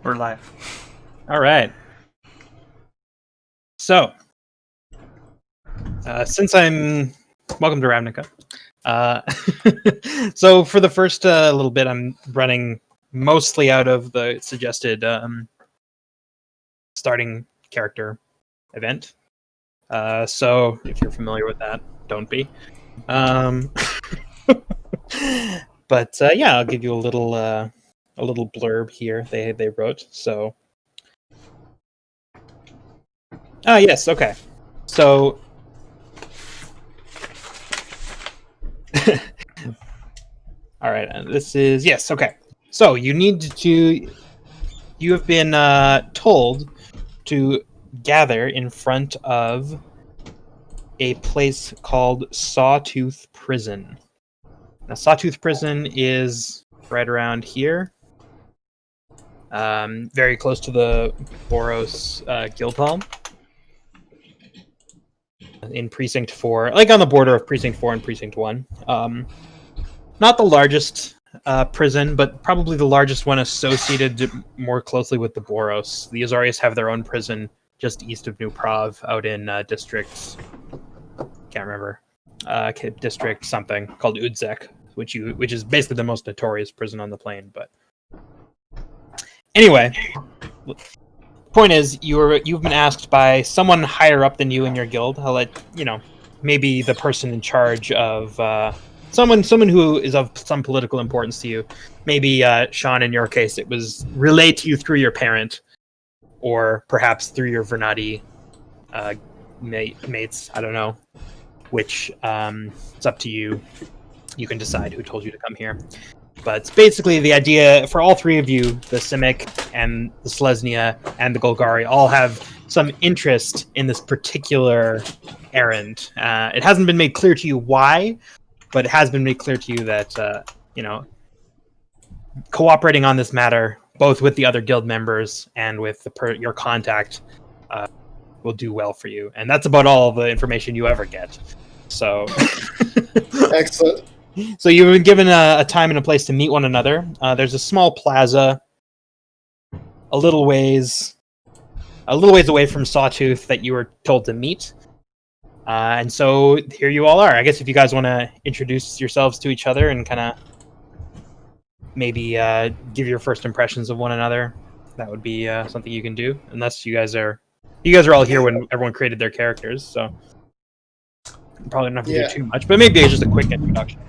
We're live. All right. So, since I'm welcome to Ravnica. So for the first little bit, I'm running mostly out of the suggested starting character event. So if you're familiar with that, don't be. But yeah, I'll give you a little blurb here. They wrote so. Ah, yes. Okay. So. All right. This is yes. Okay. So you need to. You have been told to gather in front of a place called Sawtooth Prison. Now, Sawtooth Prison is right around here, very close to the Boros Guild Hall, in Precinct 4, like on the border of Precinct 4 and Precinct 1. Not the largest prison, but probably the largest one associated more closely with the Boros. The Azarius have their own prison just east of New Prav, out in district, can't remember, district something called Udzek, which is basically the most notorious prison on the plane. But anyway, point is you've been asked by someone higher up than you in your guild. I'll let you know, maybe the person in charge of someone who is of some political importance to you. Maybe Sean, in your case, it was relayed to you through your parent, or perhaps through your Vernati mates. I don't know which. It's up to you. You can decide who told you to come here. But basically, the idea for all three of you, the Simic and the Selesnya and the Golgari, all have some interest in this particular errand. It hasn't been made clear to you why, but it has been made clear to you that, cooperating on this matter, both with the other guild members and with your contact, will do well for you. And that's about all the information you ever get. So, Excellent. So you've been given a time and a place to meet one another. There's a small plaza, a little ways away from Sawtooth that you were told to meet. And so here you all are. I guess if you guys want to introduce yourselves to each other and kind of maybe give your first impressions of one another, that would be something you can do. Unless you guys are all here when everyone created their characters, so probably don't have to do too much. But maybe just a quick introduction.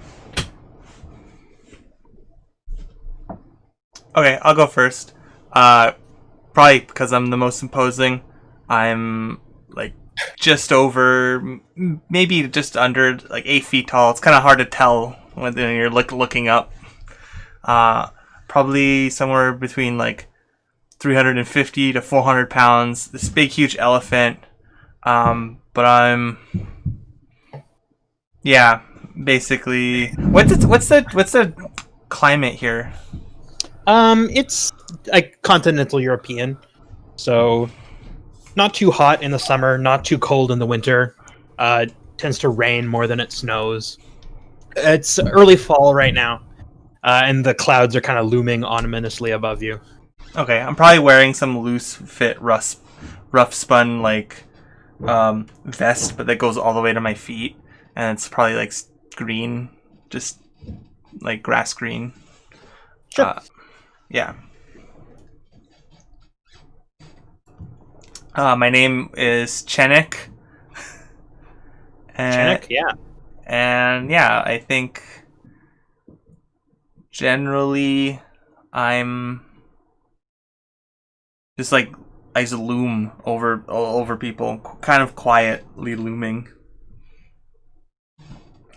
Okay, I'll go first. Probably because I'm the most imposing. I'm like just over, maybe just under, like 8 feet tall. It's kind of hard to tell when you're looking up. Probably somewhere between like 350 to 400 pounds. This big, huge elephant. But I'm, yeah, basically. What's the climate here? It's like continental European, so not too hot in the summer, not too cold in the winter. Tends to rain more than it snows. It's early fall right now, and the clouds are kind of looming ominously above you. Okay, I'm probably wearing some loose fit, rough spun like vest, but that goes all the way to my feet, and it's probably like green, just like grass green. Sure. Yeah. My name is Chenik. Chenik, yeah. And yeah, I think generally I'm just like I just loom over people, kind of quietly looming.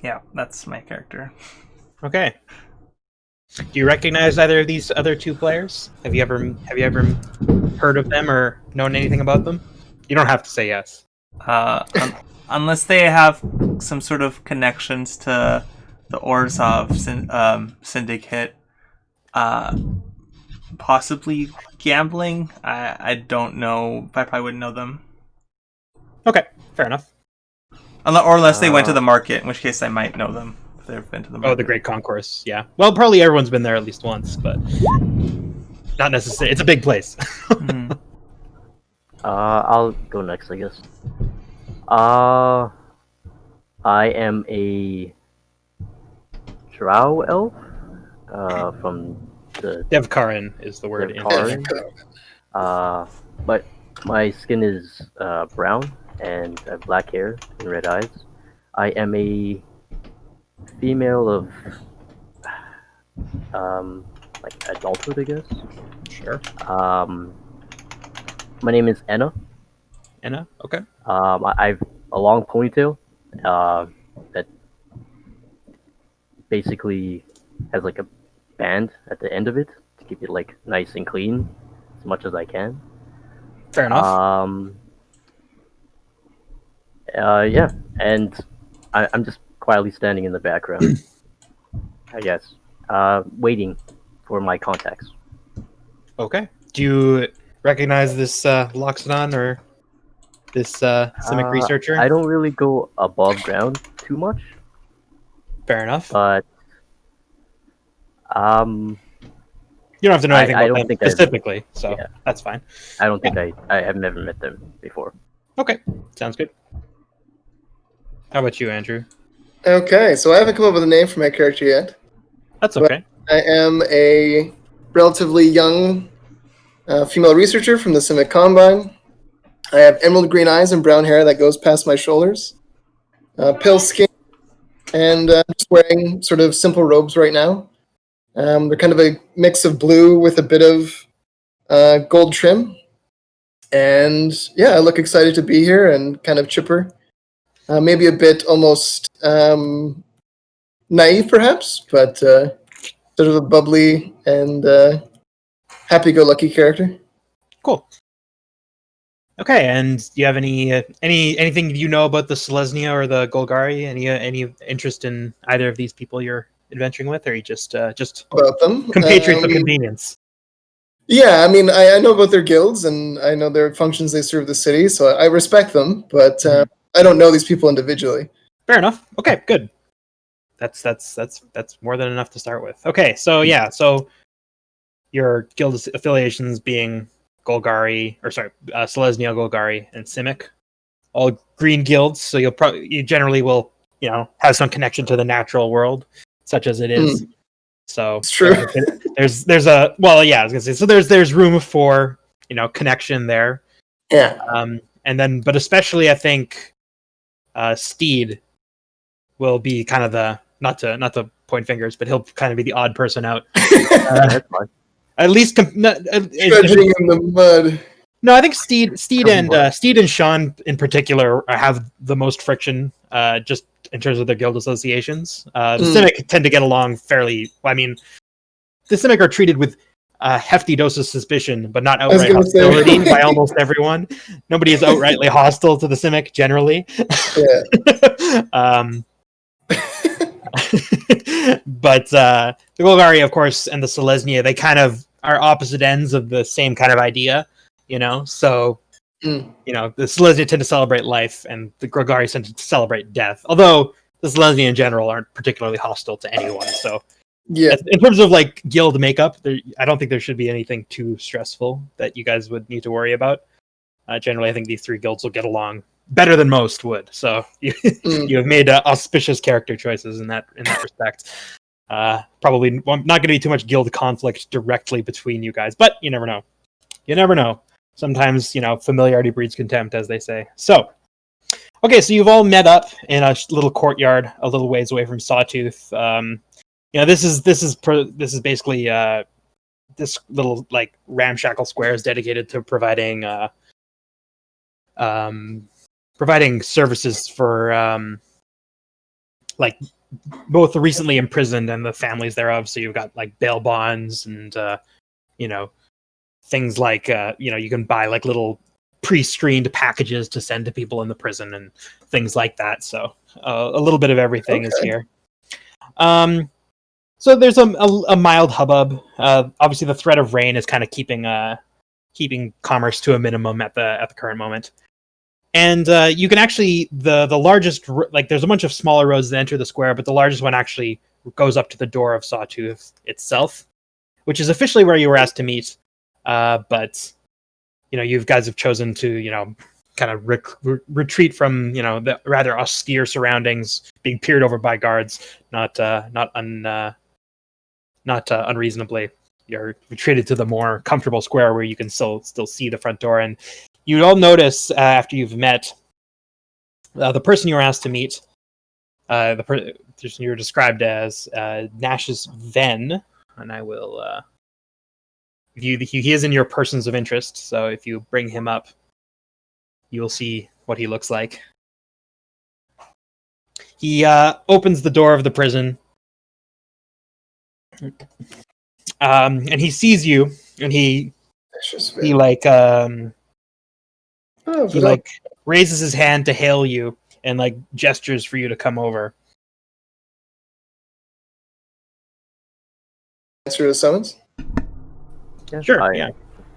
Yeah, that's my character. Okay. Do you recognize either of these other two players? Have you ever heard of them or known anything about them? You don't have to say yes. Unless they have some sort of connections to the Orzhov syndicate, possibly gambling. I don't know. I probably wouldn't know them. Okay, fair enough. Or unless they went to the market, in which case I might know them. If they've been to the market. Oh, the Great Concourse, yeah. Well, probably everyone's been there at least once, but not necessarily. It's a big place. Mhm. I'll go next, I guess. Uh, I am a drow elf. From the Devkarin is the word in Devkarin. Dwarven. But my skin is brown, and I have black hair and red eyes. I am a female of like adulthood, I guess. Sure. My name is Enna. Anna. Okay. I've a long ponytail that basically has like a band at the end of it to keep it like nice and clean as much as I can. Fair enough. Yeah, and I'm just quietly standing in the background, I guess, waiting for my contacts. Okay. Do you recognize this Loxodon or this Simic researcher? I don't really go above ground too much, Fair enough. but You don't have to know anything I about don't them think I've- specifically, so yeah. that's fine. I don't think I have never met them before. Okay, sounds good. How about you, Andrew? Okay, so I haven't come up with a name for my character yet. That's okay. I am a relatively young female researcher from the Simic Combine. I have emerald green eyes and brown hair that goes past my shoulders. Pale skin, and just wearing sort of simple robes right now. They're kind of a mix of blue with a bit of gold trim. And yeah, I look excited to be here and kind of chipper. Maybe a bit almost naive, perhaps, but sort of a bubbly and happy-go-lucky character. Cool. Okay, and do you have anything you know about the Selesnya or the Golgari? Any interest in either of these people you're adventuring with, or are you just About them. compatriots of convenience? Yeah, I mean, I know about their guilds and I know their functions they serve the city, so I respect them, but I don't know these people individually. Fair enough. Okay, good. That's more than enough to start with. Okay, so yeah, so your guild affiliations being Golgari, or sorry, Selesnya, Golgari, and Simic, all green guilds. So you generally will have some connection to the natural world, such as it is. So It's true. there's a I was gonna say, so there's room for connection there. Yeah. And then, but especially I think Steed will be kind of the not to point fingers, but he'll kind of be the odd person out. That's fine. At least Trudging in the mud. no, I think Steed and Sean in particular have the most friction, just in terms of their guild associations. The Simic tend to get along fairly. I mean, the Simic are treated with a hefty dose of suspicion, but not outright hostility by almost everyone. Nobody is outrightly hostile to the Simic generally. Yeah. But the Golgari, of course, and the Selesnya, they kind of are opposite ends of the same kind of idea, So, the Selesnya tend to celebrate life, and the Golgari tend to celebrate death. Although the Selesnya in general aren't particularly hostile to anyone. So, Yeah. in terms of like guild makeup, I don't think there should be anything too stressful that you guys would need to worry about. Generally, I think these three guilds will get along better than most would. So you have made auspicious character choices in that respect. Probably not going to be too much guild conflict directly between you guys, but you never know. You never know. Sometimes familiarity breeds contempt, as they say. So, okay, so you've all met up in a little courtyard, a little ways away from Sawtooth. This is basically this little like ramshackle square is dedicated to providing services for like both the recently imprisoned and the families thereof. So you've got like bail bonds and things like you can buy like little pre-screened packages to send to people in the prison and things like that. So a little bit of everything is here. So there's a mild hubbub. Obviously, the threat of rain is kind of keeping commerce to a minimum at the current moment. And you can actually the largest, like there's a bunch of smaller roads that enter the square, but the largest one actually goes up to the door of Sawtooth itself, which is officially where you were asked to meet. but you guys have chosen to kind of retreat from the rather austere surroundings, being peered over by guards, not unreasonably. You're retreated to the more comfortable square where you can still see the front door, and you all notice after you've met the person you were asked to meet. The person you're described as Nash's Ven, and I will. He is in your persons of interest, so if you bring him up, you will see what he looks like. He opens the door of the prison, and he sees you, and he like raises his hand to hail you, and like gestures for you to come over. Answer the summons. Yeah, Sure.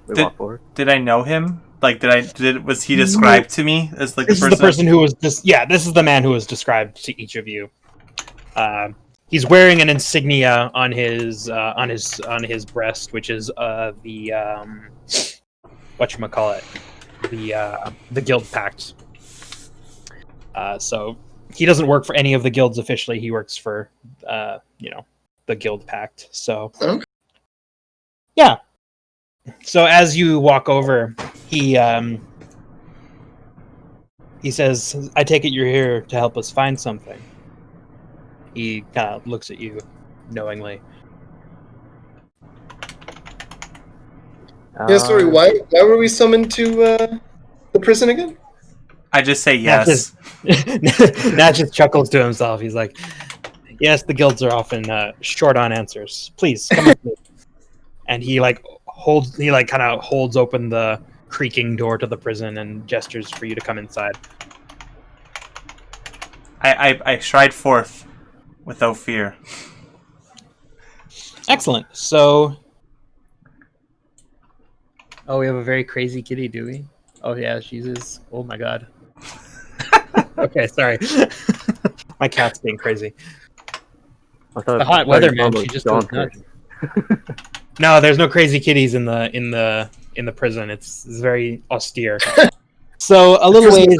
We walk forward. Did I know him? Like, was he described to me as like this the person? Is the person who was this? Yeah, this is the man who was described to each of you. He's wearing an insignia on his breast, which is the whatchamacallit, the guild pact. So he doesn't work for any of the guilds officially. He works for the guild pact. So Okay. yeah. So as you walk over, he says, "I take it you're here to help us find something." He kind of looks at you knowingly. Yeah, sorry. Why were we summoned to the prison again? I just say yes. Nat just chuckles to himself. He's like, "Yes, the guilds are often short on answers. Please come with me." And he kind of holds open the creaking door to the prison and gestures for you to come inside. I stride forth without fear. Excellent. So, we have a very crazy kitty, do we? Oh yeah, she's oh my god. Okay, sorry. My cat's being crazy. The hot weather, man. She just goes nuts. No, there's no crazy kitties in the prison. It's very austere. So a little ways.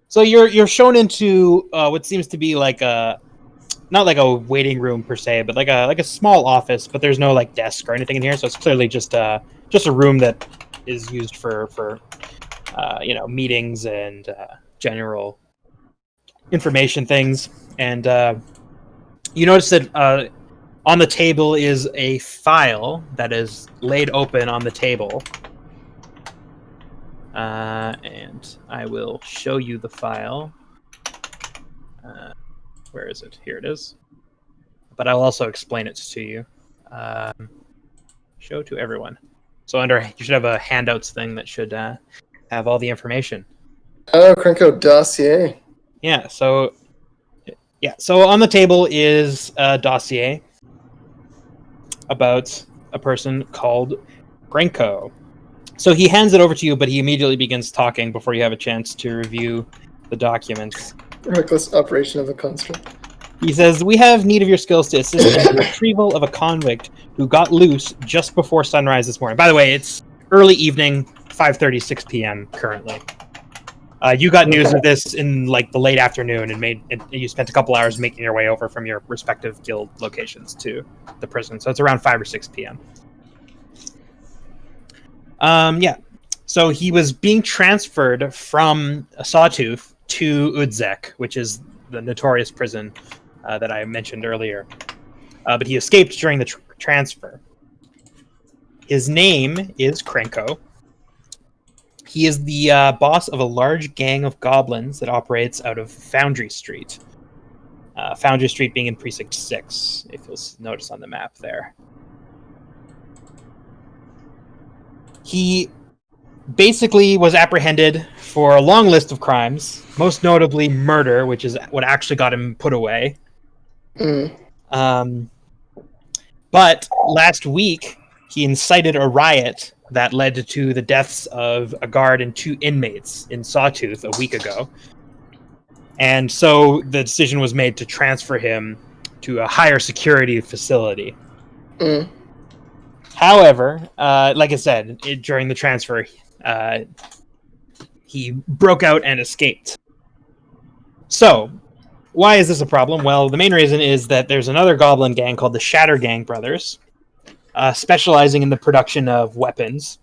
So you're shown into what seems to be like not like a waiting room per se, but like a small office. But there's no like desk or anything in here, so it's clearly just a room that is used for meetings and general information things. And you notice that on the table is a file that is laid open on the table. And I will show you the file. Where is it? Here it is. But I'll also explain it to you. Show to everyone. So you should have a handouts thing that should have all the information. Oh, Krenko dossier. Yeah. So on the table is a dossier about a person called Krenko. So he hands it over to you, but he immediately begins talking before you have a chance to review the documents. Reckless operation of a construct. He says, "We have need of your skills to assist in the retrieval of a convict who got loose just before sunrise this morning." By the way, it's early evening, 5:36 p.m. currently. You got news of this in like the late afternoon, and you spent a couple hours making your way over from your respective guild locations to the prison. So it's around 5 or 6 p.m. So he was being transferred from Sawtooth to Udzek, which is the notorious prison that I mentioned earlier. But he escaped during the transfer. His name is Krenko. He is the boss of a large gang of goblins that operates out of Foundry Street. Foundry Street being in Precinct 6, if you'll notice on the map there. He basically was apprehended for a long list of crimes, most notably murder, which is what actually got him put away. But last week, he incited a riot that led to the deaths of a guard and 2 inmates in Sawtooth a week ago. And so the decision was made to transfer him to a higher security facility. However, like I said, during the transfer, he broke out and escaped. So, why is this a problem? Well, the main reason is that there's another goblin gang called the Shatter Gang Brothers, specializing in the production of weapons.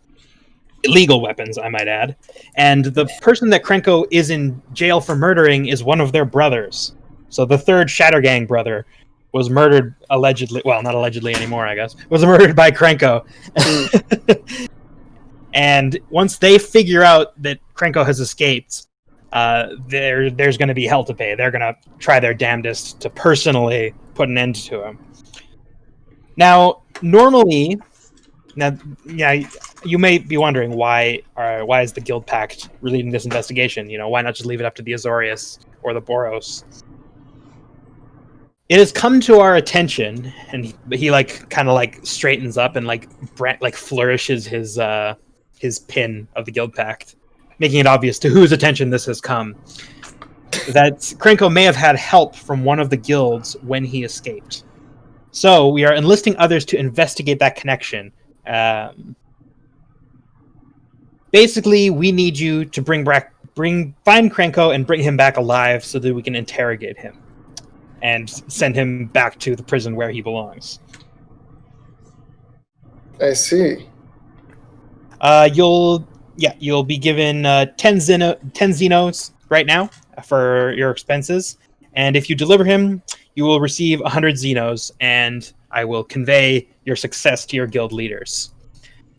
Illegal weapons, I might add. And the person that Krenko is in jail for murdering is one of their brothers. So the third Shatter Gang brother was murdered allegedly. Well, not allegedly anymore, I guess. Was murdered by Krenko. And once they figure out that Krenko has escaped, there's going to be hell to pay. They're going to try their damnedest to personally put an end to him. Now, normally... Now, yeah, you may be wondering why is the Guild Pact leading this investigation? Why not just leave it up to the Azorius or the Boros? It has come to our attention, and he kind of straightens up and flourishes his pin of the Guild Pact, making it obvious to whose attention this has come. That Krenko may have had help from one of the guilds when he escaped. So we are enlisting others to investigate that connection. Basically, we need you to find Krenko and bring him back alive so that we can interrogate him and send him back to the prison where he belongs. I see. You'll be given 10 Xenos right now for your expenses, and if you deliver him, you will receive 100 Xenos, and I will convey your success to your guild leaders.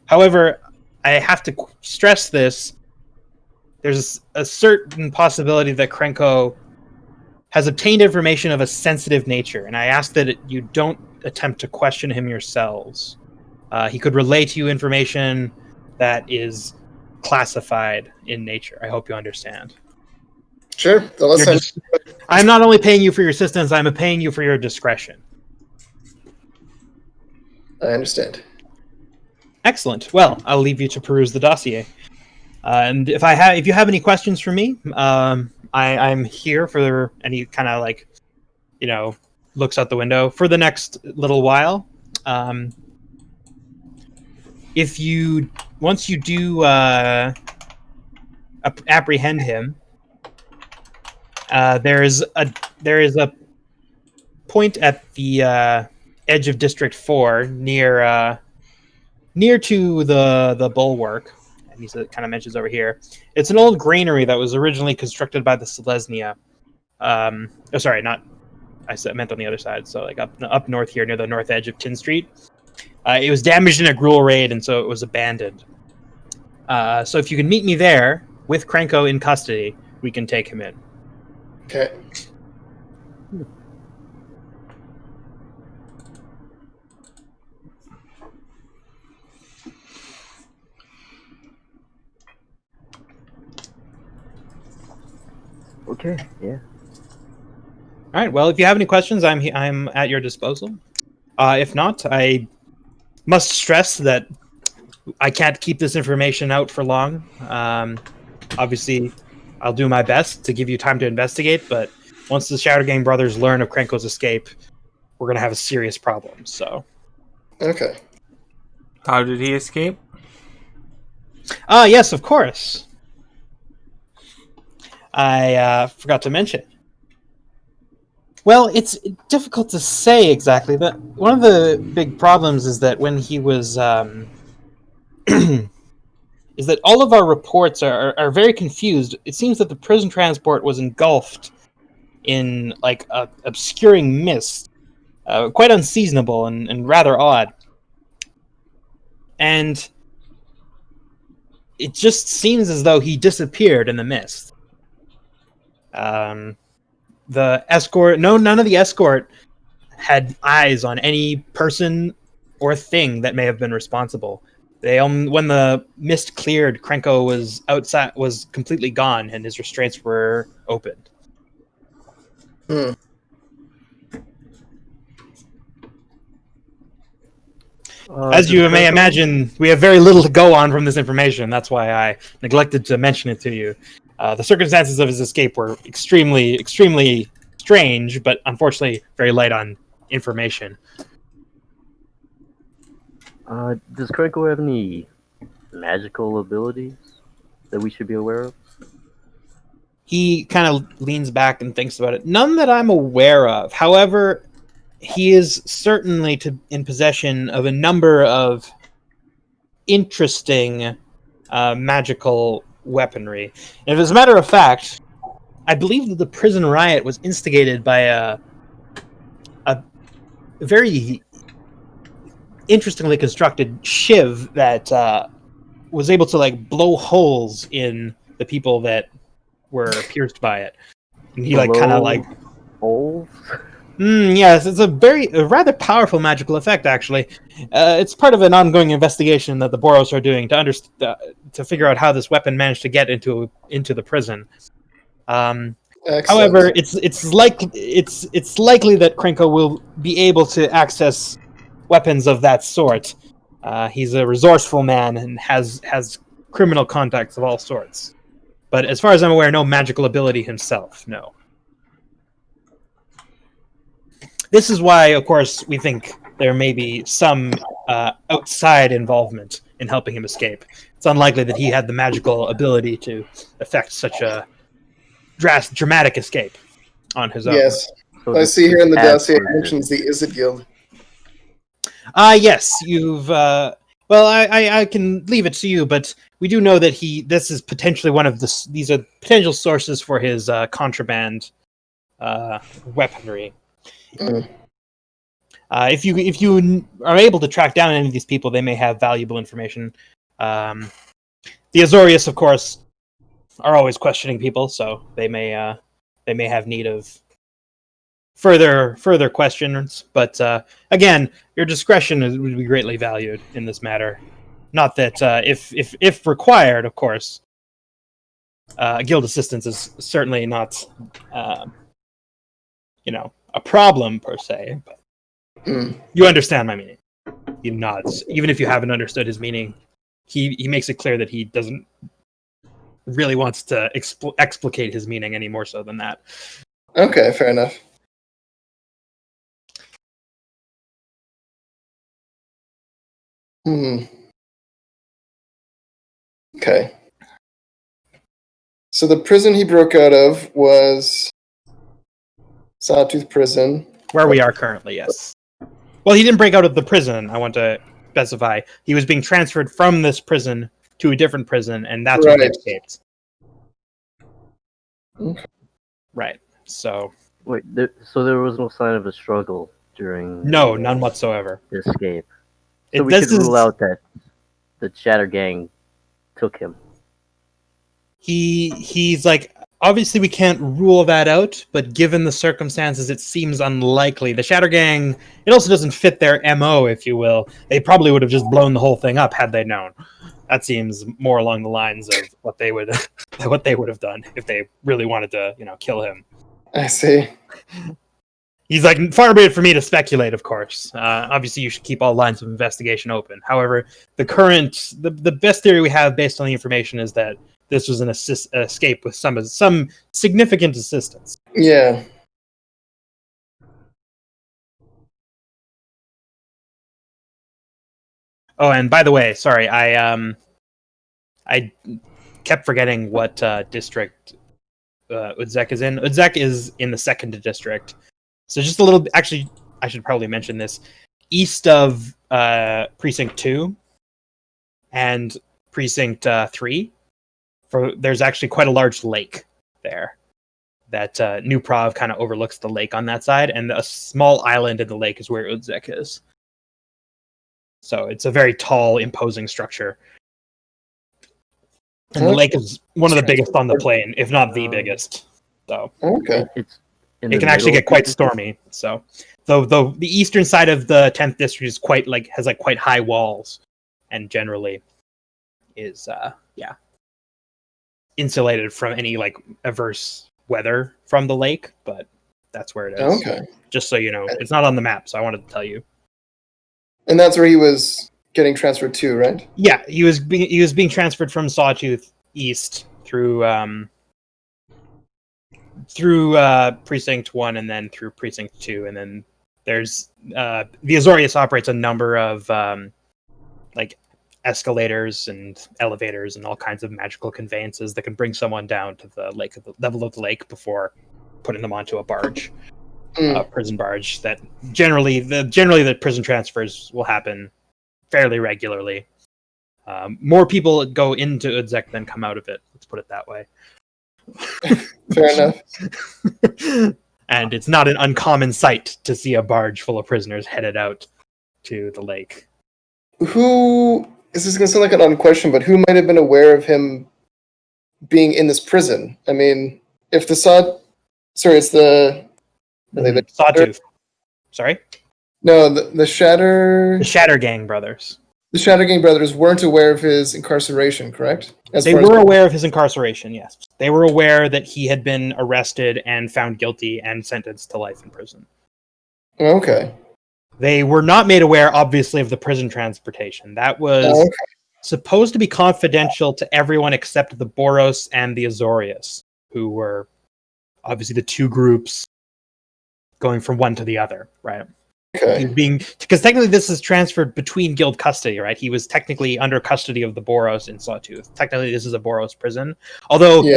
However, I have to stress this. There's a certain possibility that Krenko has obtained information of a sensitive nature, and I ask that you don't attempt to question him yourselves. He could relay to you information that is classified in nature. I hope you understand. Sure. I'm not only paying you for your assistance, I'm paying you for your discretion. I understand. Excellent. Well, I'll leave you to peruse the dossier. And if you have any questions for me, I'm here for any kind of looks out the window for the next little while. Once you do apprehend him, there is a point at the edge of District 4 near to the bulwark, and he kind of mentions over here. It's an old granary that was originally constructed by the Selesnya. I meant on the other side, so up north here near the north edge of Tin Street. It was damaged in a Gruul raid, and so it was abandoned. So if you can meet me there with Krenko in custody, we can take him in. Okay. Okay, yeah. All right. Well, if you have any questions, I'm at your disposal. If not, I must stress that I can't keep this information out for long. Obviously, I'll do my best to give you time to investigate, but once the Shadow Gang brothers learn of Krenko's escape, we're going to have a serious problem. So. Okay. How did he escape? Yes, of course. I forgot to mention. Well, it's difficult to say exactly, but one of the big problems is that when he was... is that all of our reports are very confused. It seems that the prison transport was engulfed in a obscuring mist, quite unseasonable and rather odd. And it just seems as though he disappeared in the mist. The escort, none of the escort had eyes on any person or thing that may have been responsible. When the mist cleared, Krenko was outside, was completely gone, and his restraints were opened. As you may imagine, we have very little to go on from this information. That's why I neglected to mention it to you. The circumstances of his escape were extremely, extremely strange, but unfortunately very light on information. Does Krenko have any magical abilities that we should be aware of? He kind of leans back and thinks about it. None that I'm aware of. However, he is certainly in possession of a number of interesting magical weaponry. And as a matter of fact, I believe that the prison riot was instigated by a very interestingly constructed shiv that was able to like blow holes in the people that were pierced by it. And he like kind of like holes. Yes, it's a rather powerful magical effect. Actually, it's part of an ongoing investigation that the Boros are doing to figure out how this weapon managed to get into the prison. However, Excellent. it's likely that Krenko will be able to access weapons of that sort. He's a resourceful man and has criminal contacts of all sorts. But as far as I'm aware, no magical ability himself. No. This is why, of course, we think there may be some outside involvement in helping him escape. It's unlikely that he had the magical ability to effect such a dramatic escape on his own. Yes. So I this see here in the ad dossier it person- mentions the Izzet Guild. Yes, you've. Well, I can leave it to you, but we do know that this is potentially one of these are potential sources for his contraband weaponry. Mm. If you are able to track down any of these people, they may have valuable information. The Azorius, of course, are always questioning people, so they may have need of further questions. But again, your discretion would be greatly valued in this matter. Not that if required, of course, guild assistance is certainly not a problem per se. But you understand my meaning. He nods. Even if you haven't understood his meaning, he makes it clear that he doesn't really wants to explicate his meaning any more so than that. Okay, fair enough. Okay. So the prison he broke out of was Sawtooth Prison. Where we are currently, yes. Well, he didn't break out of the prison, I want to specify. He was being transferred from this prison to a different prison, and that's when he Right. escaped. Okay. Right. So, Wait, so there was no sign of a struggle during no, none whatsoever. the escape. It- So we this could rule is- out that the Shatter Gang took him. He's like, obviously we can't rule that out, but given the circumstances, it seems unlikely. The Shatter Gang, it also doesn't fit their MO, if you will. They probably would have just blown the whole thing up had they known. That seems more along the lines of what they would have done if they really wanted to, kill him. I see. He's like, far be it for me to speculate, of course. Obviously, you should keep all lines of investigation open. However, the best theory we have based on the information is that this was an escape with some significant assistance. Yeah. Oh, and by the way, sorry, I kept forgetting what district Udzek is in. Udzek is in the 2nd district. So just a little. Actually, I should probably mention this. East of Precinct 2 and Precinct 3, there's actually quite a large lake there. That New Prov kind of overlooks the lake on that side, and a small island in the lake is where Udzek is. So it's a very tall, imposing structure. And the lake is one of the biggest on the plane, if not the biggest. So Okay. It's it can actually get quite stormy. So though the eastern side of the 10th district is has quite high walls, and generally is insulated from any adverse weather from the lake, but that's where it is. Okay. Just so you know, it's not on the map, so I wanted to tell you. And that's where he was getting transferred to, right? Yeah, he was being transferred from Sawtooth east through Precinct 1 and then through Precinct 2, and then there's the Azorius operates a number of like escalators and elevators and all kinds of magical conveyances that can bring someone down to the level of the lake before putting them onto a barge, prison barge. That generally the prison transfers will happen fairly regularly. More people go into Udzek than come out of it. Let's put it that way. Fair enough. And it's not an uncommon sight to see a barge full of prisoners headed out to the lake. Who this is going to sound like an odd question, but who might have been aware of him being in this prison? I mean, if the it's the are they the Sawtooth. Sorry? No, the Shatter The Shatter Gang brothers. the Shatter Gang brothers weren't aware of his incarceration, correct? They were aware of his incarceration, yes. They were aware that he had been arrested and found guilty and sentenced to life in prison. Okay. They were not made aware, obviously, of the prison transportation. That was supposed to be confidential to everyone except the Boros and the Azorius, who were obviously the two groups going from one to the other, right? Okay. Because technically this is transferred between guild custody, right? He was technically under custody of the Boros in Sawtooth. Technically, this is a Boros prison. Although,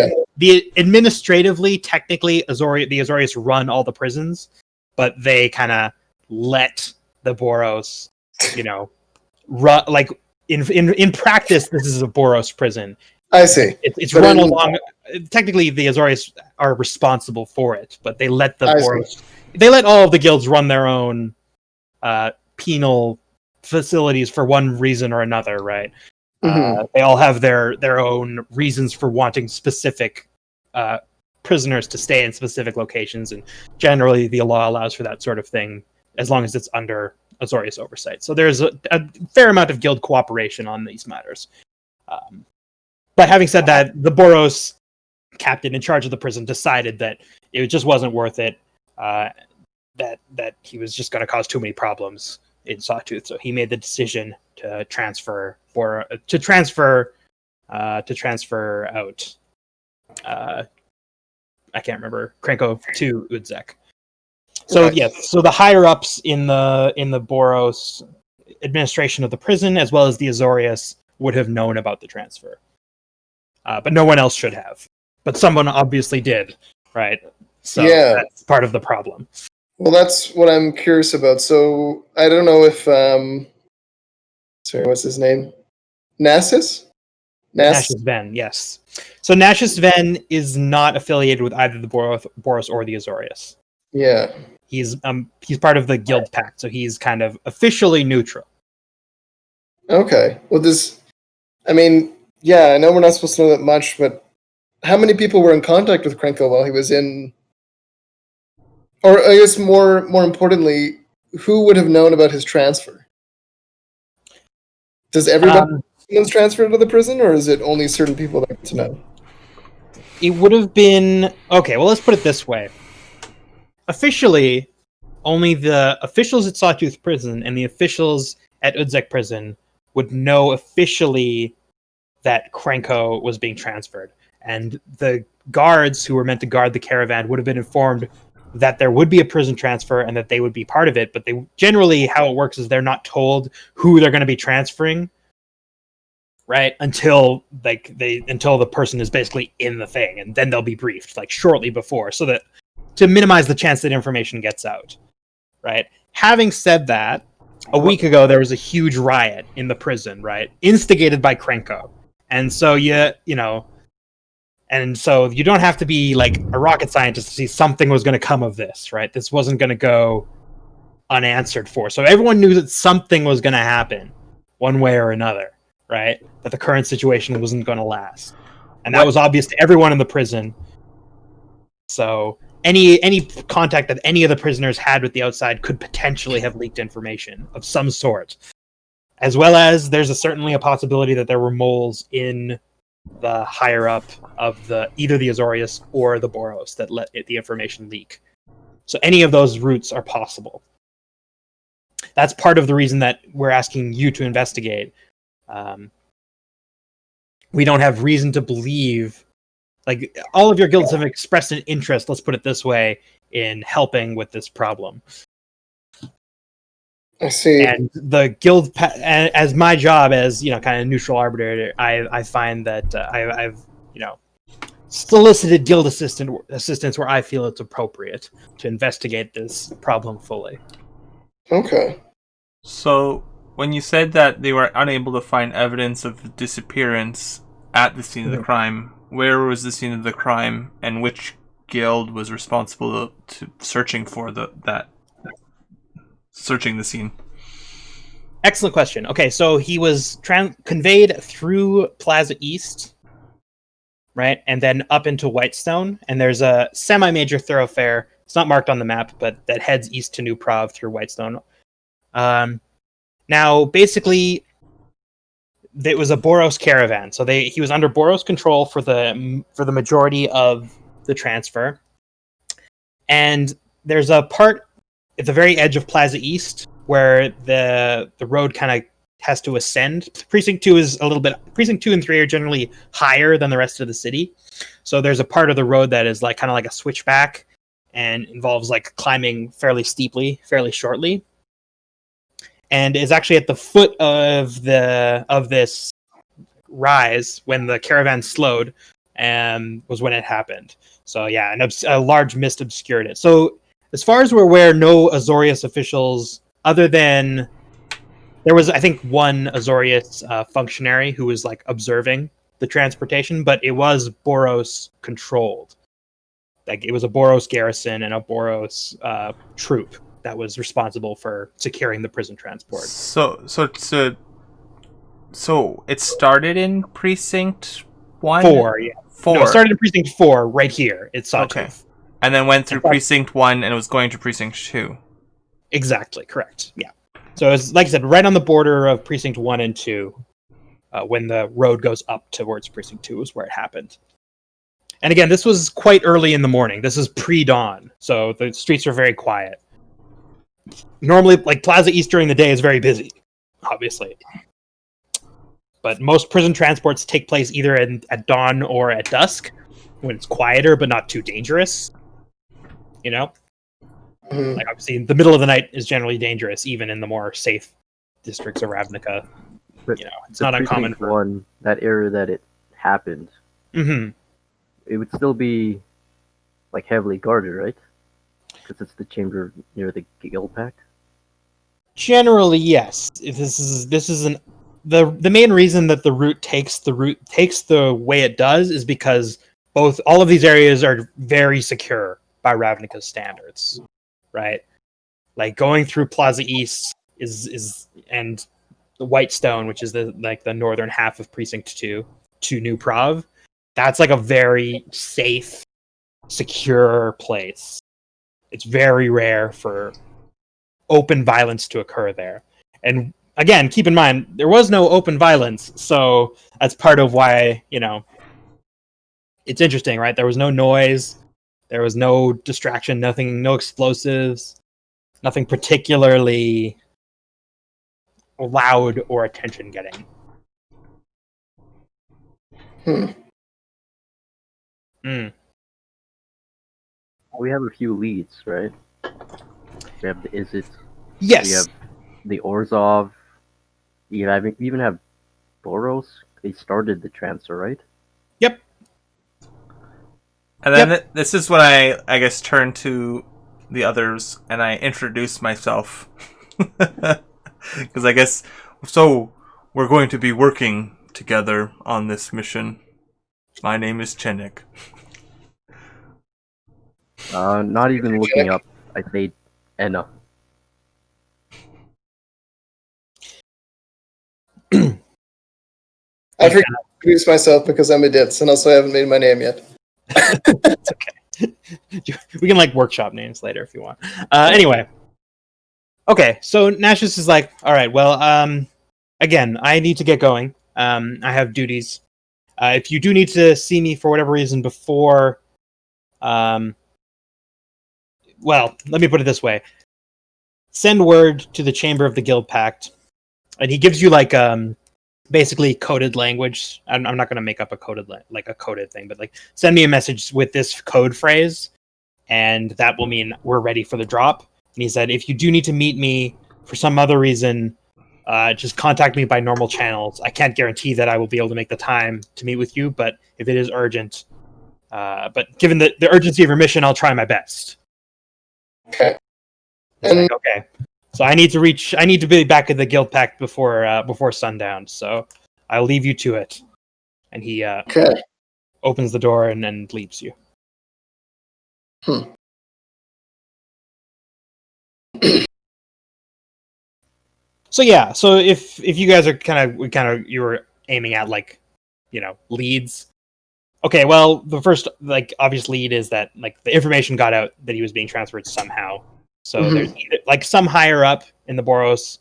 administratively, technically, the Azorius run all the prisons, but they kind of let the Boros, run. Like in practice, this is a Boros prison. I see. It's run along. Technically, the Azorius are responsible for it, but they let the Boros. They let all of the guilds run their own penal facilities for one reason or another, right? They all have their own reasons for wanting specific prisoners to stay in specific locations, and generally the law allows for that sort of thing as long as it's under Azorius oversight. So there's a fair amount of guild cooperation on these matters. But having said that, the Boros captain in charge of the prison decided that it just wasn't worth it. That he was just going to cause too many problems in Sawtooth, so he made the decision to transfer out. I can't remember Krenko to Udzek. So Right. yes, so the higher ups in the Boros administration of the prison, as well as the Azorius, would have known about the transfer, but no one else should have. But someone obviously did, right? So that's part of the problem. Well, that's what I'm curious about. So I don't know if sorry, what's his name? Nashus Ven, yes. So Nashus Ven is not affiliated with either the Boros or the Azorius. Yeah. He's part of the guild pact, so he's kind of officially neutral. Okay. Well, I know we're not supposed to know that much, but how many people were in contact with Krenko while he was in? Or I guess more importantly, who would have known about his transfer? Does everybody knows transferred to the prison, or is it only certain people that get to know? It would have been okay. Well, let's put it this way: officially, only the officials at Sawtooth Prison and the officials at Udzek Prison would know officially that Krenko was being transferred, and the guards who were meant to guard the caravan would have been informed that there would be a prison transfer and that they would be part of it. But they generally, how it works is they're not told who they're going to be transferring, right? Until the person is basically in the thing, and then they'll be briefed like shortly before, so that to minimize the chance that information gets out, right? Having said that, a week ago there was a huge riot in the prison, right? Instigated by Krenko. And so you don't have to be like a rocket scientist to see something was going to come of this, right? This wasn't going to go unanswered for. So everyone knew that something was going to happen one way or another, right? That the current situation wasn't going to last. And that was obvious to everyone in the prison. So any contact that any of the prisoners had with the outside could potentially have leaked information of some sort. As well as there's certainly a possibility that there were moles in the higher up of either the Azorius or the Boros that let the information leak. So any of those routes are possible. That's part of the reason that we're asking you to investigate. We don't have reason to believe, like, all of your guilds have expressed an interest, let's put it this way, in helping with this problem. I see. And the guild, as my job as kind of neutral arbitrator, I find that I've solicited guild assistance where I feel it's appropriate to investigate this problem fully. Okay. So, when you said that they were unable to find evidence of the disappearance at the scene of the crime, where was the scene of the crime, and which guild was responsible to searching for searching the scene? Excellent question. Okay, so he was conveyed through Plaza East, right, and then up into Whitestone, and there's a semi-major thoroughfare. It's not marked on the map, but that heads east to New Prov through Whitestone. Now, basically, it was a Boros caravan, so he was under Boros control for the majority of the transfer. And there's a part at the very edge of Plaza East where the road kind of has to ascend. Precinct 2 is a little bit. Precinct 2 and 3 are generally higher than the rest of the city, so there's a part of the road that is kind of like a switchback and involves climbing fairly steeply, fairly shortly. And is actually at the foot of this rise when the caravan slowed, and was when it happened. So yeah, a large mist obscured it. So as far as we're aware, no Azorius officials, other than there was, I think, one Azorius functionary who was observing the transportation, but it was Boros controlled. It was a Boros garrison and a Boros troop that was responsible for securing the prison transport. So it started in Precinct 1? 4, yeah. 4. No, it started in Precinct 4, right here. It's Sawtooth. Okay. And then went through Precinct 1 and it was going to Precinct 2. Exactly, correct. Yeah. So it's, like I said, right on the border of Precinct 1 and 2, when the road goes up towards Precinct 2 is where it happened. And again, this was quite early in the morning. This is pre-dawn, so the streets are very quiet. Normally, Plaza East during the day is very busy, obviously. But most prison transports take place either at dawn or at dusk, when it's quieter but not too dangerous. Obviously, the middle of the night is generally dangerous, even in the more safe districts of Ravnica. But it's not uncommon for one, that area that it happened. Mm-hmm. It would still be heavily guarded, right? Because it's the chamber near the Guild Pact. Generally, yes. The main reason that the route takes the way it does is because all of these areas are very secure by Ravnica's standards, right? Going through Plaza East is and the Whitestone, which is the northern half of Precinct 2 to New Prov. That's a very safe, secure place. It's very rare for open violence to occur there. And again, keep in mind, there was no open violence, so that's part of why, it's interesting, right? There was no noise, there was no distraction, no explosives, nothing particularly loud or attention-getting. We have a few leads, right? We have the Izzet. Yes. We have the Orzhov. We even have Boros. They started the transfer, right? Yep. And then this is when I guess turn to the others and I introduce myself. Because I guess, so we're going to be working together on this mission. My name is Chenik. Not even looking up. I say Enna. I forgot to introduce myself because I'm a ditz and also haven't made my name yet. It's okay. We can workshop names later if you want. Anyway. Okay, so Nashus is all right, well, again, I need to get going. I have duties. If you do need to see me for whatever reason before, well, let me put it this way. Send word to the Chamber of the Guild Pact, and he gives you basically coded language. I'm not going to make up a coded thing, but send me a message with this code phrase, and that will mean we're ready for the drop. And he said, if you do need to meet me for some other reason, just contact me by normal channels. I can't guarantee that I will be able to make the time to meet with you, but if it is urgent, but given the urgency of your mission, I'll try my best. Okay. He's like, okay. So I need to be back at the guild pact before sundown. So I'll leave you to it. And he Okay. opens the door and leaves you. So yeah, so if you guys are kind of you were aiming at like, leads. Okay, well, the first like obvious lead is that like the information got out that he was being transferred somehow. So there's either, like some higher up in the Boros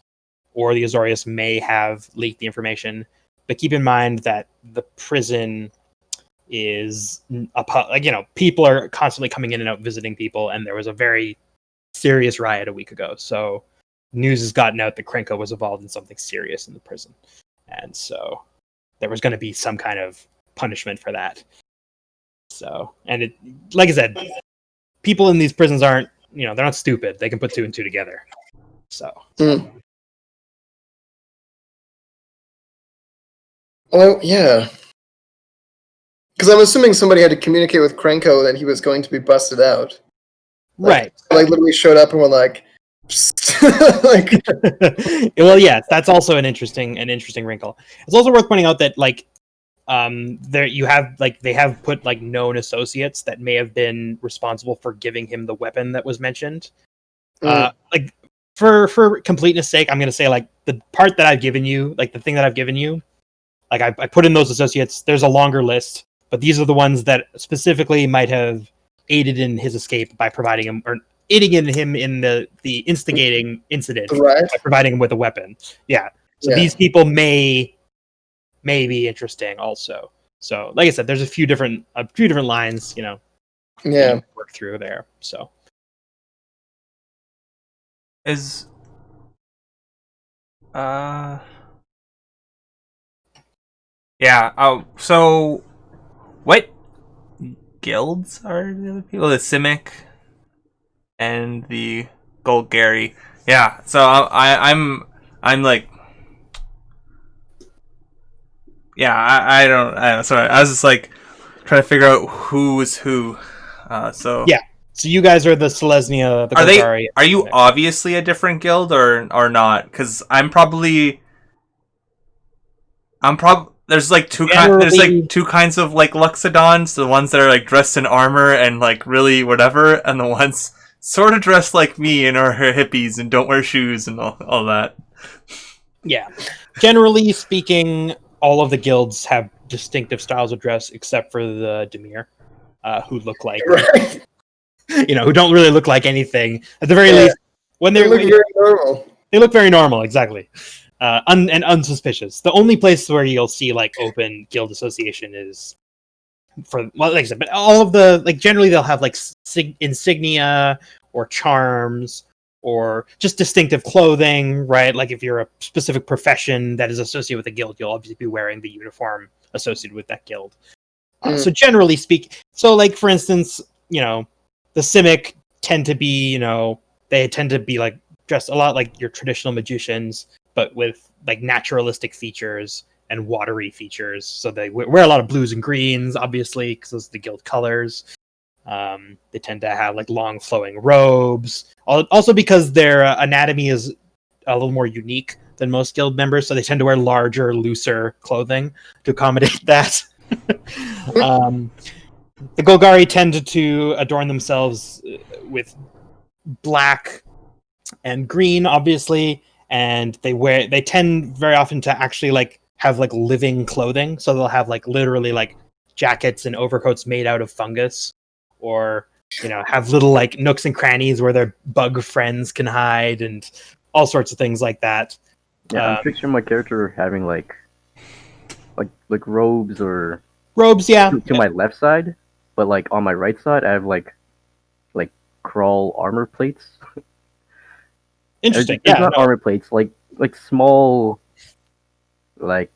or the Azorius may have leaked the information, but keep in mind that the prison is people are constantly coming in and out visiting people, and there was a very serious riot a week ago. So news has gotten out that Krenko was involved in something serious in the prison, and so there was going to be some kind of punishment for that. So, and it, like I said, people in these prisons aren't, they're not stupid. They can put two and two together. So, Well, yeah. Because I'm assuming somebody had to communicate with Krenko that he was going to be busted out. right. Like literally showed up and were like, like. Well, yes, that's also an interesting wrinkle. It's also worth pointing out that like, they have put like known associates that may have been responsible for giving him the weapon that was mentioned. Like for completeness sake, I'm gonna say like the part that I've given you, like the thing that I've given you, like I put in those associates. There's a longer list, but these are the ones that specifically might have aided in his escape by providing him or aiding in him in the instigating incident Right. by providing him with a weapon. Yeah. So Yeah. these people may be interesting also. So like I said, there's a few different lines, that you work through there. So Is yeah. Oh, so what guilds are the other people? The Simic and the Golgari. Yeah. So I'm like, yeah. I don't. Sorry. I was just like trying to figure out who is who. So yeah. So you guys are the Selesnya, the Golgari. Are you obviously a different guild or not? Because there's like two kinds of like Luxodons, the ones that are like dressed in armor and like really whatever, and the ones sort of dressed like me and are hippies and don't wear shoes and all that. Yeah. Generally speaking, all of the guilds have distinctive styles of dress except for the Demir, who look like who don't really look like anything. At the very least, when they look very normal. They look very normal, exactly. And unsuspicious. The only place where you'll see like open guild association is like I said, but all of the like generally they'll have like insignia or charms or just distinctive clothing, right? Like if you're a specific profession that is associated with a guild, you'll obviously be wearing the uniform associated with that guild. So generally so like for instance, the Simic tend to be, they tend to be like dressed a lot like your traditional magicians, but with like naturalistic features and watery features. So they wear a lot of blues and greens, obviously, because those are the guild colors. They tend to have like long flowing robes. Also because their anatomy is a little more unique than most guild members, so they tend to wear larger, looser clothing to accommodate that. The Golgari tend to adorn themselves with black and green, obviously, and they tend very often to actually like have like living clothing. So they'll have like literally like jackets and overcoats made out of fungus, or have little like nooks and crannies where their bug friends can hide, and all sorts of things like that. Yeah, I'm picturing my character having like robes or yeah, to my left side, but like on my right side, I have like crawl armor plates. Interesting. It's not armor plates, like small, like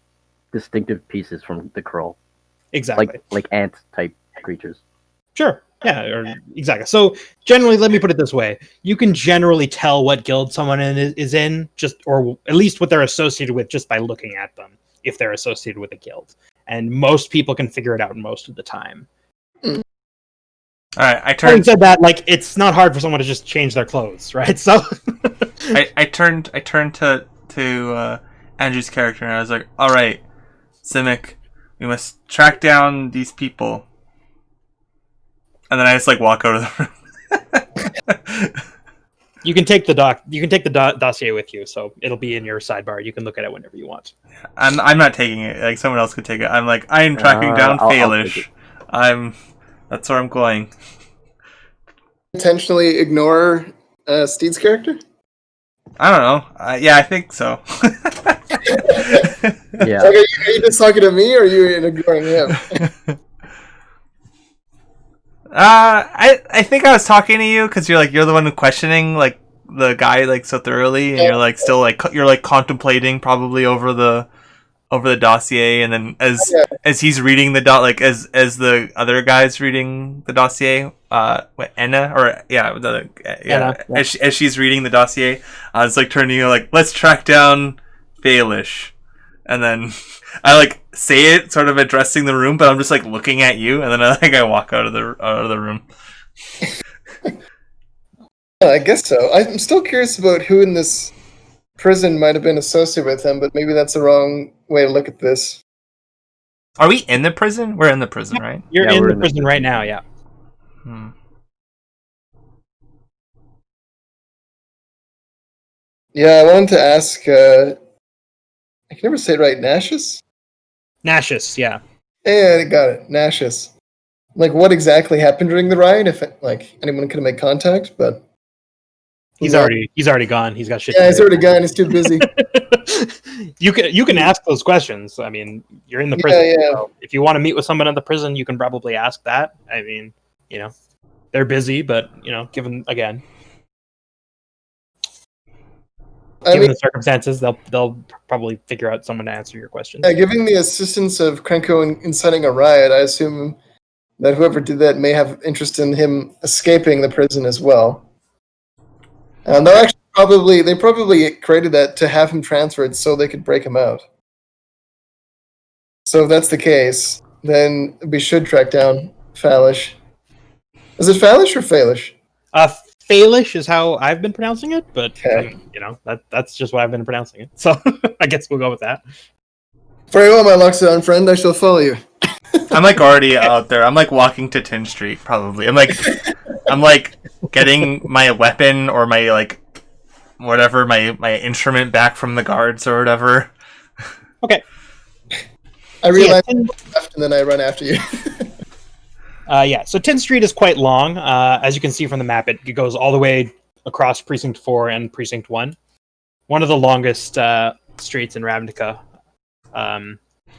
distinctive pieces from the crawl. Exactly. Like ant type creatures. Sure. Yeah, or exactly. So generally, let me put it this way: you can generally tell what guild someone is in, just or at least what they're associated with, just by looking at them. If they're associated with a guild, and most people can figure it out most of the time. All right, I Having turned. said that, like it's not hard for someone to just change their clothes, right? So I turned to Andrew's character and I was like, "All right, Simic, we must track down these people." And then I just like walk out of the room. you can take the dossier with you, so it'll be in your sidebar. You can look at it whenever you want. I'm not taking it. Like someone else could take it. I'm like I am tracking down I'll take Faelish. it. That's where I'm going. Intentionally ignore Steed's character? I don't know. Yeah, I think so. Yeah. Like, are you just talking to me, or are you ignoring him? I think I was talking to you because you're the one who questioning like the guy like so thoroughly, and you're like still like you're like contemplating probably over the dossier, and then as he's reading the as the other guy's reading the dossier, Anna or Anna, yeah. as she's reading the dossier, I was like turning to you like let's track down Baelish, and then I like say it sort of addressing the room, but I'm just like looking at you, and then I walk out of the room. I guess so. I'm still curious about who in this prison might have been associated with him, but maybe that's the wrong way to look at this. Are we in the prison? We're in the prison, right? You're Yeah, in we're the in the prison right now, yeah. Yeah, I wanted to ask. I can never say it right. Nashus? Nashus, yeah. Yeah, I got it. Nashus. Like, what exactly happened during the riot? If anyone could have made contact, but He's already gone. He's got shit. Yeah, to he's do. already gone. He's too busy. you can ask those questions. I mean, you're in the Yeah, prison. yeah. So if you want to meet with someone in the prison, you can probably ask that. I mean, they're busy, but given again, given the circumstances, they'll probably figure out someone to answer your questions. Giving the assistance of Krenko in inciting a riot, I assume that whoever did that may have interest in him escaping the prison as well. They probably created that to have him transferred so they could break him out. So if that's the case, then we should track down Falish. Is it Falish or Failish? Faelish is how I've been pronouncing it, but Okay. that's just what I've been pronouncing it. So I guess we'll go with that. Very well, my Loxodon friend. I shall follow you. I'm like already out there. I'm like walking to 10th Street probably. I'm like getting my weapon or my like whatever my instrument back from the guards or whatever. Okay. I realize I left and then I run after you. So 10th Street is quite long. As you can see from the map, it goes all the way across Precinct 4 and Precinct 1. One of the longest streets in Ravnica.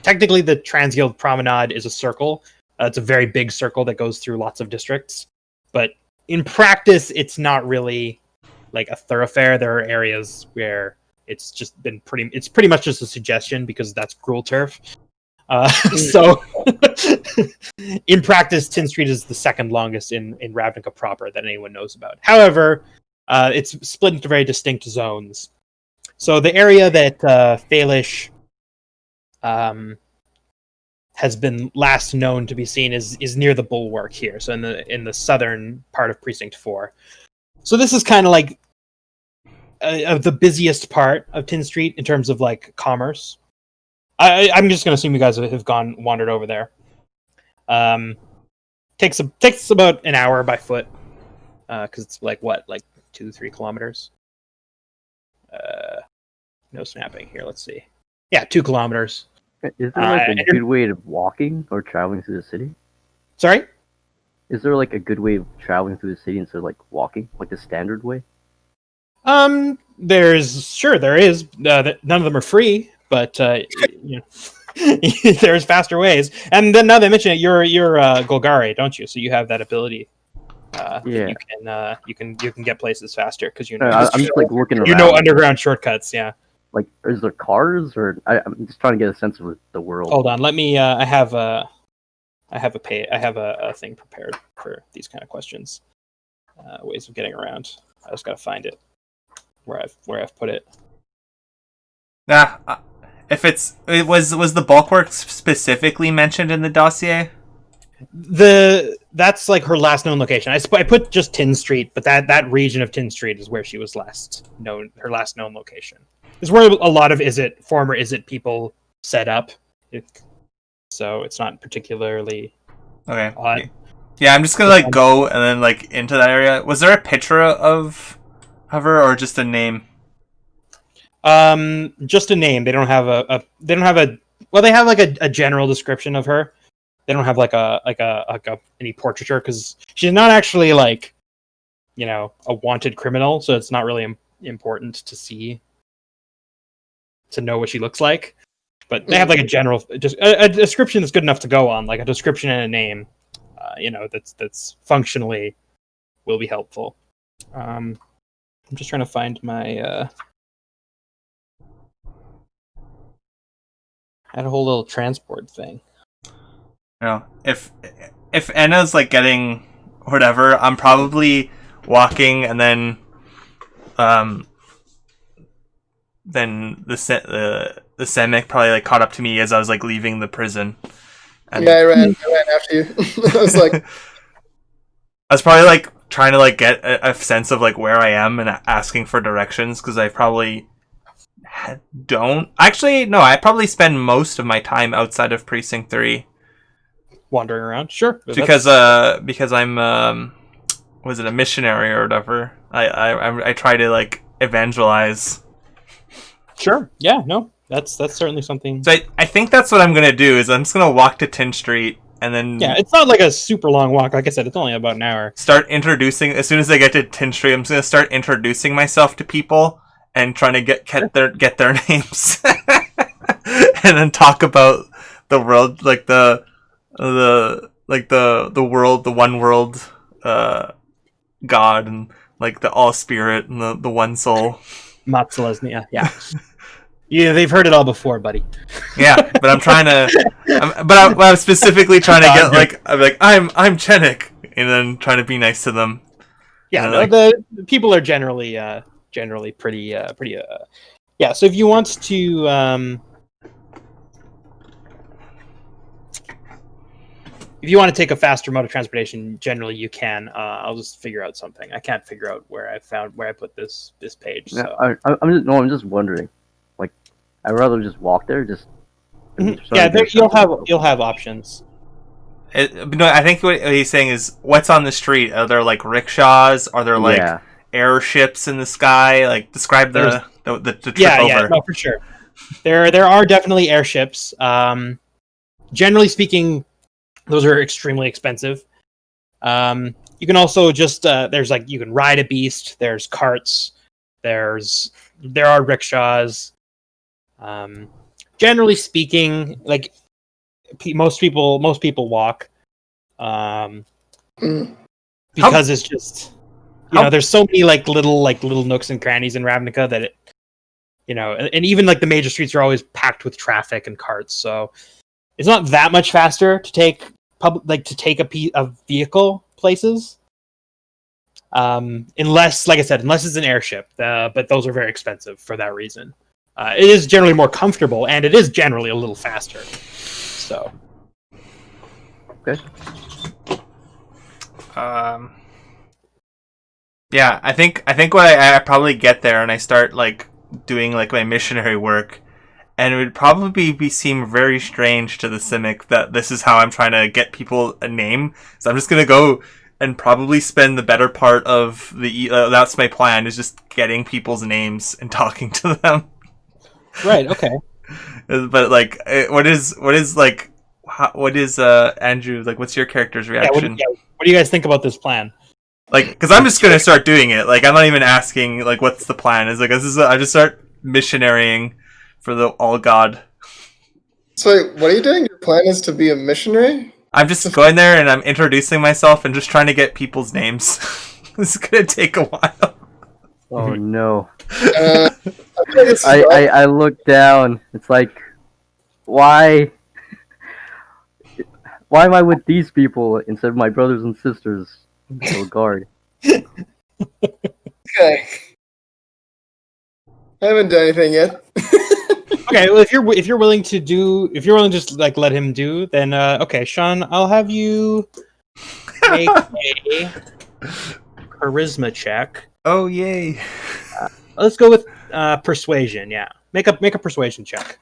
Technically, the Transguild Promenade is a circle. It's a very big circle that goes through lots of districts. But in practice, it's not really like a thoroughfare. There are areas where it's just been it's pretty much just a suggestion because that's cruel turf. So in practice, 10th Street is the second longest in Ravnica proper that anyone knows about. However, it's split into very distinct zones. So the area that Faelish has been last known to be seen is near the Bulwark here, so in the southern part of Precinct 4. So this is kind of like the busiest part of 10th Street in terms of like commerce. I'm just going to assume you guys have wandered over there. Takes about an hour by foot, because it's like 2-3 kilometers. No snapping here. Let's see. Yeah, 2 kilometers. Is there like a good way of walking or traveling through the city? Sorry? Is there like a good way of traveling through the city instead of like walking, like the standard way? There is. None of them are free, but there's faster ways. And then now that I mention it, you're Golgari, don't you? So you have that ability. Yeah. You can get places faster because I'm just like looking around. Underground shortcuts. Yeah. Like, is there cars or I'm just trying to get a sense of the world. Hold on, let me. I have I have a thing prepared for these kind of questions. Ways of getting around. I just gotta find it where I've put it. Yeah. If it was the bulkwork specifically mentioned in the dossier? That's like her last known location. I put just Tin Street, but that region of Tin Street is where she was last known. Her last known location is where a lot of former people set up. So it's not particularly Okay. odd. Yeah, I'm just gonna like go and then like into that area. Was there a picture of her or just a name? Just a name. They don't have they don't have a. Well, they have like a general description of her. They don't have like any portraiture because she's not actually like, a wanted criminal. So it's not really important to know what she looks like. But they have like a general, just a description that's good enough to go on, like a description and a name. That's functionally will be helpful. I'm just trying to find my. I had a whole little transport thing. If Anna's like getting whatever, I'm probably walking, and then the Semic probably like caught up to me as I was like leaving the prison. And I ran after you. I was like, I was probably like trying to like get a sense of like where I am and asking for directions because I probably don't. Actually, no, I probably spend most of my time outside of Precinct 3. Wandering around, sure. Because I'm was it a missionary or whatever? I try to like evangelize. Sure. Yeah. No. That's certainly something. So I think that's what I'm gonna do. Is I'm just gonna walk to Tin Street and then it's not like a super long walk. Like I said, it's only about an hour. Start introducing as soon as I get to Tin Street. I'm just gonna start introducing myself to people and trying to get their names, and then talk about the world, like the world, the one world, God, and like the all spirit and the one soul. Matzelesnia, yeah. Yeah, they've heard it all before, buddy. Yeah, but I'm trying to. I'm specifically trying to get I'm Chenik, and then trying to be nice to them. Yeah, the people are generally pretty. Yeah, so if you want to. If you want to take a faster mode of transportation, generally you can. I'll just figure out something. I can't figure out where I put this page. So. I'm just wondering. Like, I'd rather just walk there. Just yeah, you'll have options. No, I think what he's saying is, what's on the street? Are there like rickshaws? Are there like airships in the sky? Like, describe the trip over. Yeah, no, for sure. There are definitely airships. Generally speaking. Those are extremely expensive. You can also just there's like you can ride a beast. There's carts. There are rickshaws. Generally speaking, like most people walk. Because it's just there's so many like little nooks and crannies in Ravnica that it and even like the major streets are always packed with traffic and carts. So. It's not that much faster to take a vehicle places, unless, like I said, unless it's an airship. But those are very expensive for that reason. It is generally more comfortable, and it is generally a little faster. So, okay. Yeah, I think when I probably get there and I start like doing like my missionary work. And it would probably seem very strange to the Simic that this is how I'm trying to get people a name. So I'm just going to go and probably spend the better part of that's my plan, is just getting people's names and talking to them. Right, okay. But like, what is Andrew, like, what's your character's reaction? What do you guys think about this plan? Like, because I'm just going to start doing it. Like, I'm not even asking, like, what's the plan? It's like, I just start missionarying for the all god. So wait, what are you doing? Your plan is to be a missionary? I'm just going there and I'm introducing myself and just trying to get people's names. This is gonna take a while. Oh no. I I look down. It's like, why? Why am I with these people instead of my brothers and sisters? So guard. Okay. I haven't done anything yet. Okay, well, if you're willing to just like let him do, then okay, Sean, I'll have you make a charisma check. Oh yay! Let's go with persuasion. Yeah, make a persuasion check.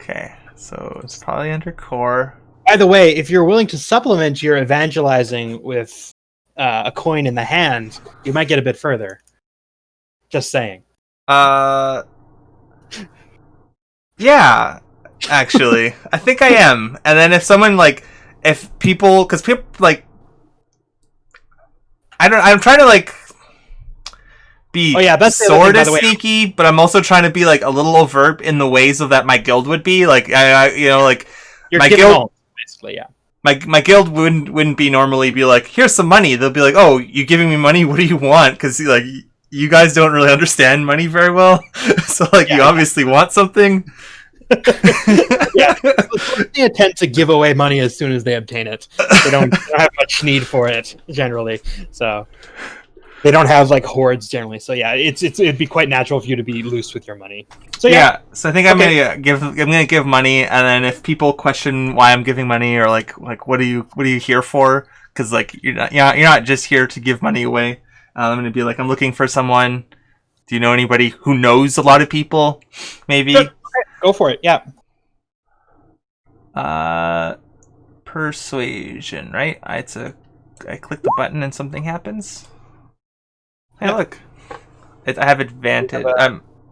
Okay, so it's probably under core. By the way, if you're willing to supplement your evangelizing with a coin in the hand, you might get a bit further. Just saying. Yeah, actually, I think I am. And then if someone if people, because people I'm trying to be that's the other sort thing, by of the way. sneaky, but I'm also trying to be a little overt in the ways of that my guild would be. You're my giving guild, all, basically, yeah. my guild wouldn't be normally be like, here's some money. They'll be like, oh, you giving me money? What do you want? Because you guys don't really understand money very well, so you obviously want something. Yeah, they attempt to give away money as soon as they obtain it. They don't have much need for it generally, so they don't have hordes generally. So yeah, it'd be quite natural for you to be loose with your money. So yeah, so I think I'm gonna give money, and then if people question why I'm giving money or what are you here for? Because you're not just here to give money away. I'm gonna be I'm looking for someone. Do you know anybody who knows a lot of people? Maybe. Sure. Go for it. Yeah. Persuasion, right? I click the button and something happens. Hey, look. I have advantage.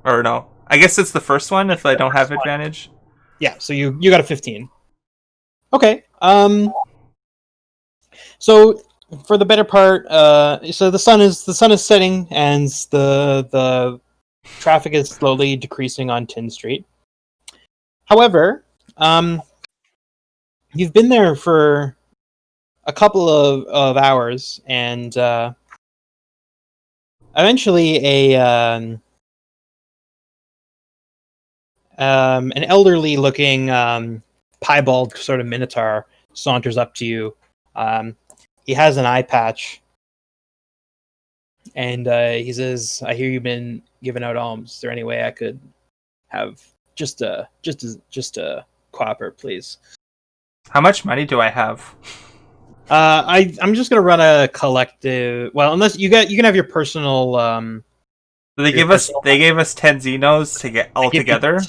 Or no. I guess it's the first one if I don't have advantage. Yeah, so you got a 15. Okay. So for the better part, so the sun is setting and the traffic is slowly decreasing on Tin Street. However, you've been there for a couple of hours, and eventually an elderly-looking piebald sort of minotaur saunters up to you. He has an eye patch, and he says, "I hear you've been giving out alms. Is there any way I could have just a copper, please?" How much money do I have? I'm just gonna run a collective. Well, unless you can have your personal. They gave us 10 Xenos to get all together.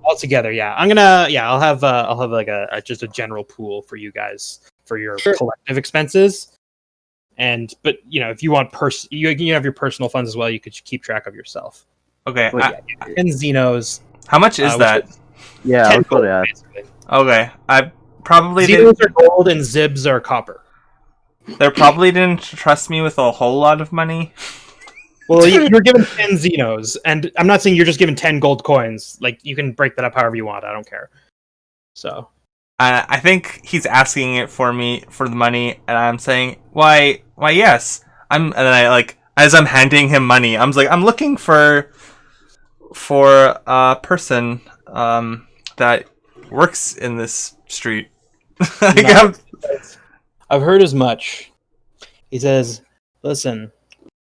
All together, yeah. I'll have just a general pool for you guys for your collective expenses. But if you want you have your personal funds as well. You could keep track of yourself. Okay. 10 Xenos. How much is that? Yeah, I was going to ask. Okay, I probably Xenos are gold and Zibs are copper. They probably didn't trust me with a whole lot of money. Well, you're given 10 Xenos, and I'm not saying you're just given 10 gold coins. You can break that up however you want. I don't care. So, I think he's asking it for me for the money, and I'm saying, why, yes. And then as I'm handing him money, I'm I'm looking for a person that works in this street. I've heard as much. He says, "Listen,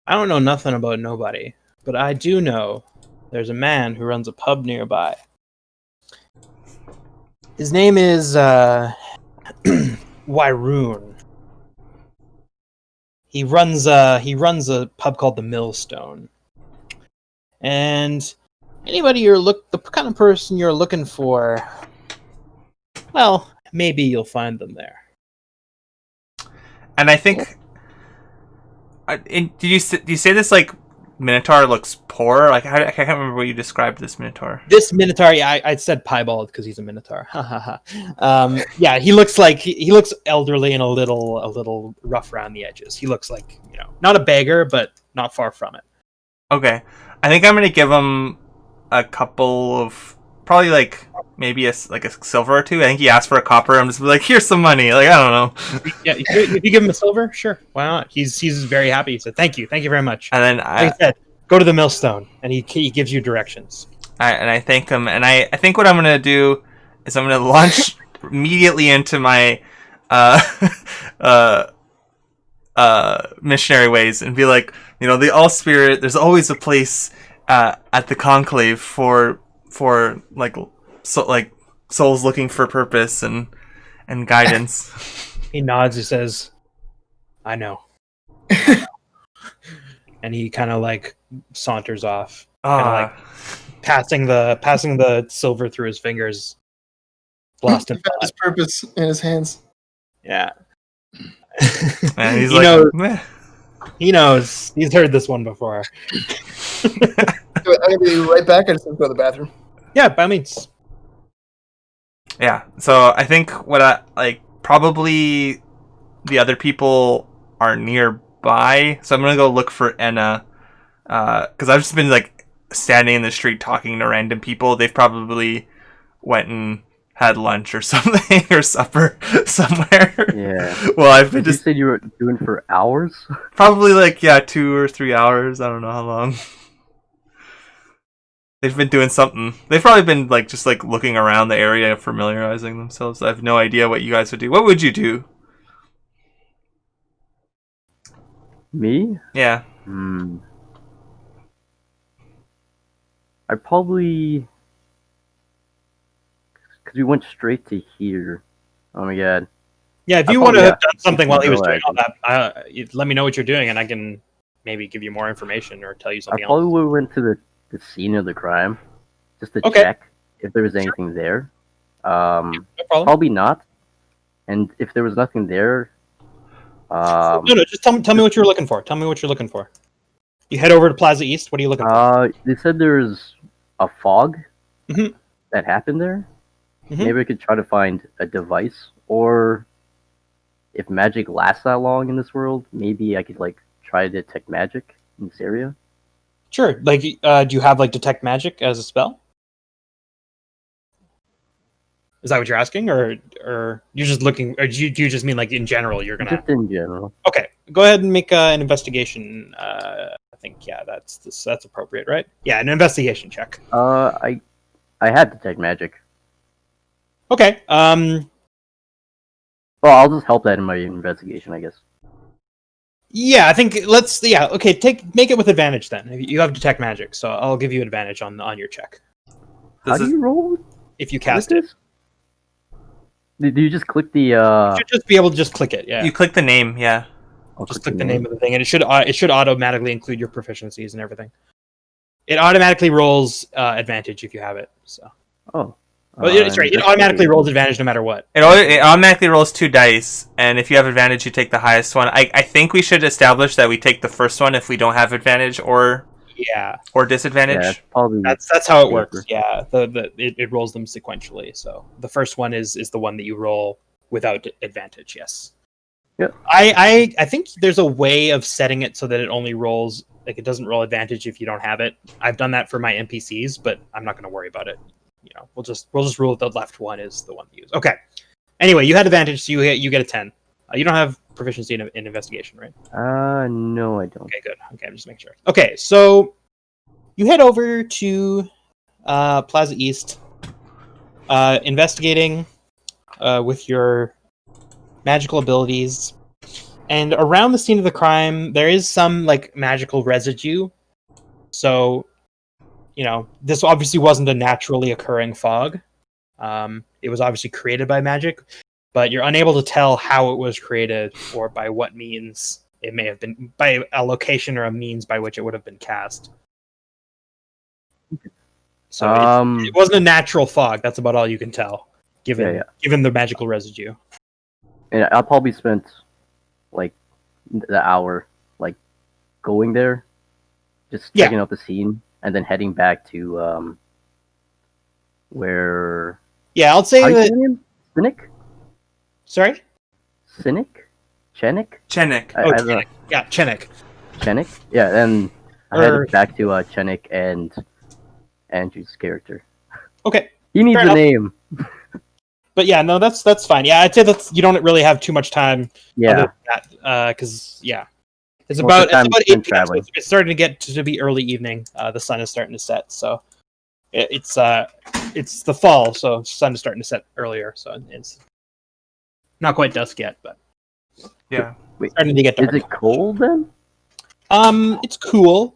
I don't know nothing about nobody, but I do know there's a man who runs a pub nearby. His name is Wyroon. He runs a pub called the Millstone. And anybody the kind of person you're looking for, well, maybe you'll find them there." And I think, do you say this Minotaur looks poor? I can't remember what you described this Minotaur. This Minotaur, yeah, I said piebald because he's a Minotaur. Yeah, he looks he looks elderly and a little rough around the edges. He looks not a beggar, but not far from it. Okay, I think I'm gonna give him a couple of probably maybe a silver or two. I think he asked for a copper. I'm just here's some money. I don't know. Yeah, if you give him a silver, sure, why not? He's very happy. He said, "Thank you very much." And then like I said, go to the Millstone, and he gives you directions. And I thank him. And I think what I'm gonna do is I'm gonna launch immediately into my uh, missionary ways and be like, the all spirit. There's always a place at the conclave for like souls looking for purpose and guidance. He nods. He says, "I know," and he kind of like saunters off, kind of like passing the silver through his fingers. Lost in He found his purpose in his hands. Yeah. And he's he like, knows, meh. he knows. He's heard this one before. I'm gonna be right back. I just have to go to the bathroom. Yeah, by all means. Yeah. So I think probably the other people are nearby. So I'm gonna go look for Enna. Because I've just been like standing in the street talking to random people. They've probably went and had lunch or something or supper somewhere. Yeah. Well, I've been You said you were doing for hours? probably 2 or 3 hours. I don't know how long. They've been doing something. They've probably been just looking around the area, familiarizing themselves. I have no idea what you guys would do. What would you do? Me? Yeah. I probably, because we went straight to here. Oh my god. Yeah, if you I'll want to probably have have done to something while he was doing go all that, let me know what you're doing, and I can maybe give you more information or tell you I something probably else. would have went to the scene of the crime, just to Okay. check if there was anything there. No problem. Probably not. And if there was nothing there, No, just tell me what you're looking for. Tell me what you're looking for. You head over to Plaza East. What are you looking for? they said there's a fog Mhm. that happened there. Mhm. Maybe I could try to find a device, or if magic lasts that long in this world, maybe I could try to detect magic in this area. Sure. Do you have detect magic as a spell? Is that what you're asking, or you're just looking, or do you just mean in general you're gonna? Just in general. Okay, go ahead and make an investigation. I think that's appropriate, right? Yeah, an investigation check. I had detect magic. Okay. Well, I'll just help that in my investigation, I guess. Yeah, I think okay. Make it with advantage then. You have detect magic, so I'll give you advantage on your check How do you roll if you with cast it. this? Do you just click the? You should just be able to just click it. Yeah, You click the name. Yeah. I'll just click the name of the thing, and it should automatically include your proficiencies and everything. It automatically rolls advantage if you have it. So. Oh. Well, it's right. It automatically rolls advantage no matter what. It automatically rolls 2 dice, and if you have advantage, you take the highest one. I think we should establish that we take the first one if we don't have advantage or disadvantage. Yeah, probably. That's how it works. Yeah, it rolls them sequentially. So the first one is the one that you roll without advantage. Yes. Yeah. I think there's a way of setting it so that it only rolls it doesn't roll advantage if you don't have it. I've done that for my NPCs, but I'm not going to worry about it. We'll just rule that the left one is the one to use. Okay. Anyway, you had advantage, so you get a 10. You don't have proficiency in investigation, right? No, I don't. Okay, good. Okay, I'm just making sure. Okay, so you head over to Plaza East, investigating with your magical abilities, and around the scene of the crime, there is some magical residue. So, this obviously wasn't a naturally occurring fog. It was obviously created by magic, but you're unable to tell how it was created or by what means it may have been, by a location or a means by which it would have been cast. So it wasn't a natural fog. That's about all you can tell, given the magical residue. And I'll probably spent the hour going there, just checking out the scene, and then heading back to where. Yeah, I'll say that. Cynic? Sorry? Cynic? Chenik? Chenik. Chenik. Yeah, Chenik. Chenik? Yeah, then I headed back to Chenik and Andrew's character. Okay. He needs a name. But yeah, no, that's fine. Yeah, I'd say you don't really have too much time. Yeah. Because it's about 8 p.m. So it's starting to get to be early evening. The sun is starting to set, so it's it's the fall, so sun is starting to set earlier, so it's not quite dusk yet, but Yeah. Wait, starting to get dark. is it cold then? It's cool.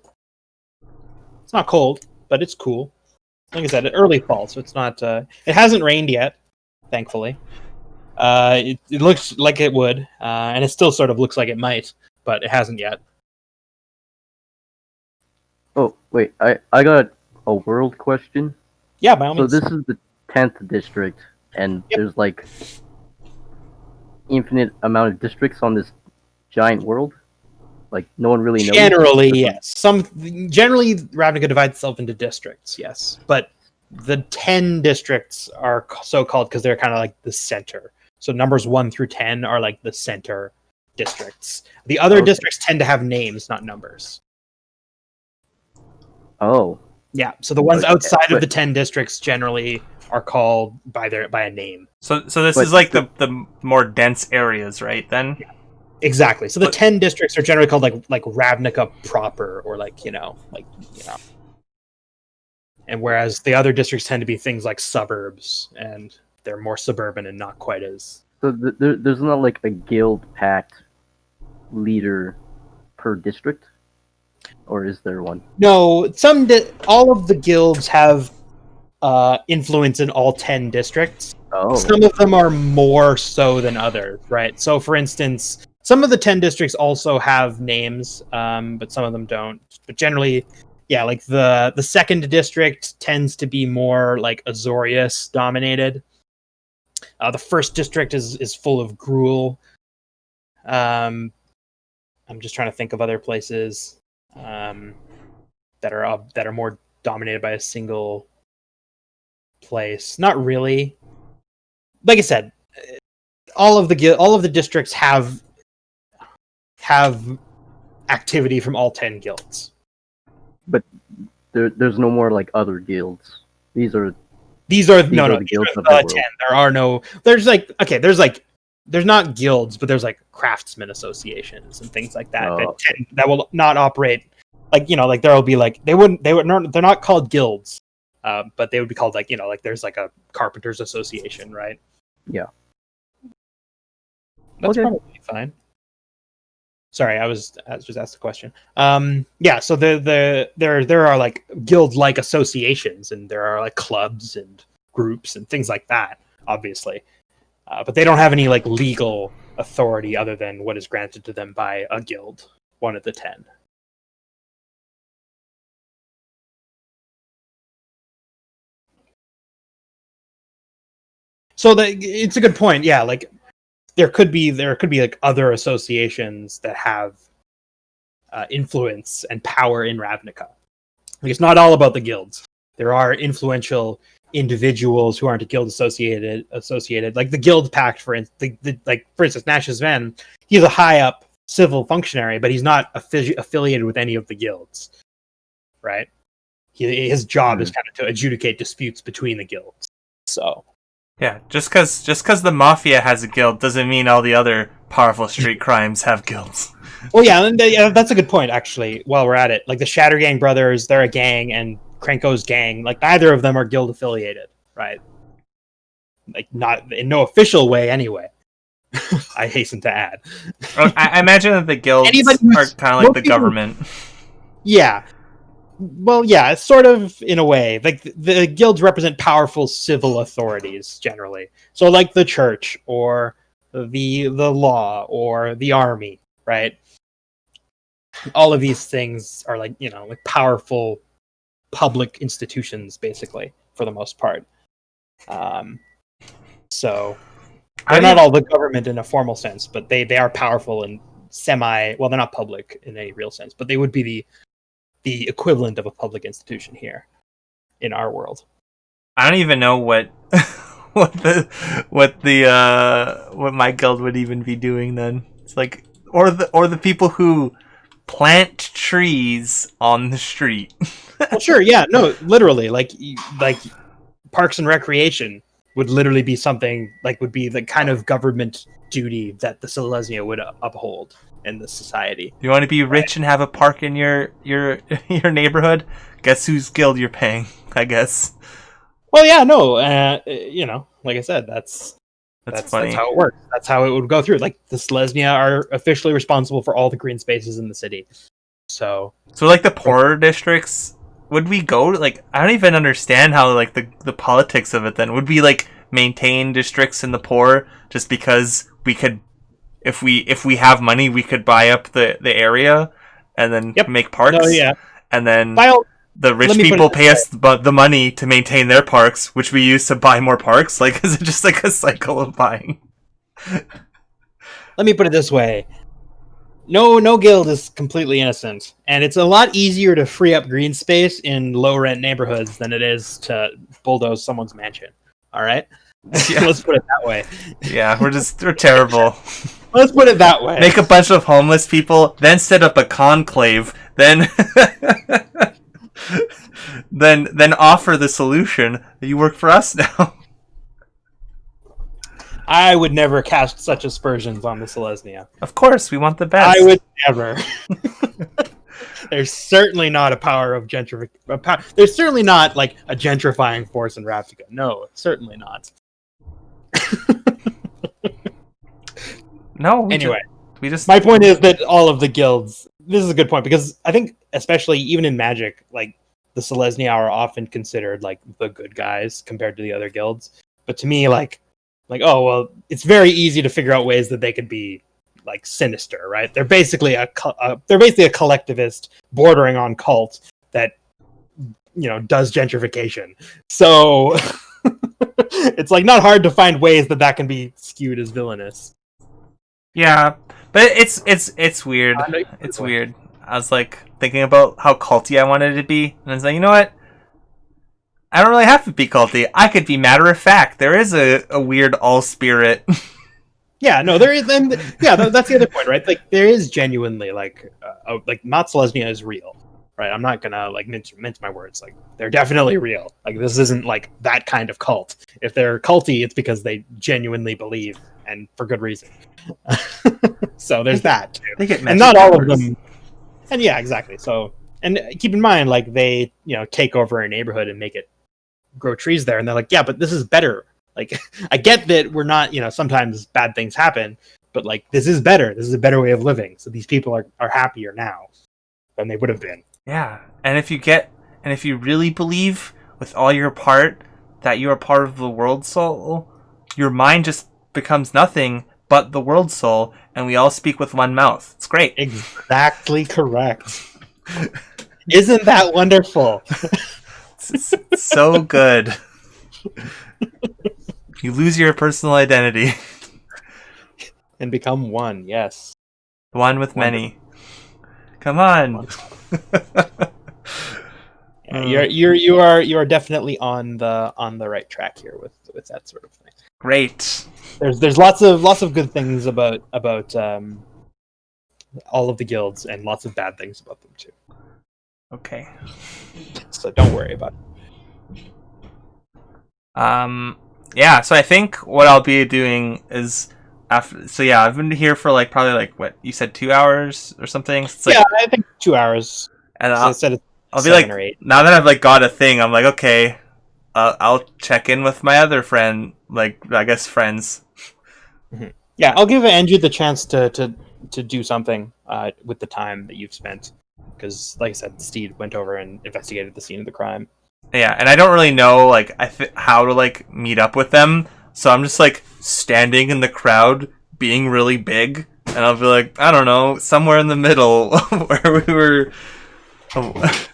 It's not cold, but it's cool. Like I said, early fall, so it's not. It hasn't rained yet, thankfully. It looks like it would, and it still sort of looks like it might, but it hasn't yet. Oh, wait, I got a world question. Yeah, by all So means. this is the 10th district, and Yep. there's like infinite amount of districts on this giant world. Like no one really knows. Generally, yes. Generally, Ravnica divides itself into districts, yes. But the 10 districts are so called because they're kind of like the center. So numbers 1 through 10 are like the center districts. The other Okay. districts tend to have names, not numbers. Oh, Yeah. So the ones Okay, outside of but- the 10 districts generally are called by a name. So this But is like the more dense areas, right? Then. Exactly. So the But- 10 districts are generally called like Ravnica proper, or and whereas the other districts tend to be things like suburbs, and they're more suburban and not quite as. so there's not like a guild pact leader per district, or is there one? No, all of the guilds have influence in all 10 districts. Oh, Some of them are more so than others, right? So, for instance, some of the 10 districts also have names, but some of them don't. But generally, yeah, like the second district tends to be more like Azorius dominated. The first district is full of Gruul. I'm just trying to think of other places that are more dominated by a single place. Not really. Like I said, all of the districts have activity from all 10 guilds. there's no more like other guilds. These are These are are no the these guilds are of the world. 10. There are no. There's not guilds, but there's like craftsman associations and things like that Oh. that will not operate like there will be like they're not called guilds, but they would be called like there's like a carpenters association, right? Yeah. That's Okay. probably fine. Sorry, I was just asked a question. Yeah, so there are like guild-like associations, and there are like clubs and groups and things like that, obviously, but they don't have any like legal authority other than what is granted to them by a guild, one of the 10. So it's a good point. Yeah, like there could be like other associations that have influence and power in Ravnica. Like, it's not all about the guilds. There are influential individuals who aren't guild associated. Like the Guild Pact, for instance. For instance, Nash's Ven. He's a high up civil functionary, but he's not affiliated with any of the guilds. Right? His job is kind of to adjudicate disputes between the guilds. So. Yeah, just because the mafia has a guild doesn't mean all the other powerful street crimes have guilds. Well, yeah, that's a good point, actually, while we're at it. Like, the Shattergang brothers, they're a gang, and Krenko's gang, like, neither of them are guild-affiliated, right? Like, not in no official way, anyway. I hasten to add. I imagine that the guilds are kind of like the government. Yeah. Well, yeah, it's sort of, in a way. Like, the guilds represent powerful civil authorities, generally. So, like the church, or the law, or the army, right? All of these things are like powerful public institutions, basically, for the most part. So they're not all the government in a formal sense, but they are powerful and well, they're not public in any real sense, but they would be the equivalent of a public institution here in our world. I don't even know what what my guild would even be doing then. It's like or the people who plant trees on the street. Well, sure, yeah, no, literally, like Parks and Recreation would literally be something would be the kind of government duty that the Silesia would uphold in the society. You want to be rich and have a park in your neighborhood? Guess whose guild you're paying? I guess. Well, yeah, no, like I said, that's funny. how it works. That's how it would go through. Like the Selesnya are officially responsible for all the green spaces in the city. So like the poorer districts, would we go to, like, I don't even understand how like the politics of it then. Would we like maintain districts in the poor just because we could, if we have money, we could buy up the area and then make parks? No, yeah. And then the rich let me put people it pay us the money to maintain their parks, which we use to buy more parks. Like, is it just like a cycle of buying? Let me put it this way. No guild is completely innocent, and it's a lot easier to free up green space in low-rent neighborhoods than it is to bulldoze someone's mansion. All right? Yeah. Let's put it that way. Yeah, we're terrible. Let's put it that way. Make a bunch of homeless people, then set up a conclave, then then offer the solution. You work for us now. I would never cast such aspersions on the Selesnya. Of course, we want the best. I would never. There's certainly not a power of gentrification. There's certainly not like a gentrifying force in Ravnica. No, certainly not. No. Anyway, we just. My point is that all of the guilds. This is a good point because I think, especially even in Magic, like the Selesnya are often considered like the good guys compared to the other guilds. But to me, like, oh well, it's very easy to figure out ways that they could be like sinister, right? They're basically a collectivist bordering on cult that does gentrification. So it's like not hard to find ways that can be skewed as villainous. Yeah, but it's weird. It's weird. I was like thinking about how culty I wanted it to be, and I was like, you know what? I don't really have to be culty. I could be matter of fact. There is a weird all spirit. Yeah, no, there is. And yeah, that's the other point, right? Like there is genuinely like not Selesnya is real, right? I'm not gonna like mince my words. Like they're definitely real. Like this isn't like that kind of cult. If they're culty, it's because they genuinely believe, and for good reason. So there's that too. They get and not all of them. And yeah, exactly. So and keep in mind, like they take over a neighborhood and make it grow trees there, and they're like, yeah, but this is better. Like I get that we're not, sometimes bad things happen, but like this is better. This is a better way of living. So these people are happier now than they would have been. Yeah, and if you really believe with all your part that you are part of the world soul, your mind just becomes nothing but the world soul, and we all speak with one mouth. It's great. Exactly correct. Isn't that wonderful? It's so good. You lose your personal identity and become one. Yes, one with many. Come on. Yeah, you are definitely on the right track here with that sort of thing. Great. There's lots of good things about all of the guilds, and lots of bad things about them too. Okay. So don't worry about it. Yeah, so I think what I'll be doing is after. So yeah, I've been here for like probably like what you said, 2 hours or something. It's like, yeah, I think 2 hours. And I'll be like, now that I've like got a thing, I'm like, okay, I'll check in with my other friend, like I guess friends. Mm-hmm. Yeah, I'll give Andrew the chance to do something with the time that you've spent, because like I said, Steed went over and investigated the scene of the crime. Yeah, and I don't really know like how to like meet up with them, so I'm just like standing in the crowd, being really big, and I'll be like, I don't know, somewhere in the middle where we were. Oh.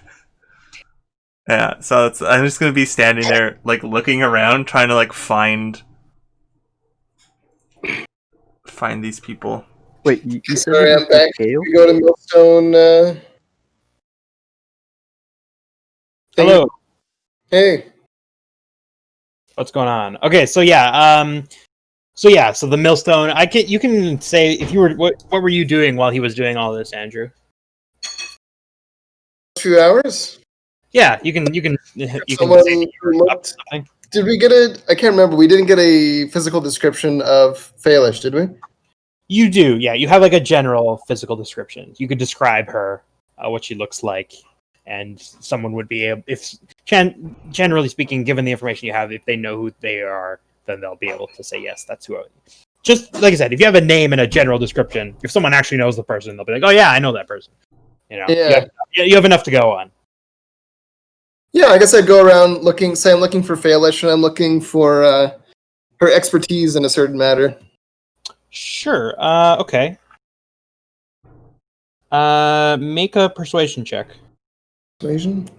Yeah, so I'm just gonna be standing there, like looking around, trying to like find these people. Wait, you said Sorry, I'm back. Scale? We go to Millstone. Hello. Hey. What's going on? Okay, so yeah, so the millstone. You can say if you were what were you doing while he was doing all this, Andrew? 2 hours. Yeah, you can Someone say that you were up to something. Did we get a? I can't remember. We didn't get a physical description of Faelish, did we? You do, yeah. You have like a general physical description. You could describe her, what she looks like, and someone would be able. If generally speaking, given the information you have, if they know who they are, then they'll be able to say yes, that's who. Just like I said, if you have a name and a general description, if someone actually knows the person, they'll be like, "Oh yeah, I know that person." Yeah. You have enough to go on. Yeah, I guess I'd go around looking. Say I'm looking for Faelish, and I'm looking for her expertise in a certain matter. Sure. Okay. Make a persuasion check. Persuasion.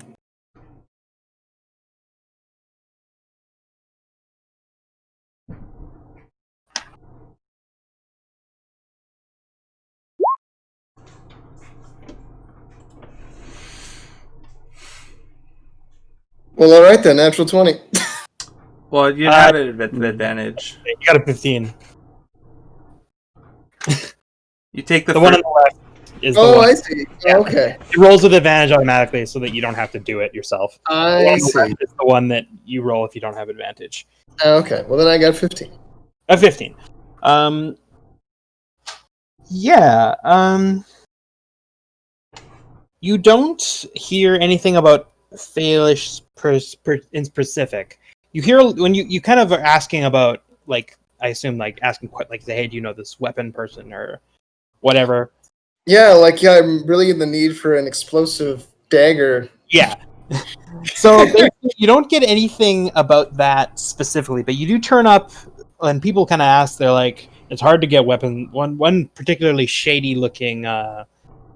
Well, all right then. Natural 20. Well, you have it with advantage. You got a 15. You take the one on the left is the Oh, one. I see. Yeah. Okay. It rolls with advantage automatically, so that you don't have to do it yourself. I see. It's the one that you roll if you don't have advantage. Okay. Well, then I got 15. 15. Yeah. You don't hear anything about Faelish in specific. You hear when you kind of are asking about, like, I assume, like, asking, like, hey, do you know this weapon person or whatever? Yeah, I'm really in the need for an explosive dagger. Yeah. So you don't get anything about that specifically, but you do turn up, and people kind of ask. They're like, it's hard to get weapons. One particularly shady looking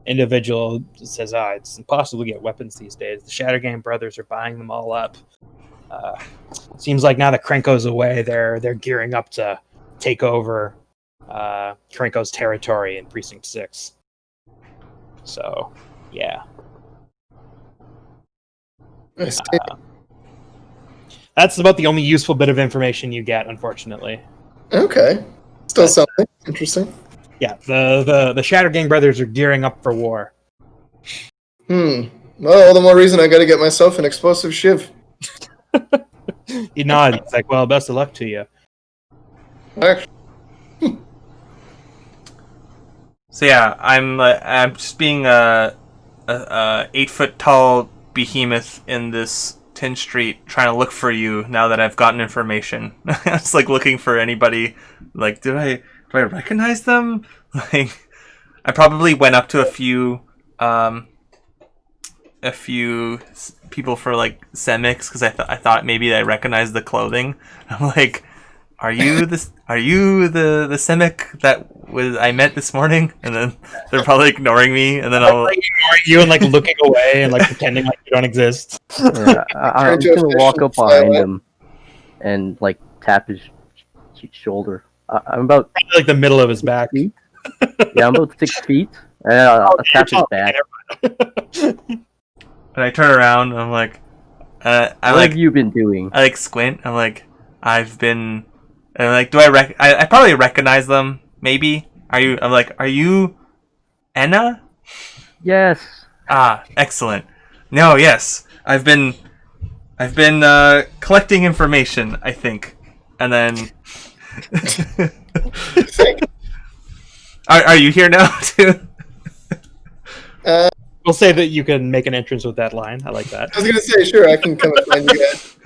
individual says, it's impossible to get weapons these days. The Shattergame brothers are buying them all up. Seems like now that Krenko's away, they're gearing up to take over Krenko's territory in Precinct 6. So, yeah. I see. That's about the only useful bit of information you get, unfortunately. Okay. Still something interesting. Yeah, the Shattergang brothers are gearing up for war. Well, all the more reason I got to get myself an explosive shiv. He nods. It's like, well, best of luck to you. Actually, So yeah, I'm just being a 8-foot tall behemoth in this tin street, trying to look for you. Now that I've gotten information, it's like looking for anybody. Like, do I recognize them? Like, I probably went up to a few people for like Semix because I thought maybe I recognized the clothing. I'm like, Are you the Semic that I met this morning? And then they're probably ignoring me, and then I'll like ignoring you and like looking away and like pretending like you don't exist. Yeah, I'm just gonna walk up behind him and like tap his shoulder. I'm about like the middle of his back. yeah, I'm about 6 feet, and I'll tap his back. and I turn around. And I'm like, What have you been doing? I like squint. I'm like, I've been. And I'm like, I probably recognize them. Maybe. Are you Enna? Yes. Ah, excellent. No, yes. I've been collecting information, I think. And then Are you here now too? We'll say that you can make an entrance with that line. I like that. I was gonna say, sure, I can come and find you guys.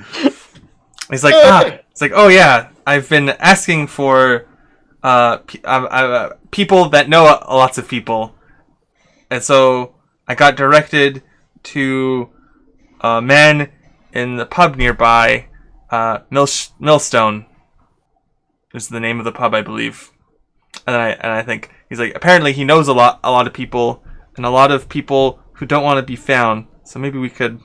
He's like, It's like, oh yeah, I've been asking for people that know lots of people, and so I got directed to a man in the pub nearby. Millstone is the name of the pub, I believe. And I think he's like, apparently he knows a lot of people, and a lot of people who don't want to be found. So maybe we could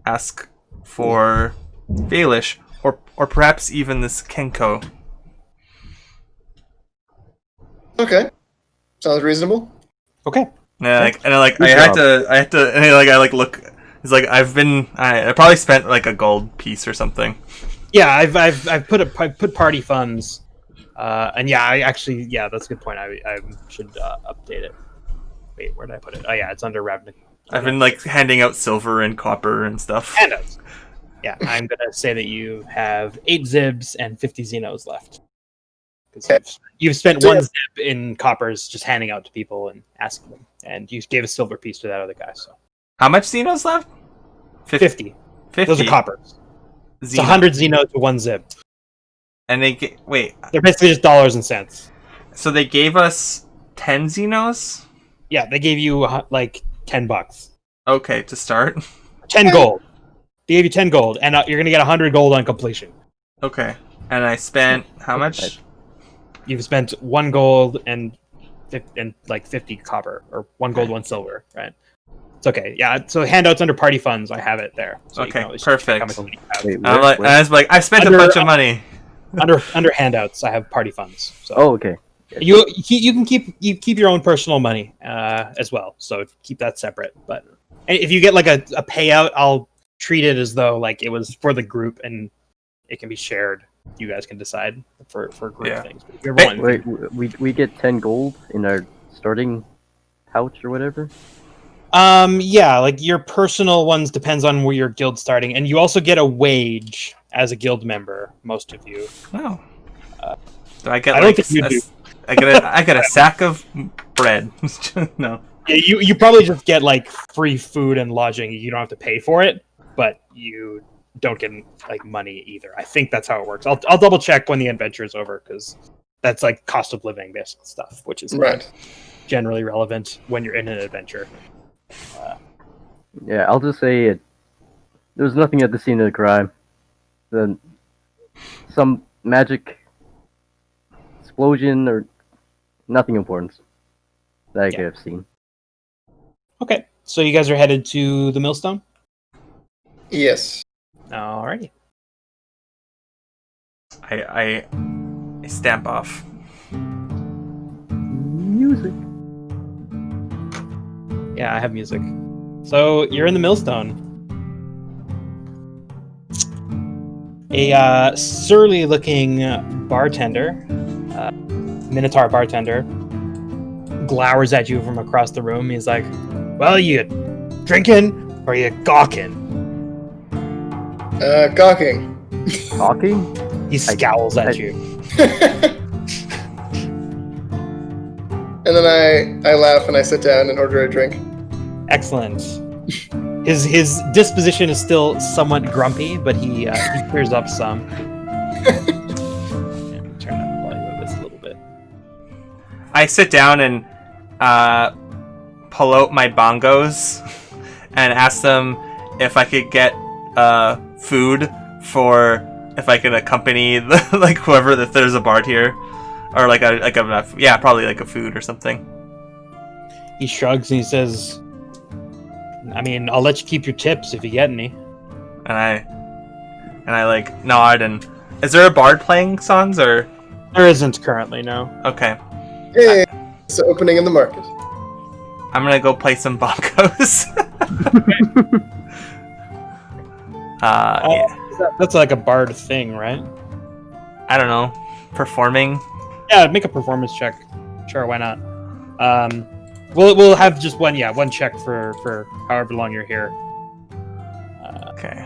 ask for Baelish, or perhaps even this Kenko. Okay, sounds reasonable. Okay. And I had to, and I look. He's like, I probably spent like a gold piece or something. Yeah, I've put party funds, and yeah, that's a good point. I should update it. Wait, where did I put it? Oh yeah, it's under Ravnica. I've been like handing out silver and copper and stuff. Handouts. Yeah, I'm gonna say that you have 8 zibs and 50 xenos left. Because you've spent 1 zib in coppers just handing out to people and asking them, and you gave a silver piece to that other guy. So how much Xenos left? 50. 50. Those are coppers. It's Xeno. 100 Xeno to 1 zip. And wait. They're basically just dollars and cents. So they gave us 10 Xenos? Yeah, they gave you like $10. Okay, to start. 10 gold. They gave you 10 gold, and you're gonna get 100 gold on completion. Okay. And I spent how much? You've spent 1 gold and like 50 copper, or 1 gold, 1 silver, right? It's okay. Yeah. So handouts under party funds, I have it there. So Okay, perfect. Wait, I was like, I've spent a bunch of money. under handouts, I have party funds. So Oh, okay. you can keep your own personal money as well. So keep that separate. But if you get like a payout, I'll treat it as though like it was for the group and it can be shared. You guys can decide for group things. But if you ever want, Wait, we get 10 gold in our starting pouch or whatever? yeah, like your personal ones depends on where your guild's starting, and you also get a wage as a guild member. Most of you. Oh. Do I get I like don't think you do. I get a sack of bread. No. Yeah, you probably just get like free food and lodging. You don't have to pay for it, but you don't get like money either. I think that's how it works. I'll double check when the adventure is over because that's like cost of living based stuff, which is Right. generally relevant when you're in an adventure. Yeah, I'll just say it. There was nothing at the scene of the crime. Then some magic explosion or nothing important that I could have seen. Okay, so you guys are headed to the Millstone. Yes. Alrighty. I stamp off. Music. Yeah, I have music. So you're in the Millstone. A surly-looking bartender, Minotaur bartender, glowers at you from across the room. He's like, "Well, you drinking or you gawking?" Gawking. Talking? He scowls at you. And then I laugh and I sit down and order a drink. Excellent. His disposition is still somewhat grumpy, but he clears up some. Let me turn up the volume of this a little bit. I sit down and pull out my bongos and ask them if I could get food for if I could accompany like whoever, if there's a bard here, or probably like a food or something. He shrugs and he says, "I mean, I'll let you keep your tips if you get any." And I like nod. And is there a bard playing songs or? There isn't currently, no. Okay, Hey, it's the opening in the market. I'm gonna go play some bongos. Yeah. That's like a bard thing, right? I don't know, performing. Yeah, make a performance check. Sure, why not? We'll have just one check for however long you're here. Okay.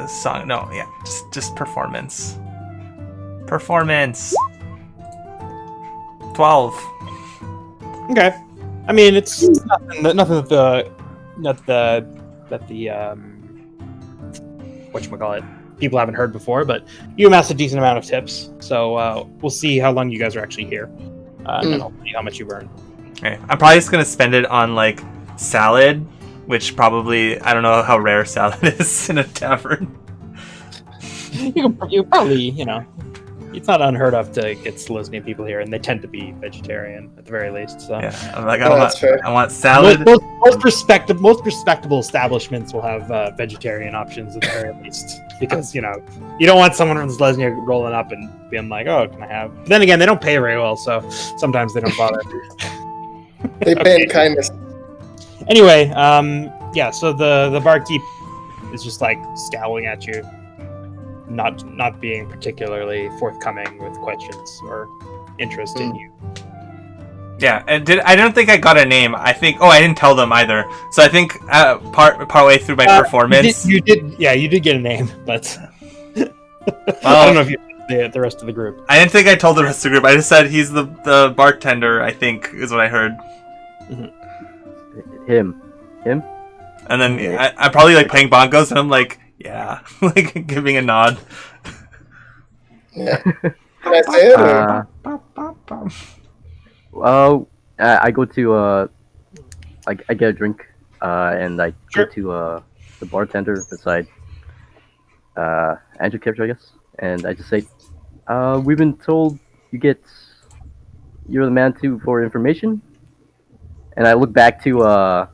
Song. No, yeah, just performance. Performance. 12. Okay. I mean, it's nothing that the whatchamacallit, people haven't heard before, but you amassed a decent amount of tips, so we'll see how long you guys are actually here, and then I'll see how much you burn. Okay. I'm probably just gonna spend it on like salad, which probably I don't know how rare salad is in a tavern. You probably, it's not unheard of to get Selesnya people here, and they tend to be vegetarian at the very least. So Yeah, I'm like that's fair. I want salad. most respectable establishments will have vegetarian options at the very least, because you don't want someone from Selesnya rolling up and being like, "Oh, can I have?" But then again, they don't pay very well, so sometimes they don't bother. They pay in kindness. Anyway, so the barkeep is just like scowling at you, not being particularly forthcoming with questions or interest in you. Yeah, and I don't think I got a name. I think I didn't tell them either. So I think partway through my performance, you did get a name, but I don't know if you did the rest of the group. I didn't think I told the rest of the group. I just said he's the bartender. I think is what I heard. Him. And then I'm probably like playing bongos, and I'm like, yeah, like giving a nod. Yeah. Can I say it? Or? Well, I go to I get a drink, and I Sure. go to the bartender beside Andrew character, I guess, and I just say, we've been told you're the man for information, and I look back to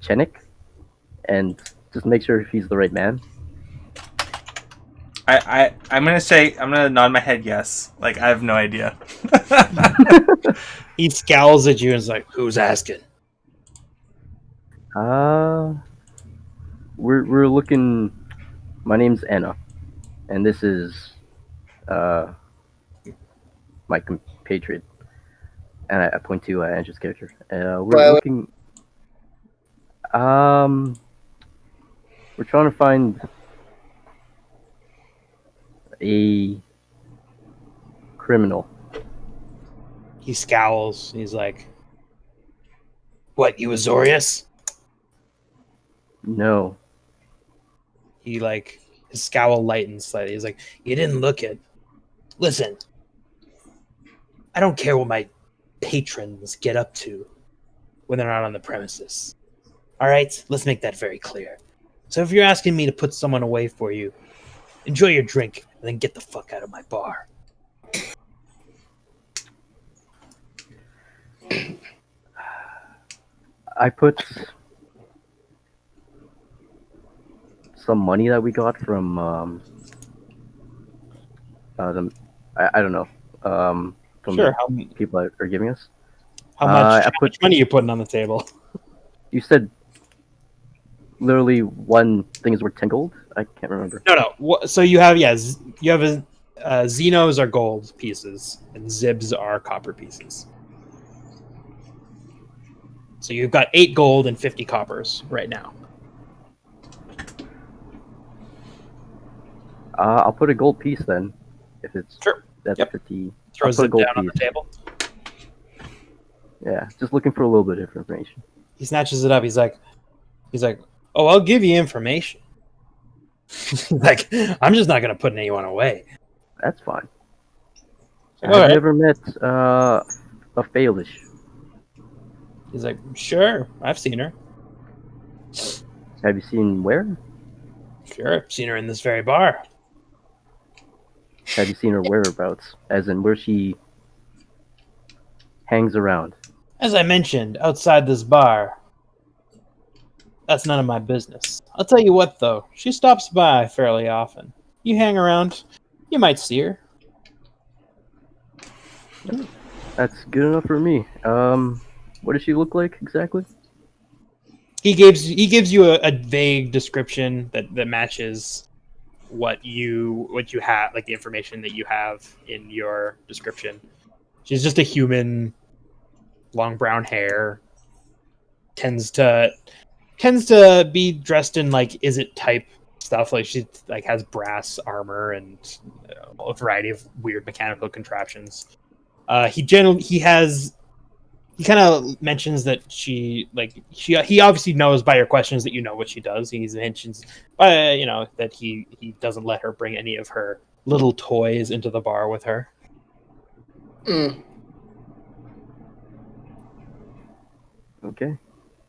Chenik, and just make sure if he's the right man. I'm gonna nod my head yes. Like I have no idea. He scowls at you and is like, "Who's asking?" Uh, we're looking. My name's Anna, and this is uh my compatriot, and I point to Andrew's character. We're Violet. looking. Um, we're trying to find a criminal. He scowls. He's like, "What, you Azorius?" No, He like his scowl lightens slightly. He's like, "You didn't look it. Listen, I don't care what my patrons get up to when they're not on the premises. All right, let's make that very clear. So if you're asking me to put someone away for you, enjoy your drink and then get the fuck out of my bar." I put some money that we got from I don't know from Sure. the people that are giving us. How much? I How put. much money are you putting on the table? You said literally one thing is worth 10 gold. I can't remember. No. So you have you have Xenos are gold pieces and Zibs are copper pieces. So you've got 8 gold and 50 coppers right now. I'll put a gold piece then, if it's Sure. that's Yep. 50. Throw I'll put a Zib gold down on the piece. table. Yeah, just looking for a little bit of information. He snatches it up. He's like, "Oh, I'll give you information." Like, I'm just not gonna put anyone away. That's fine. Like, I've all right. never met a Failish. He's like, "Sure, I've seen her. Have you seen where? Sure, I've seen her in this very bar." Have you seen her whereabouts? As in where she hangs around. As I mentioned, outside this bar. That's none of my business. I'll tell you what, though. She stops by fairly often. You hang around, you might see her. That's good enough for me. What does she look like exactly? He gives you a vague description that matches what you have, like the information that you have in your description. She's just a human, long brown hair, tends to be dressed in like is it type stuff. Like she like has brass armor and a variety of weird mechanical contraptions. He kind of mentions that he obviously knows by your questions that you know what she does. He mentions that he doesn't let her bring any of her little toys into the bar with her. Okay.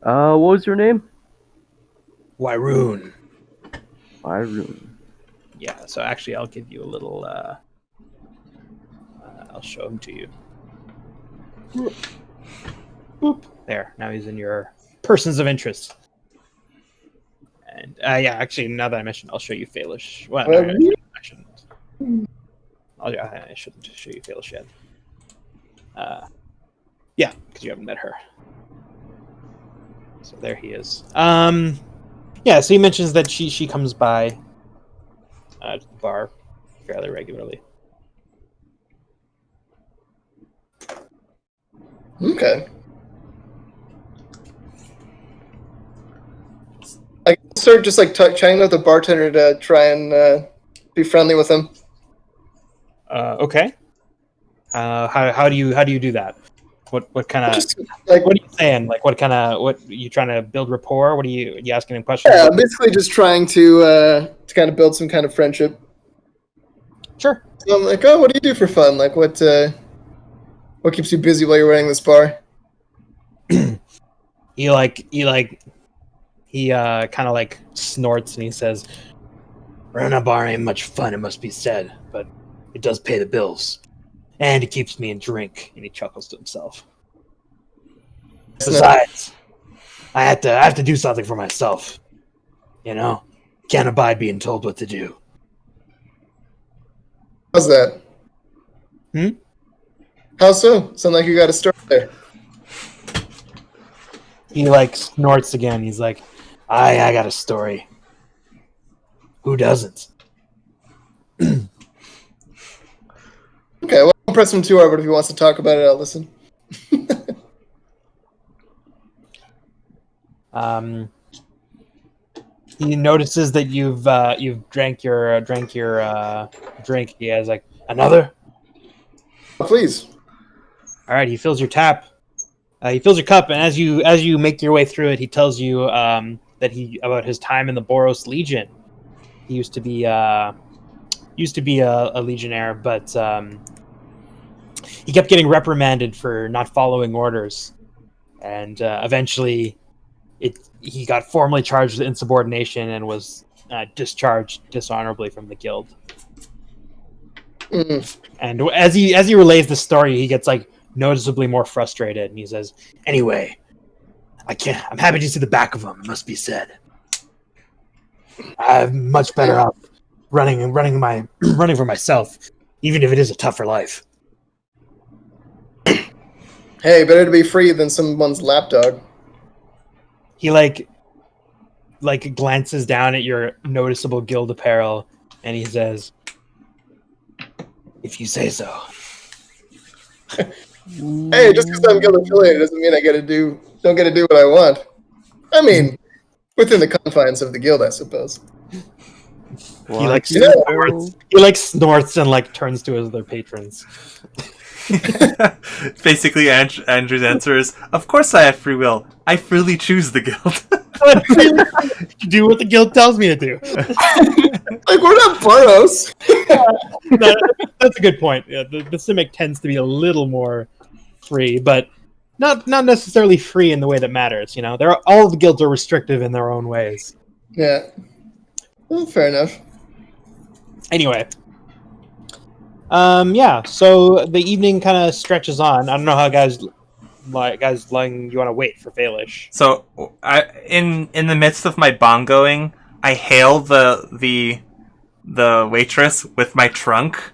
What was your name? Wyroon. Byron. Yeah, so actually I'll give you a little I'll show him to you. Boop. There, now he's in your persons of interest. And yeah, actually, now that I mentioned, I'll show you Failish. Well, no, I shouldn't. I shouldn't show you Failish yet. Yeah, because you haven't met her. So there he is. Yeah, so he mentions that she comes by to the bar fairly regularly. Okay. I start just like chatting with the bartender to try and be friendly with him. Okay. How do you do that? What kind of Just like, what are you saying? Like what are you trying to build rapport? What are you asking him questions? yeah, basically just trying to kind of build some kind of friendship. Sure. So I'm like, oh, what do you do for fun? Like, what keeps you busy while you're running this bar? He kind of like snorts and he says, "Running a bar ain't much fun, it must be said, but it does pay the bills, and it keeps me in drink." And he chuckles to himself. Besides, I have to do something for myself. You know, can't abide being told what to do. How's that? Hmm? How so? Sound like you got a story there. He like snorts again. He's like, I got a story. Who doesn't? Okay, well, I'll press him too hard, but if he wants to talk about it, I'll listen. He notices that you've drank your drink. He has like another. Please. All right. He fills your tap. He fills your cup, and as you make your way through it, he tells you that he about his time in the Boros Legion. He used to be a legionnaire, but he kept getting reprimanded for not following orders, and eventually, he got formally charged with insubordination and was discharged dishonorably from the guild. Mm. And as he relays the story, he gets like noticeably more frustrated, and he says, "Anyway, I'm happy to see the back of him. It must be said. I'm much better off running for myself, even if it is a tougher life." Hey, better to be free than someone's lapdog. He like glances down at your noticeable guild apparel, and he says, "If you say so." Hey, just because I'm guild affiliated doesn't mean don't get to do what I want. I mean, within the confines of the guild, I suppose. He like You know, snorts and like turns to his other patrons. Basically, Andrew's answer is, "Of course I have free will. I freely choose the guild." Do what the guild tells me to do. like, we're not Boros. That's a good point. Yeah, the Simic tends to be a little more free, but not necessarily free in the way that matters. You know, all the guilds are restrictive in their own ways. Yeah. Well, fair enough. Anyway, yeah. So the evening kind of stretches on. I don't know how guys you want to wait for Faelish. So, in the midst of my bongoing, I hail the waitress with my trunk,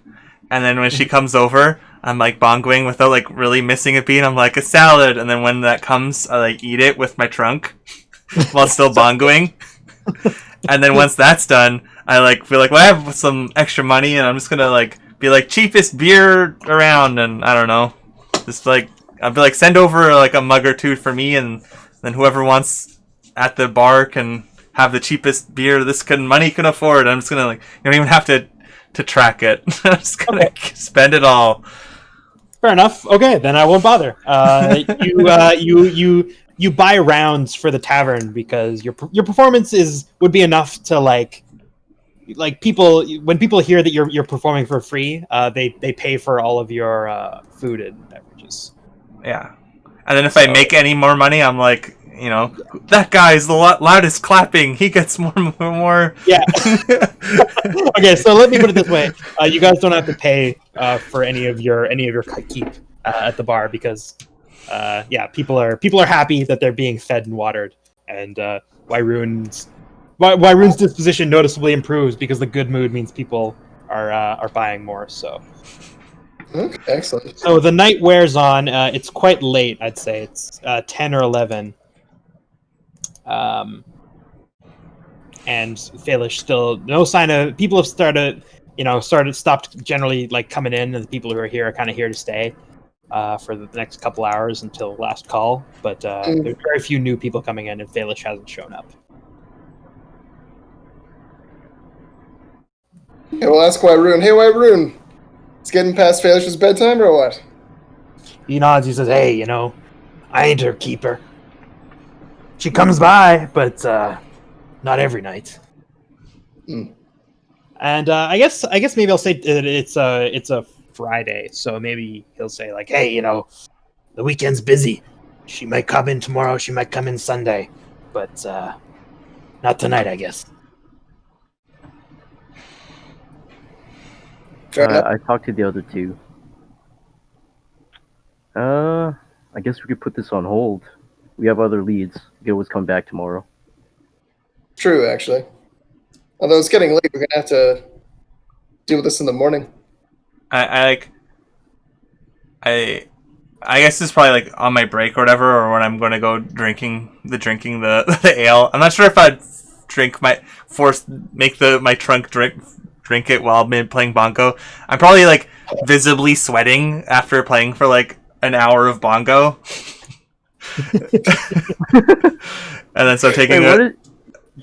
and then when she comes over, I'm like bongoing without like really missing a beat. I'm like, a salad, and then when that comes, I like eat it with my trunk while still bongoing. And then once that's done, I like feel like, well, I have some extra money, and I'm just gonna like be like cheapest beer around, and I don't know, just like I'll be like, send over like a mug or two for me, and then whoever wants at the bar can have the cheapest beer money can afford. I'm just gonna like, you don't even have to track it. I'm just gonna spend it all. Fair enough. Okay, then I won't bother. You buy rounds for the tavern because your performance would be enough to like people, when people hear that you're performing for free, they pay for all of your food and beverages. Yeah, and then if I make any more money, I'm like, you know, that guy's the loudest clapping. He gets more. Yeah. Okay, so let me put it this way: you guys don't have to pay for any of your keep at the bar because, yeah, people are happy that they're being fed and watered, and Wyroon's disposition noticeably improves because the good mood means people are buying more. So. Okay, excellent. So the night wears on. It's quite late. I'd say it's 10 or 11. And Faelish still no sign of people have stopped generally like coming in, and the people who are here are kind of here to stay for the next couple hours until last call. But there's very few new people coming in, and Faelish hasn't shown up. Okay, we'll ask Wyroon. Hey, Wyroon, it's getting past Faelish's bedtime or what? he nods. He says, "Hey, I ain't her keeper. She comes by, but not every night." Mm. And I guess maybe I'll say that it's a Friday, so maybe he'll say like, "Hey, the weekend's busy. She might come in tomorrow. She might come in Sunday, but not tonight, I guess." Fair enough. I talked to the other two. I guess we could put this on hold. We have other leads. We can always come back tomorrow. True, actually. Although it's getting late, we're gonna have to deal with this in the morning. I guess it's probably like on my break or whatever, or when I'm going to go drinking the the ale. I'm not sure if I'd make my trunk drink it while I'm playing bongo. I'm probably like visibly sweating after playing for like an hour of bongo, and then so taking do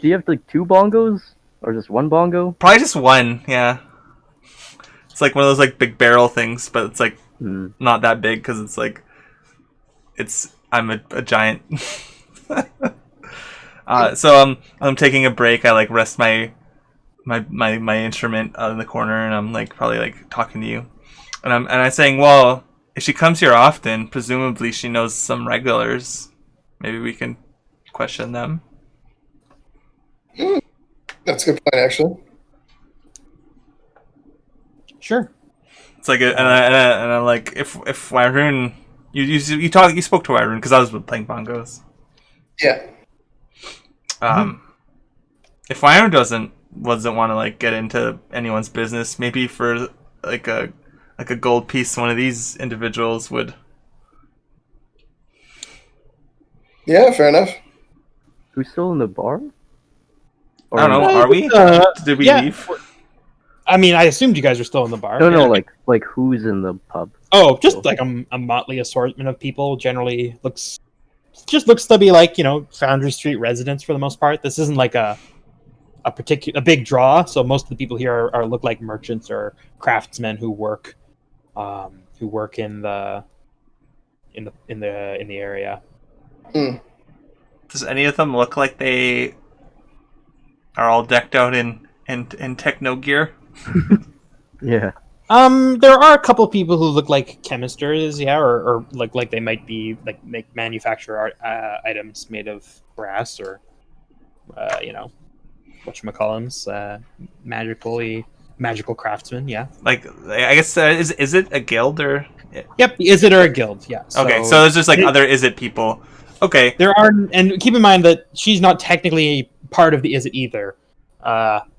you have like 2 bongos or just 1 bongo? probably just one. Yeah, it's like one of those like big barrel things, but it's like not that big because it's like I'm a giant. So I'm taking a break. I like rest my instrument out in the corner, and I'm like probably like talking to you, and I'm saying, well, if she comes here often, presumably she knows some regulars. Maybe we can question them. That's a good point, actually. Sure. It's like and I'm like, if Wyroon, you spoke to Wyroon because I was playing bongos. Yeah. If Wyroon doesn't want to like get into anyone's business, maybe for like a gold piece, one of these individuals would. Yeah, fair enough. Are we still in the bar? Or I don't know. Are we? Did we leave? I mean, I assumed you guys are still in the bar. No, like who's in the pub? Oh, just like a motley assortment of people. Generally looks to be like Foundry Street residents for the most part. This isn't like a big draw. So most of the people here look like merchants or craftsmen who work in the area. Does any of them look like they are all decked out in techno gear? Yeah. There are a couple people who look like chemisters, yeah, or like they might be like manufacture items made of brass or whatchamacallums, magical craftsmen, yeah. Like, I guess is it a guild or? Yep, is it or a guild? Yeah. Okay, so there's just like other is it people. Okay. There are, and keep in mind that she's not technically part of the is it either.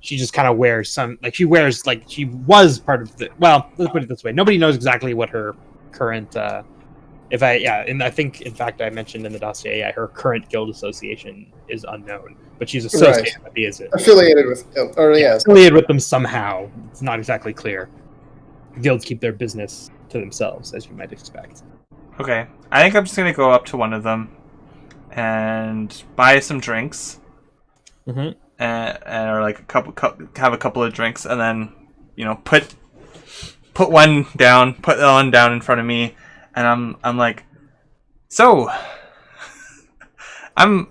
She just kind of wears she was part of the. Well, let's put it this way: nobody knows exactly what her current. And I think in fact I mentioned in the dossier, her current guild association is unknown, but she's associated with the is it. Affiliated with, affiliated with them somehow. It's not exactly clear. Guilds keep their business to themselves, as you might expect. Okay, I think I'm just gonna go up to one of them and buy some drinks. Mm-hmm. Or like have a couple of drinks, and then put one down in front of me, and I'm like, so I'm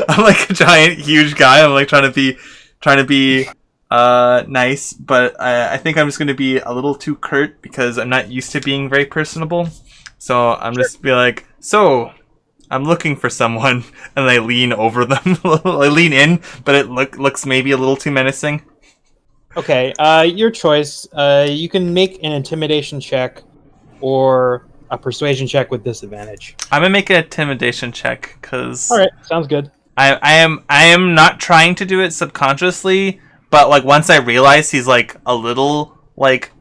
I'm like a giant huge guy. I'm like trying to be nice, but I think I'm just going to be a little too curt because I'm not used to being very personable. So I'm just be like, so I'm looking for someone, and I lean over them. I lean in, but it looks maybe a little too menacing. Okay, your choice. You can make an intimidation check or a persuasion check with disadvantage. I'm gonna make an intimidation check because. All right, sounds good. I am not trying to do it subconsciously, but like once I realize he's like a little like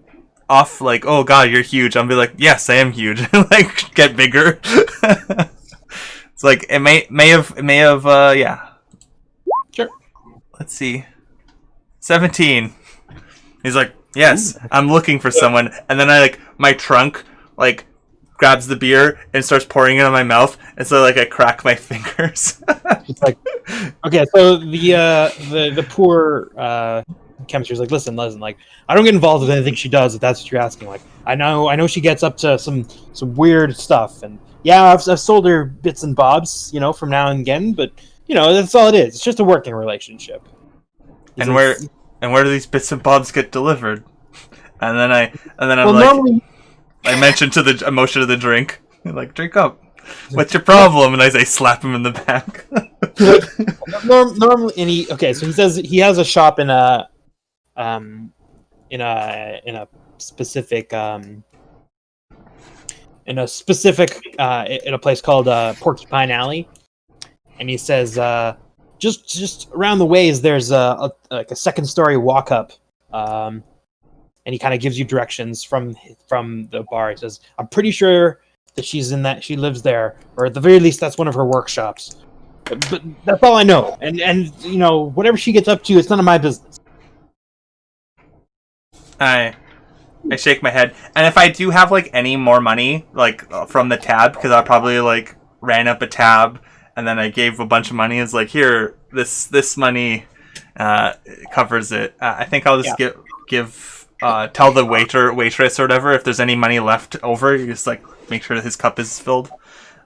off, like, oh god, you're huge. I'll be like, yes, I am huge. Like get bigger. It's like it may have yeah. Sure. Let's see. 17. He's like, yes, I'm looking for someone, and then I like my trunk like grabs the beer and starts pouring it on my mouth, and so like I crack my fingers. It's like, okay, so the poor chemistry's like, listen, like, I don't get involved with anything she does if that's what you're asking. Like, I know she gets up to some weird stuff, and yeah, I've sold her bits and bobs, from now and again, but that's all it is. It's just a working relationship. And where do these bits and bobs get delivered? And then I'm well, like, normally, I mentioned to the emotion of the drink, like, drink up. What's your problem? And I slap him in the back. normally, so he says he has a shop in a specific in a place called Porcupine Alley, and he says just around the ways there's a second story walk up, and he kind of gives you directions from the bar. He says, I'm pretty sure that she lives there, or at the very least that's one of her workshops, but that's all I know, and whatever she gets up to, it's none of my business. I shake my head, and if I do have like any more money, like from the tab, because I probably like ran up a tab, and then I gave a bunch of money. It's like, here, this money covers it. I think I'll just give tell the waitress or whatever, if there's any money left over, you just like make sure that his cup is filled,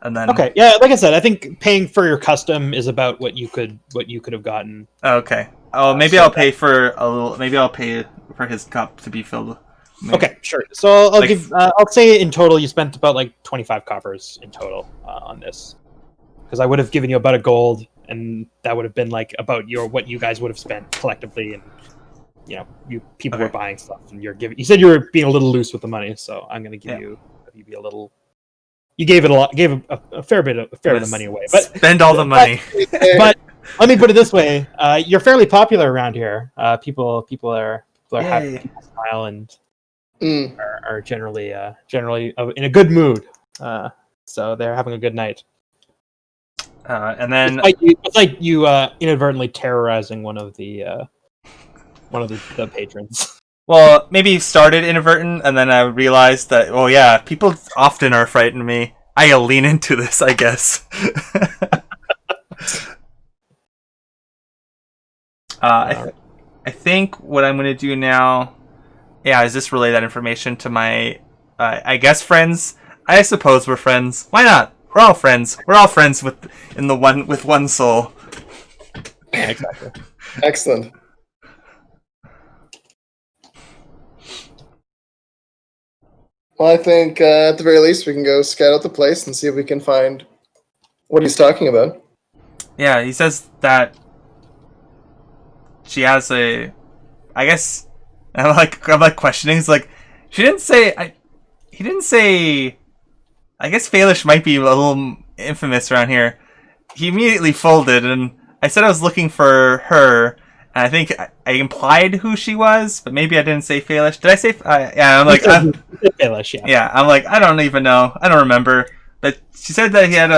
and then okay, yeah, like I said, I think paying for your custom is about what you could have gotten. Okay. Oh, maybe I'll pay for a little. Maybe I'll pay for his cup to be filled. Maybe. Okay, sure. So I'll give. I'll say in total you spent about like 25 coppers in total on this, because I would have given you about a gold, and that would have been like about what you guys would have spent collectively, and you people were buying stuff, and you're giving. You said you were being a little loose with the money, so I'm going to give you be a little. You gave it a lot. Gave a fair bit of money away, but spend all the money. But let me put it this way: you're fairly popular around here. People are happy, people smile, and are generally in a good mood. So they're having a good night. And then it's like you inadvertently terrorizing one of the patrons. Well, maybe started inadvertent, and then I realized that, oh yeah, people often are frightened of me. I lean into this, I guess. I think what I'm going to do now, is just relay that information to my, I guess, friends. I suppose we're friends. Why not? We're all friends. We're all friends with one soul. Yeah, exactly. Excellent. Well, I think at the very least we can go scout out the place and see if we can find what he's talking about. Yeah, he says that she has a. I guess I'm like questioning. It's like she didn't say. He didn't say. I guess Faelish might be a little infamous around here. He immediately folded, and I said I was looking for her. And I think I implied who she was, but maybe I didn't say Faelish. Did I say? Yeah, I'm like, Faelish, yeah. Yeah, I'm like, I don't even know. I don't remember. But she said that he had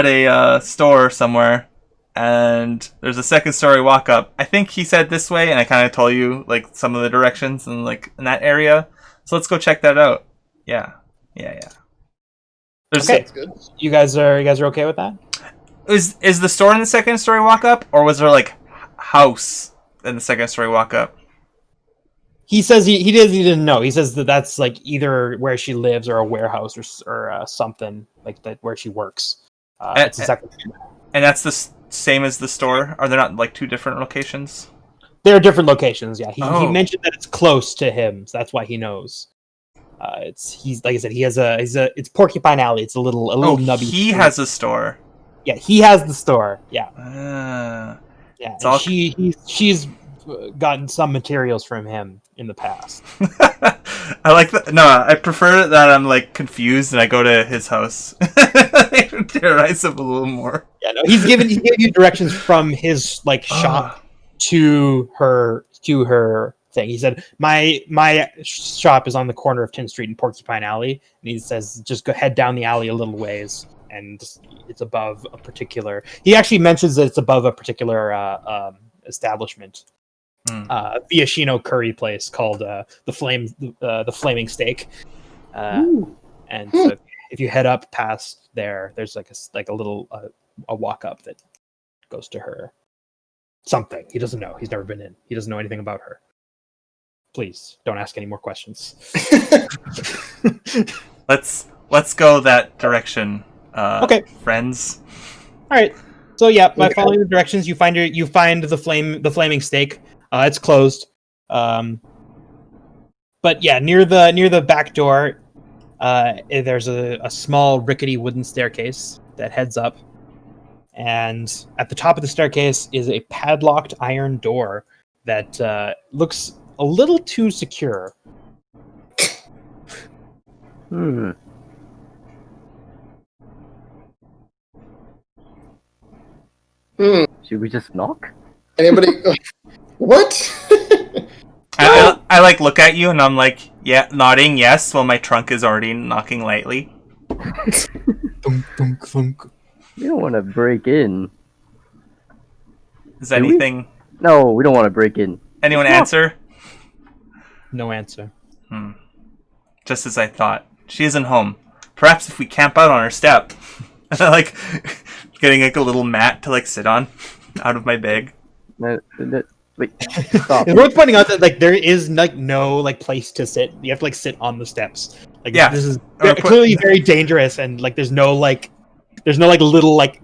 a store somewhere, and there's a second story walk up. I think he said this way, and I kind of told you like some of the directions and like in that area. So let's go check that out. Yeah. There's okay, good. You guys are okay with that? Is the store in the second story walk up, or was there like house in the second story walk up? He says he didn't know. He says that's like either where she lives or a warehouse or something like that where she works. It's the second. And that's the same as the store? Are there not like two different locations? There are different locations. Yeah, he mentioned that it's close to him, so that's why he knows. He's like I said, it's Porcupine Alley. It's a little nubby. He has a store. Yeah, he has the store. Yeah. Yeah. She's gotten some materials from him in the past. I like that. No, I prefer that I'm like confused and I go to his house. Terrorize him a little more. Yeah, no, he gave you directions from his like shop to her thing. He said, my shop is on the corner of 10th Street and Porcupine Alley, and he says just go head down the alley a little ways, and it's above a particular. He actually mentions that it's above a particular establishment, Viashino curry place called the Flaming Steak, and so if you head up past there, there's like a little a walk up that goes to her something. He doesn't know. He's never been in. He doesn't know anything about her. Please don't ask any more questions. Let's go that direction. Okay. Friends. All right. So yeah, by Okay. following the directions, you find the flaming stake. It's closed. But yeah, near the back door, there's a small rickety wooden staircase that heads up, and at the top of the staircase is a padlocked iron door that looks a little too secure. Hmm. Hmm. Should we just knock? Anybody? What? I like look at you and I'm like, yeah, nodding yes, while my trunk is already knocking lightly. Thunk, thunk, thunk. We don't want to break in. Is Do we? anything? No, we don't want to break in. Anyone Let's knock. answer? No answer. Just as I thought. She isn't home. Perhaps if we camp out on her step. And I like getting like a little mat to like sit on out of my bag. Wait, stop. It's worth pointing out that like there is like no like place to sit. You have to like sit on the steps. Like Yeah. this is Or clearly very dangerous, and like there's no little like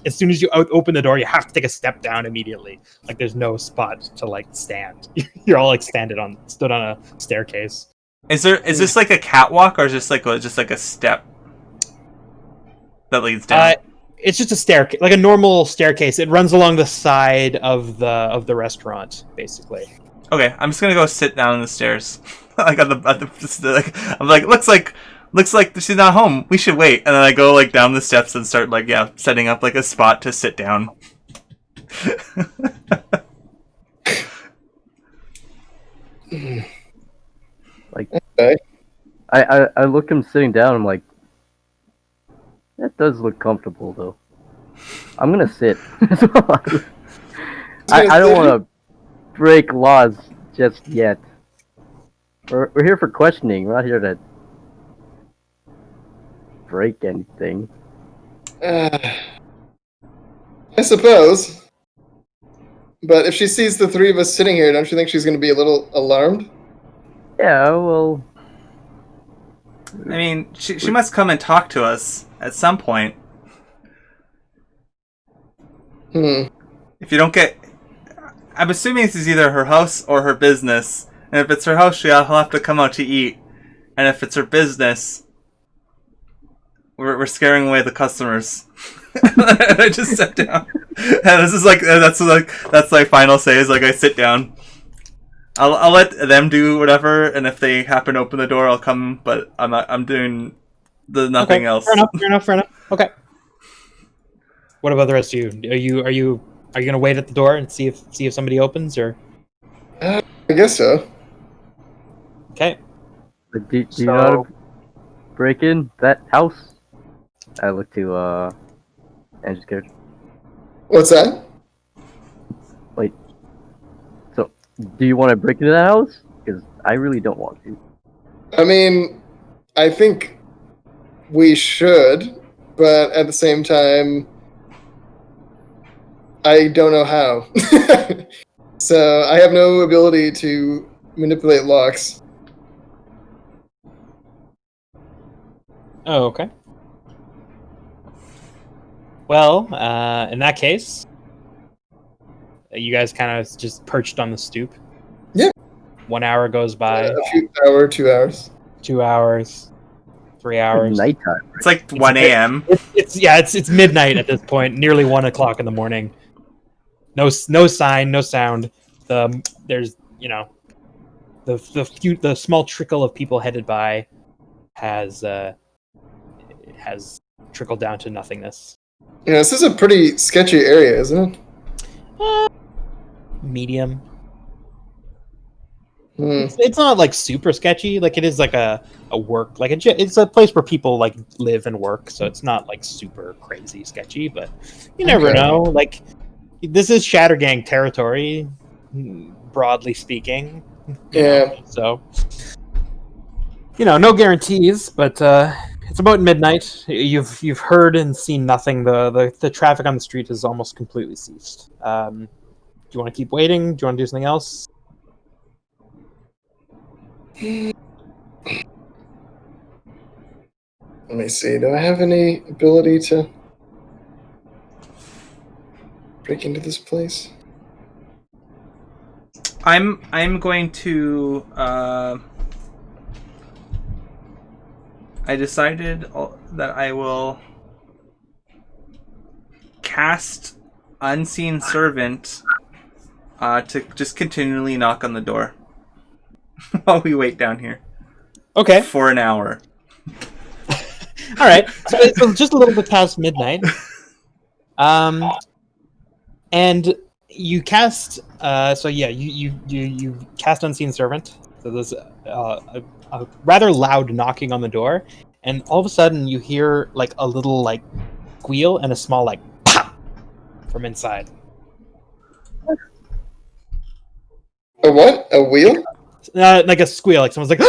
as soon as you open the door, you have to take a step down immediately. Like there's no spot to like stand. You're all like stood on a staircase. Is this like a catwalk or is this like a step that leads down? It's just a staircase, like a normal staircase. It runs along the side of the restaurant, basically. Okay, I'm just gonna go sit down on the stairs. Like like I'm like looks like she's not home. We should wait. And then I go like down the steps and start like setting up like a spot to sit down. Like, Okay. I look him sitting down. I'm like, that does look comfortable though. I'm gonna sit. I don't want to break laws just yet. We're here for questioning. We're not here to break anything. I suppose. But if she sees the three of us sitting here, don't you think she's going to be a little alarmed? Yeah, well, I mean, she must come and talk to us at some point. If you don't get... I'm assuming this is either her house or her business. And if it's her house, she'll have to come out to eat. And if it's her business, we're scaring away the customers. And I just sat down. And this is like that's my final say is like I sit down. I'll let them do whatever, and if they happen to open the door, I'll come. But I'm doing nothing else. Fair enough. Okay. What about the rest of you? Are you gonna wait at the door and see if somebody opens, or? I guess so. Okay. but do you know how to break in that house? I look to Andrew's character. What's that? Wait. So, do you want to break into that house? Because I really don't want to. I mean, I think we should, but at the same time, I don't know how. So I have no ability to manipulate locks. Oh, okay. Well, in that case, you guys kind of just perched on the stoop. Yeah. 1 hour goes by. A few hour, 2 hours. 2 hours. 3 hours. Nighttime. It's like 1 a.m. It's midnight at this point. Nearly 1 o'clock in the morning. No sign, no sound. There's the small trickle of people headed by has trickled down to nothingness. Yeah, this is a pretty sketchy area, isn't it? Medium. Hmm. It's not like super sketchy. Like it is like a work it's a place where people like live and work. So it's not like super crazy sketchy, but you never Okay. know. Like this is Shattergang territory, broadly speaking. Yeah. So no guarantees, but it's about midnight. You've heard and seen nothing. The traffic on the street has almost completely ceased. you want to keep waiting? Do you want to do something else? Let me see. Do I have any ability to break into this place? I'm going to. I decided that I will cast Unseen Servant to just continually knock on the door while we wait down here Okay. for an hour. All right. So it's just a little bit past midnight. And you cast. You cast Unseen Servant. So there's a rather loud knocking on the door, and all of a sudden you hear like a little like squeal and a small like pop from inside. A what? A wheel? Like a squeal, like someone's like,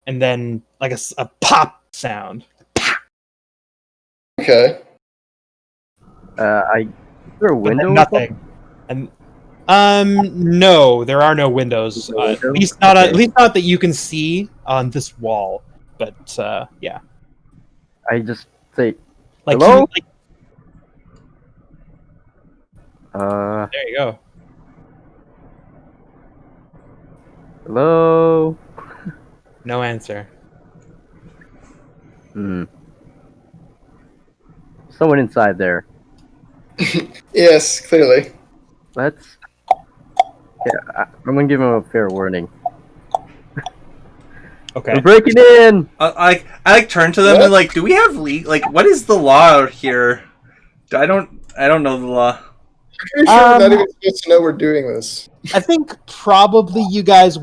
and then like a pop sound. Okay. Is there a window? Nothing. And no, there are no windows. No window? At least not that you can see on this wall. But yeah, I just say, like hello? There you go. Hello? No answer. Someone inside there. Yes, clearly. Let's... Yeah, I'm gonna give him a fair warning. Okay. We're breaking in! I turn to them and like, do we have like what is the law out here? I don't know the law. Pretty sure we're not even supposed to know we're doing this. I think probably you guys.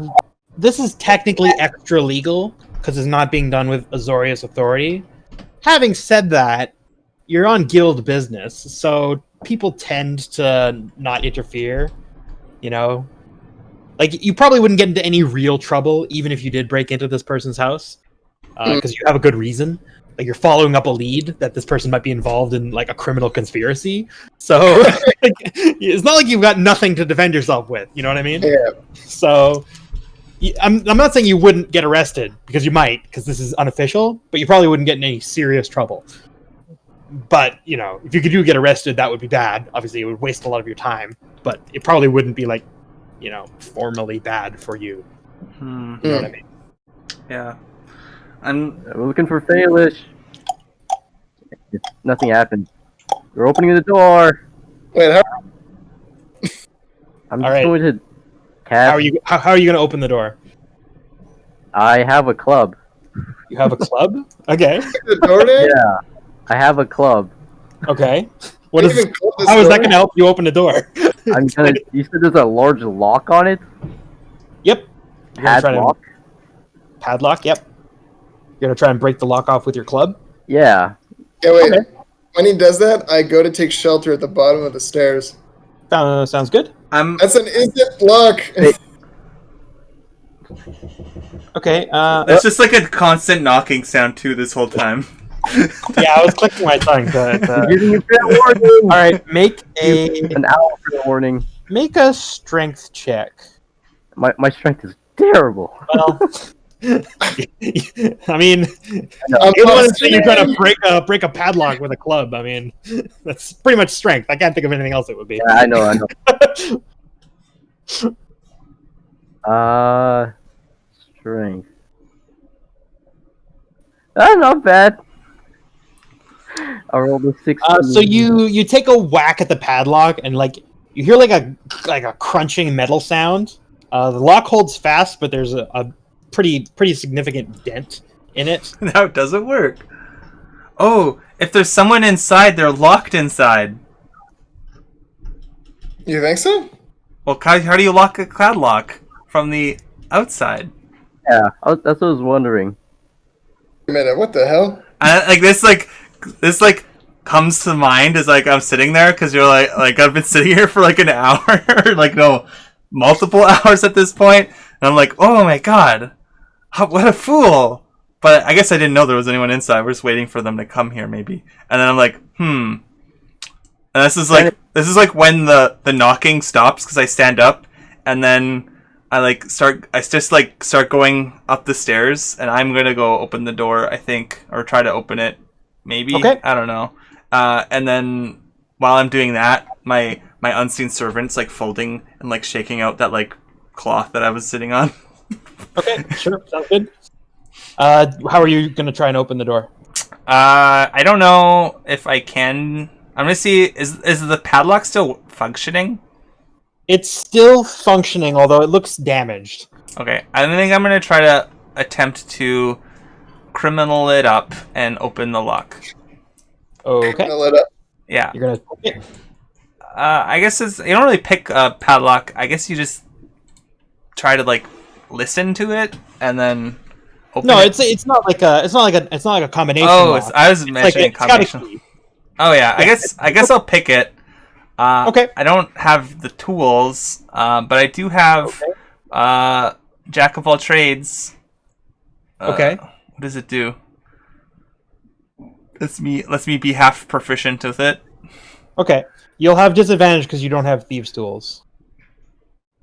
This is technically extra legal because it's not being done with Azorius authority. Having said that, you're on guild business, so people tend to not interfere. You know, like you probably wouldn't get into any real trouble even if you did break into this person's house because you have a good reason. Like you're following up a lead that this person might be involved in like a criminal conspiracy. So like, it's not like you've got nothing to defend yourself with. You know what I mean? Yeah. So I'm not saying you wouldn't get arrested because you might because this is unofficial, but you probably wouldn't get in any serious trouble. But you know, if you do get arrested, that would be bad. Obviously, it would waste a lot of your time, but it probably wouldn't be like, you know, formally bad for you. You know what I mean? Yeah. We're looking for Faelish. Nothing happened. We're opening the door. Wait, how? I'm just Alright. going to cast. How are you going to open the door? I have a club. You have a club? Okay. The door there? Yeah, I have a club. Okay. What Did is? you even close this How is that door? going to help you open the door? I'm gonna. You said there's a large lock on it. Yep. You're gonna try to- Padlock. Padlock. Yep. You're gonna try and break the lock off with your club. Yeah. Yeah, wait. Okay. When he does that, I go to take shelter at the bottom of the stairs. Sounds good. That's an instant block. Hey. Okay. It's just like a constant knocking sound too this whole time. Yeah, I was clicking my tongue. Giving you fair warning. All right. Make An hour fair warning. a strength check. My strength is terrible. Well, I mean, I'm anyone lost saying you're in trying it. to break a padlock with a club. I mean, that's pretty much strength. I can't think of anything else it would be. Yeah, I know. Strength. Not bad. I rolled a 16. So you take a whack at the padlock and like you hear like a crunching metal sound. The lock holds fast, but there's a pretty significant dent in it. How does it work? Oh, if there's someone inside, they're locked inside. You think so? Well, how do you lock a cloud lock from the outside? Yeah, that's what I was wondering. Wait a minute, what the hell? This comes to mind as like I'm sitting there because you're like I've been sitting here for like an hour, like no, multiple hours at this point, and I'm like, oh my god, what a fool! But I guess I didn't know there was anyone inside. We're just waiting for them to come here, maybe. And then I'm like, And this is like when the knocking stops because I stand up, and then I start going up the stairs, and I'm gonna go open the door, I think, or try to open it, maybe. Okay. I don't know. And then while I'm doing that, my unseen servant's like folding and like shaking out that like cloth that I was sitting on. Okay, sure, sounds good. How are you going to try and open the door? I don't know if I can. I'm gonna see. Is the padlock still functioning? It's still functioning, although it looks damaged. Okay, I think I'm gonna try to attempt to criminal it up and open the lock. Okay. I'll let up. Yeah. You're going to pick it. I guess you don't really pick a padlock. I guess you just try to like listen to it and then open No, it. it's not like a combination. Oh, lock. I was mentioning it's got a combination. key. Oh yeah, I guess I'll pick it. Okay. I don't have the tools, but I do have jack of all trades. Okay. What does it do? Lets me be half proficient with it. Okay. You'll have disadvantage because you don't have thieves' tools.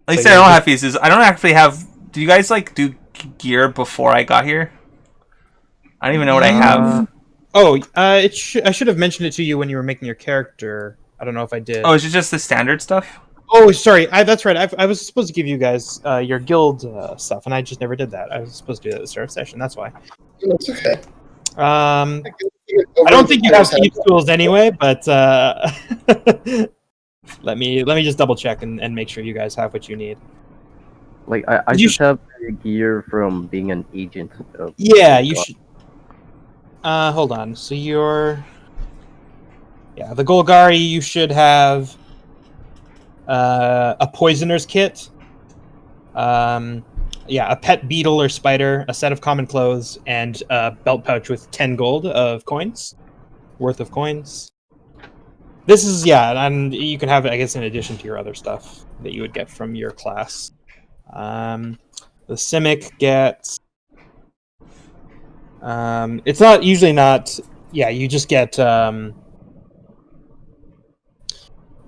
At least So I don't you're have pieces. I don't actually have. Do you guys like do gear before I got here? I don't even know what I have. Oh, I should have mentioned it to you when you were making your character. I don't know if I did. Oh, is it just the standard stuff? Oh, sorry. That's right. I was supposed to give you guys your guild stuff, and I just never did that. I was supposed to do that at the start of the session. That's why. It's okay. I don't think you have thieves' tools anyway, but let me just double check and make sure you guys have what you need. Like I You just have the gear from being an agent. Of Yeah, you should. Hold on. So the Golgari. You should have a poisoner's kit. A pet beetle or spider, a set of common clothes, and a belt pouch with 10 gold of coins worth of coins. This is and you can have it, I guess, in addition to your other stuff that you would get from your class. The Simic gets. It's not usually not. Yeah, you just get. You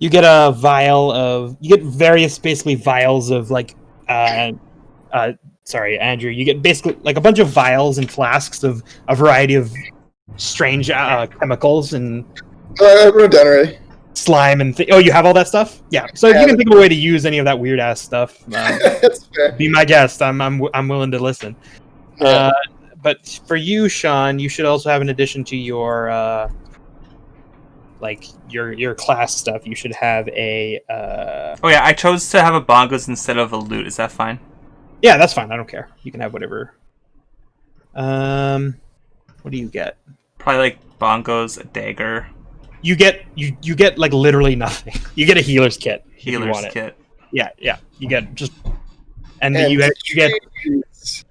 get a vial of. You get various basically vials of like. Sorry, Andrew. You get basically like a bunch of vials and flasks of a variety of strange chemicals and I wrote it down already. slime and oh, you have all that stuff. Yeah. So if you can think of a way to use any of that weird ass stuff, That's fair. be my guest. I'm willing to listen. Yeah. But for you, Sean, you should also have, in addition to your your class stuff, you should have a. Oh yeah, I chose to have a bongos instead of a loot. Is that fine? Yeah, that's fine. I don't care. You can have whatever. What do you get? Probably like bongos, a dagger, You get you get like literally nothing. You get a healer's kit. if you healer's want it. kit. Yeah. You get just and, And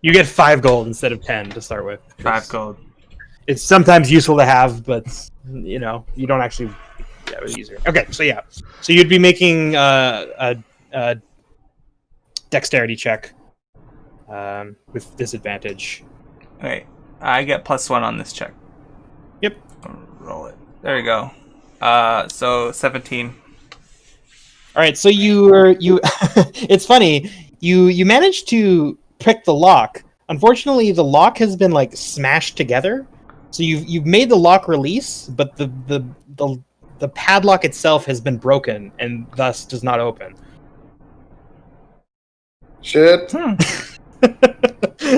you get 5 gold instead of 10 to start with. 5 gold. It's sometimes useful to have, but you don't actually. Yeah, it was easier. Okay, so you'd be making a dexterity check with disadvantage. Okay, I get +1 on this check. Yep. Roll it. There you go. So 17. All right, so you it's funny. You managed to pick the lock. Unfortunately, the lock has been like smashed together. So you've made the lock release, but the padlock itself has been broken and thus does not open. Shit.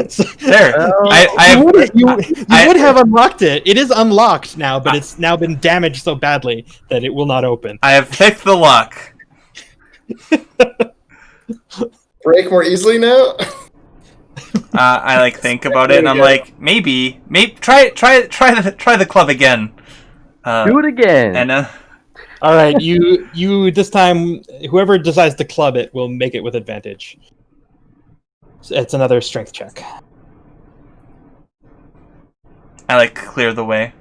So, There. you would have unlocked it. It is unlocked now, but it's now been damaged so badly that it will not open. I have picked the lock. Break more easily now? I like think about it, and I'm like, maybe try the club again. Do it again. And All right, you this time, whoever decides to club it will make it with advantage. It's another strength check. I like clear the way.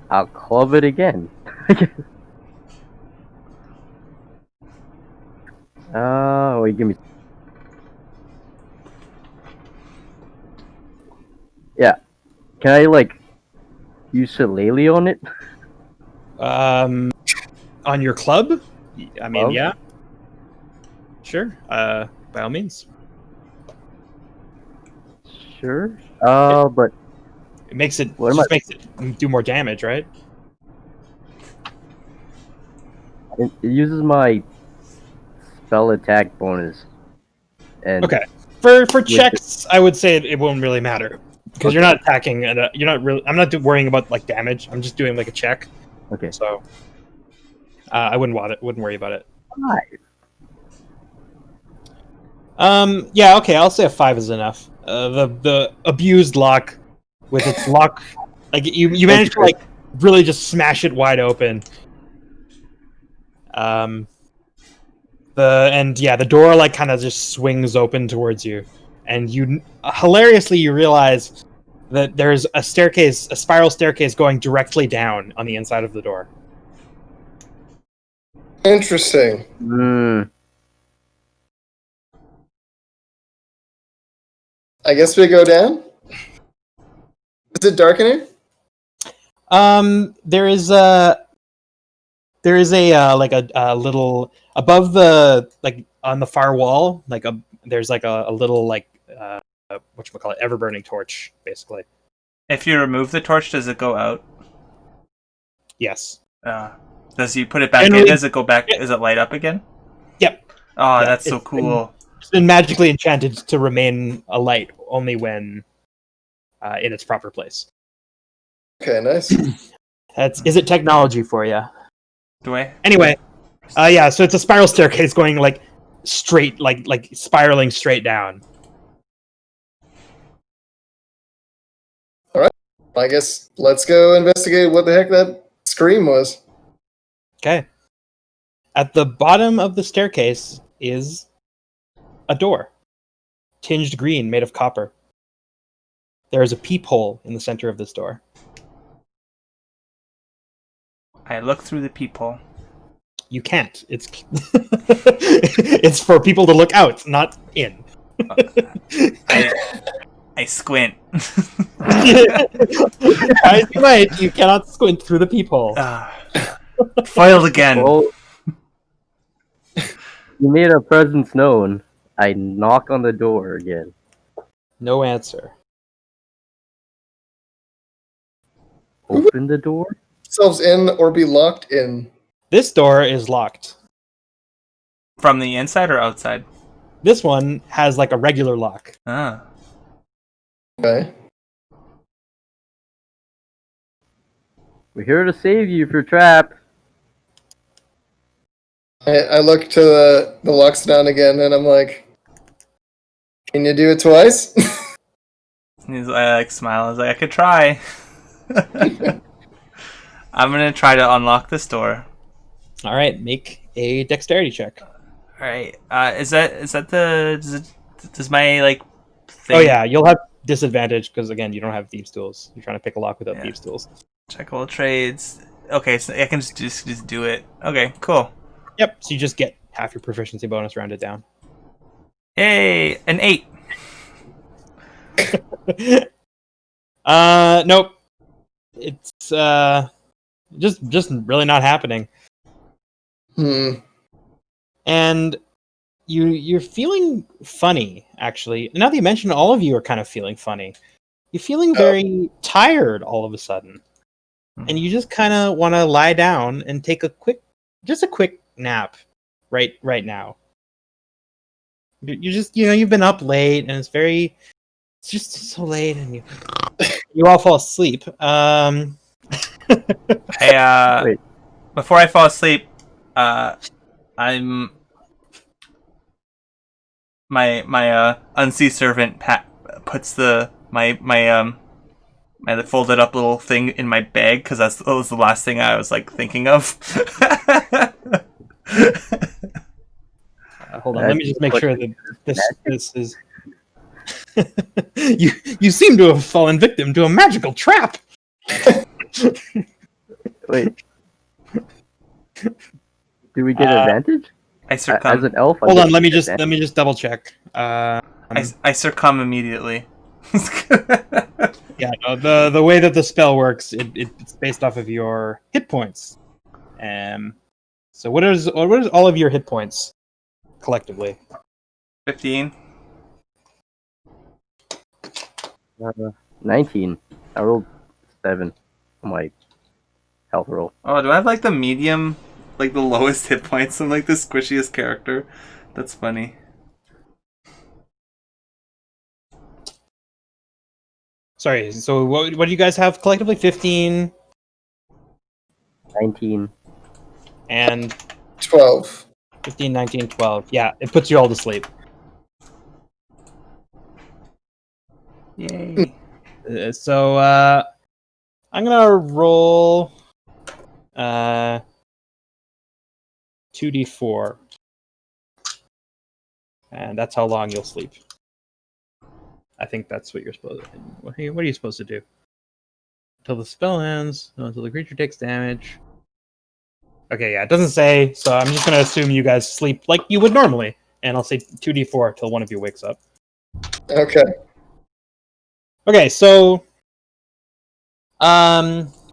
I'll club it again. Wait, give me. Yeah, can I like use Shillelagh on it? On your club? I mean, Club? yeah. Sure. By all means. Sure. But It makes it what am just makes it do more damage, right? it uses my spell attack bonus. And Okay. For with checks, I would say it won't really matter because you're Okay. not attacking. And you're not really. I'm not worrying about like damage. I'm just doing like a check. Okay. So I wouldn't want it. Wouldn't worry about it. 5. Yeah. Okay. I'll say a 5 is enough. The abused lock with its lock, like you managed to like really just smash it wide open. The door like kind of just swings open towards you, and you hilariously you realize that there's a spiral staircase going directly down on the inside of the door. Interesting. I guess we go down. Is it dark in here? There is like a little above the like on the far wall there's like a little like whatchamacallit, ever burning torch basically. If you remove the torch, does it go out? Yes. Does you put it back Generally- in? Does it go back? Is it light up again? Yep. Oh, Yeah, that's so it's cool. It's been magically enchanted to remain a light only when in its proper place. Okay, nice. Is it technology for you? Do I? Anyway, yeah. So it's a spiral staircase going like straight, like spiraling straight down. I guess let's go investigate what the heck that scream was. Okay. At the bottom of the staircase is a door, tinged green, made of copper. There is a peephole in the center of this door. I look through the peephole. You can't. It's it's for people to look out, not in. I squint. As you might, you cannot squint through the peephole. Foiled again. Well, you made our presence known. I knock on the door again. No answer. Open the door? Selves in or be locked in. This door is locked. From the inside or outside? This one has like a regular lock. Ah. Okay. We're here to save you if you're trapped. I look to the locks down again, and I'm like, "Can you do it twice?" I like smile. I was like, I could try. I'm gonna try to unlock this door. All right, make a dexterity check. All right. Is that does my like? Thing... Oh yeah, you'll have disadvantage because again, you don't have thieves' tools. You're trying to pick a lock without thieves' tools. Check all trades. Okay, so I can just do it. Okay, cool. Yep. So you just get half your proficiency bonus rounded down. Yay! An 8. Nope. It's just really not happening. And you're feeling funny, actually. Now that you mention, all of you are kind of feeling funny. You're feeling very tired all of a sudden, and you just kind of want to lie down and take a quick nap, right now. You just you've been up late, and it's just so late, and you all fall asleep. Wait. Before I fall asleep, I'm my unsea servant puts my folded up little thing in my bag because that was the last thing I was like thinking of. Hold on, let me just make sure that this is. You seem to have fallen victim to a magical trap. Wait. Do we get advantage? I succumb. As an elf. Hold on, let me just double check. I succumb immediately. Yeah, no, the way that the spell works, it's based off of your hit points. So what is all of your hit points collectively? 15. 19. I rolled 7 on my health roll. Oh, do I have like the medium, like the lowest hit points? I'm like the squishiest character. That's funny. Sorry. So what do you guys have collectively? 15 19. and 12. 15, 19, 12. Yeah, it puts you all to sleep. Yay. So I'm gonna roll 2d4, and that's how long you'll sleep. I think that's what you're supposed to. What are you supposed to do? Until the spell ends, until the creature takes damage. Okay, yeah, it doesn't say, so I'm just gonna assume you guys sleep like you would normally, and I'll say 2d4 till one of you wakes up. Okay. Okay, so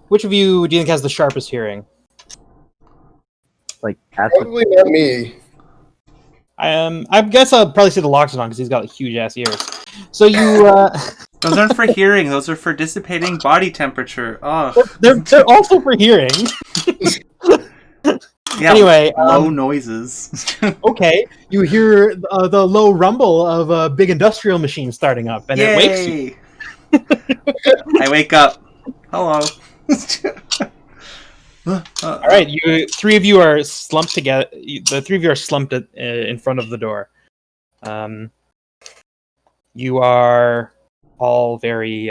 which of you do you think has the sharpest hearing? Like, acid. Probably not me. I guess I'll probably say the Loxodon because he's got like, huge ass ears. So you, Those aren't for hearing. Those are for dissipating body temperature. Oh, they're also for hearing. yeah. Anyway, low noises. okay, you hear the low rumble of a big industrial machine starting up, and it wakes you. Yay! I wake up. Hello. All right, three of you are slumped together. The three of you are slumped in front of the door. You are all very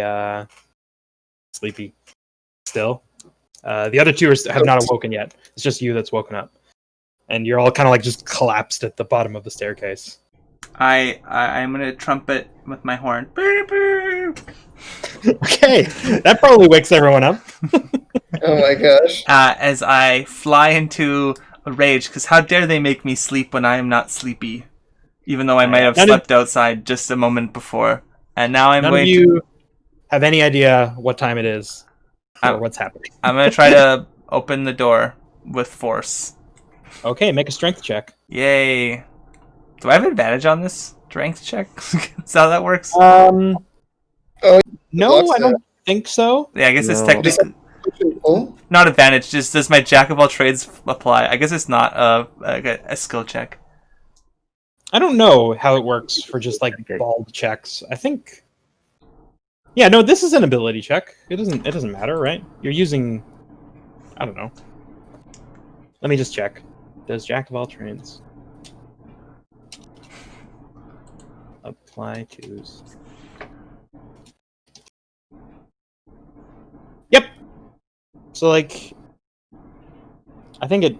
sleepy still. The other two have not awoken yet. It's just you that's woken up, and you're all kind of like just collapsed at the bottom of the staircase. I'm gonna trumpet with my horn. Okay, that probably wakes everyone up. Oh my gosh. As I fly into a rage, because how dare they make me sleep when I am not sleepy, even though I might have slept outside just a moment before, and now I'm None going of you have any idea what time it is or what's happening. I'm gonna try to open the door with force. Okay, make a strength check. Yay! Do I have advantage on this strength check? Is that how that works? Oh, No, I don't think so. Yeah, I guess it's No. technically Oh, not advantage. Just does my jack of all trades apply? I guess it's not a skill check. I don't know how it works for just like Okay. bald checks. I think. Yeah, no, this is an ability check. It doesn't matter, right? You're using. I don't know. Let me just check. Does Jack of all trades apply to? Yep. So like, I think it.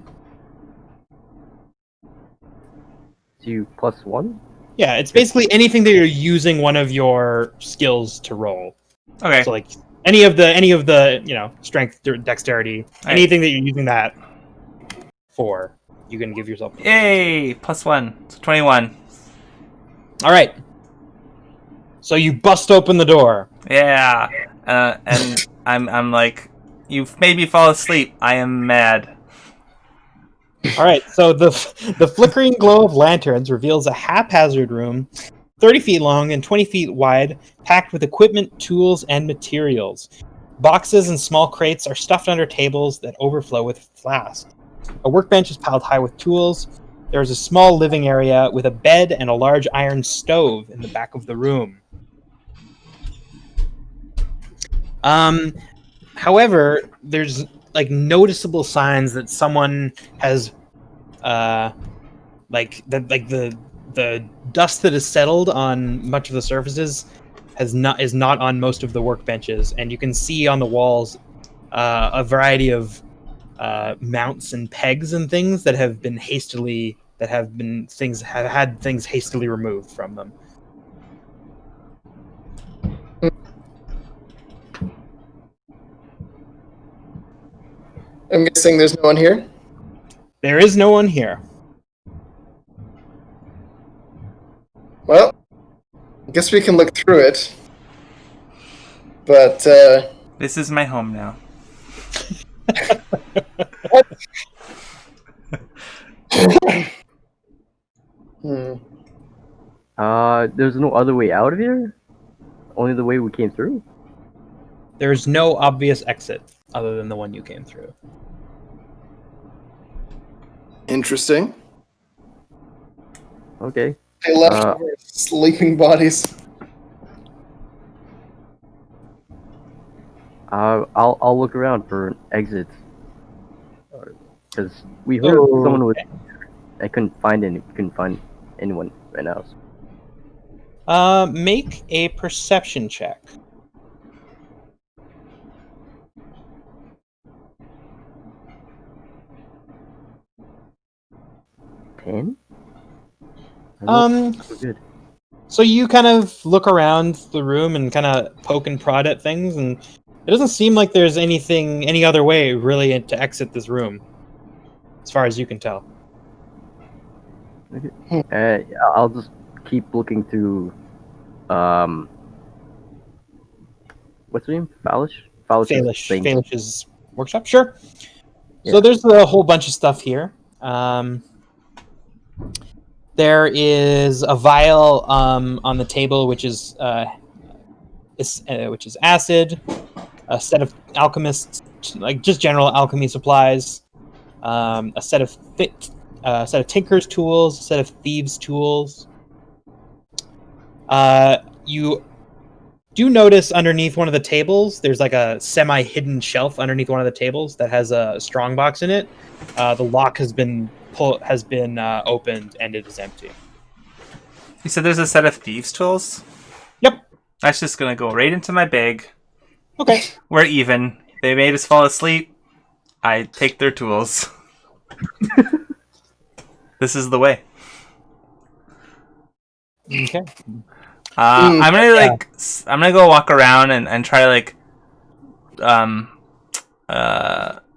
You +1? Yeah, it's basically anything that you're using one of your skills to roll. Okay. So like any of the strength, dexterity, anything that you're using that for, you can give yourself. Yay! +1. So 21. All right. So you bust open the door. Yeah. And I'm like, you've made me fall asleep. I am mad. All right. So the flickering glow of lanterns reveals a haphazard room, 30 feet long and 20 feet wide, packed with equipment, tools, and materials. Boxes and small crates are stuffed under tables that overflow with flasks. A workbench is piled high with tools. There is a small living area with a bed and a large iron stove in the back of the room. However, there's like noticeable signs that someone has, the dust that has settled on much of the surfaces is not on most of the workbenches, and you can see on the walls a variety of mounts and pegs and things that have had things hastily removed from them. I'm guessing there's no one here. There is no one here. Well, I guess we can look through it. But This is my home now. Hmm. There's no other way out of here? Only the way we came through? There's no obvious exit other than the one you came through. Interesting. Okay. They left Uh, over sleeping bodies. I'll look around for an exit. Because we heard someone was. I couldn't find anyone right now. So. Make a perception check. Ten? Good. So you kind of look around the room and kind of poke and prod at things, and it doesn't seem like there's any other way really to exit this room, as far as you can tell. Okay. I'll just keep looking through. What's her name? Falish's workshop. Sure. Yeah. So there's a whole bunch of stuff here. There is a vial on the table, which is acid. A set of alchemists, like just general alchemy supplies. A set of tinker's tools. A set of thieves' tools. You do notice underneath one of the tables, there's like a semi-hidden shelf underneath one of the tables that has a strong box in it. The lock has been opened and it is empty. You said there's a set of thieves' tools? Yep. That's just gonna go right into my bag. Okay. We're even. They made us fall asleep. I take their tools. This is the way. Okay. I'm gonna go walk around and try to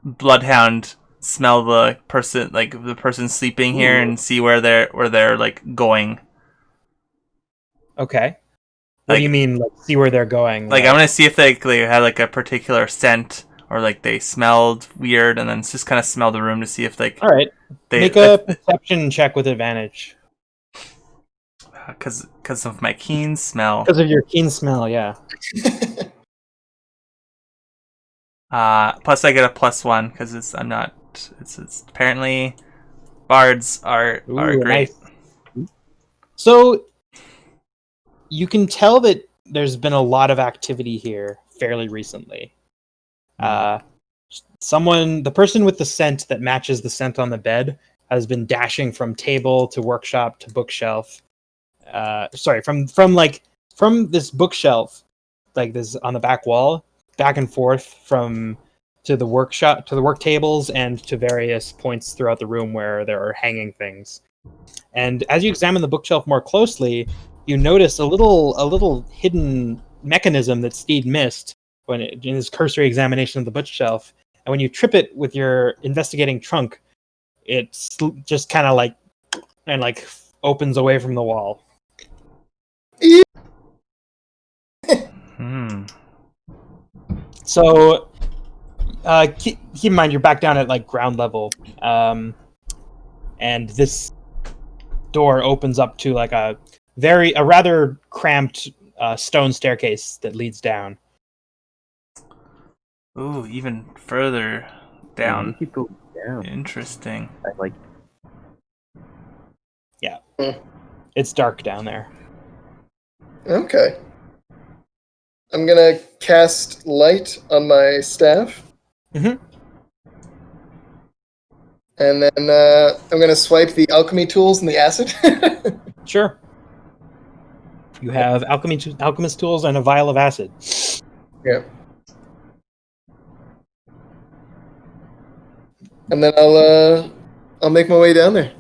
bloodhound smell the person sleeping here and see where they're like going. Okay. What do you mean? Like, see where they're going? Like, I'm gonna see if they had like a particular scent or like they smelled weird, and then just kind of smell the room to see if all right. Make a perception check with advantage. Because of my keen smell. Because of your keen smell, yeah. Plus I get a +1 because it's apparently bards are great. Nice. So you can tell that there's been a lot of activity here fairly recently. The person with the scent that matches the scent on the bed has been dashing from table to workshop to bookshelf. From this bookshelf, like this on the back wall, back and forth to the workshop, to the work tables, and to various points throughout the room where there are hanging things. And as you examine the bookshelf more closely, you notice a little hidden mechanism that Steed missed in his cursory examination of the bookshelf. And when you trip it with your investigating trunk, it's just kind of like opens away from the wall. So keep in mind you're back down at like ground level, and this door opens up to like a rather cramped stone staircase that leads down. Ooh, even further down. You keep going down. Interesting. I like. Yeah, it's dark down there. Okay. I'm gonna cast light on my staff. Mm-hmm. And then I'm gonna swipe the alchemy tools and the acid. Sure. You have alchemist tools and a vial of acid. Yeah. And then I'll make my way down there.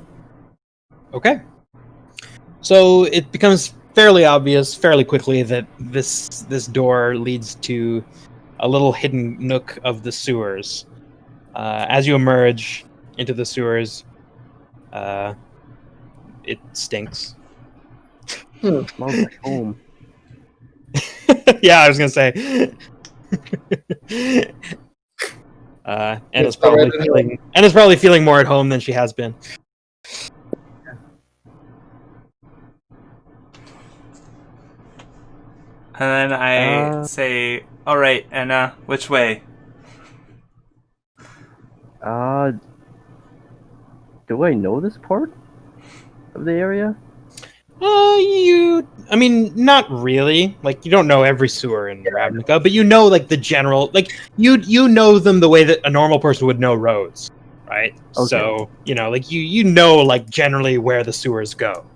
Okay. So it becomes fairly obvious fairly quickly that this door leads to a little hidden nook of the sewers. As you emerge into the sewers, it stinks. Smells like home. Yeah, I was gonna say. And is probably feeling more at home than she has been. And then I say, all right, and which way? Do I know this part of the area? I mean, not really. Like, you don't know every sewer in Ravnica, but you know, like, the general, like, you know them the way that a normal person would know roads, right? Okay. So, you know, like, you know, like, generally where the sewers go.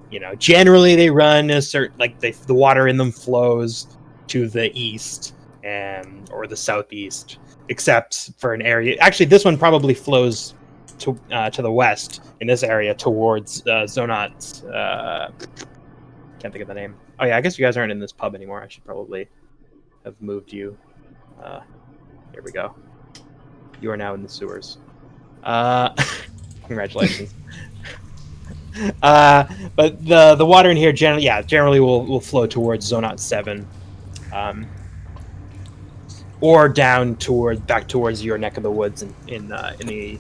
You know, generally they run a certain, like, the water in them flows to the east or the southeast, except for an area. Actually, this one probably flows to the west in this area towards Zonot. Can't think of the name. Oh yeah, I guess you guys aren't in this pub anymore. I should probably have moved you. Here we go. You are now in the sewers. Congratulations. But the water in here generally will flow towards Zonot 7, or down back towards your neck of the woods in the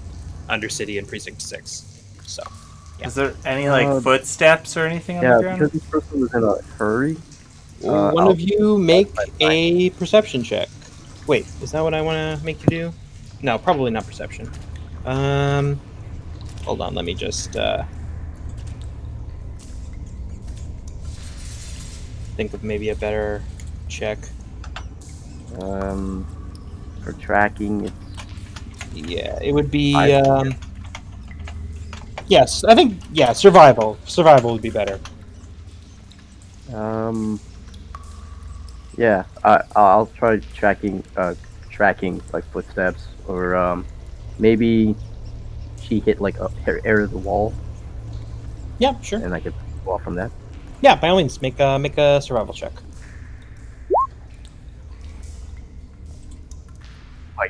Undercity in Precinct 6. So. Yeah. Is there any like footsteps or anything on the Yeah, ground? because this person was in a hurry. One of you make a perception check. Wait, is that what I want to make you do? No, probably not perception. Hold on, let me just think of maybe a better check. For tracking, it's Yeah, it would be yes, I think survival. Survival would be better. yeah. I'll try tracking like footsteps, or maybe she hit like her area of the wall, Yeah, sure. and I could go off from that. Yeah, by all means, make a survival check.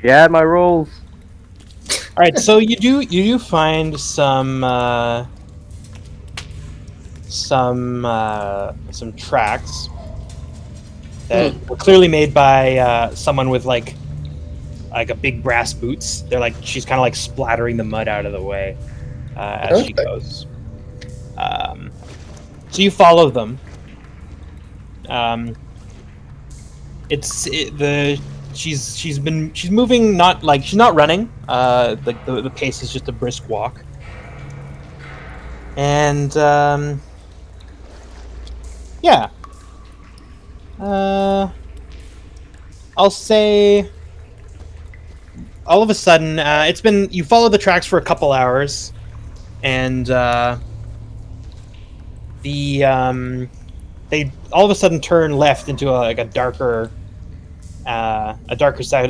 Yeah, my rolls. All right, so you do find some tracks that were clearly made by someone with like a big brass boots. They're like she's kind of like splattering the mud out of the way as she goes. So you follow them. She's moving, not like she's not running. Like the pace is just a brisk walk. And yeah. I'll say all of a sudden you follow the tracks for a couple hours, and they all of a sudden turn left into a darker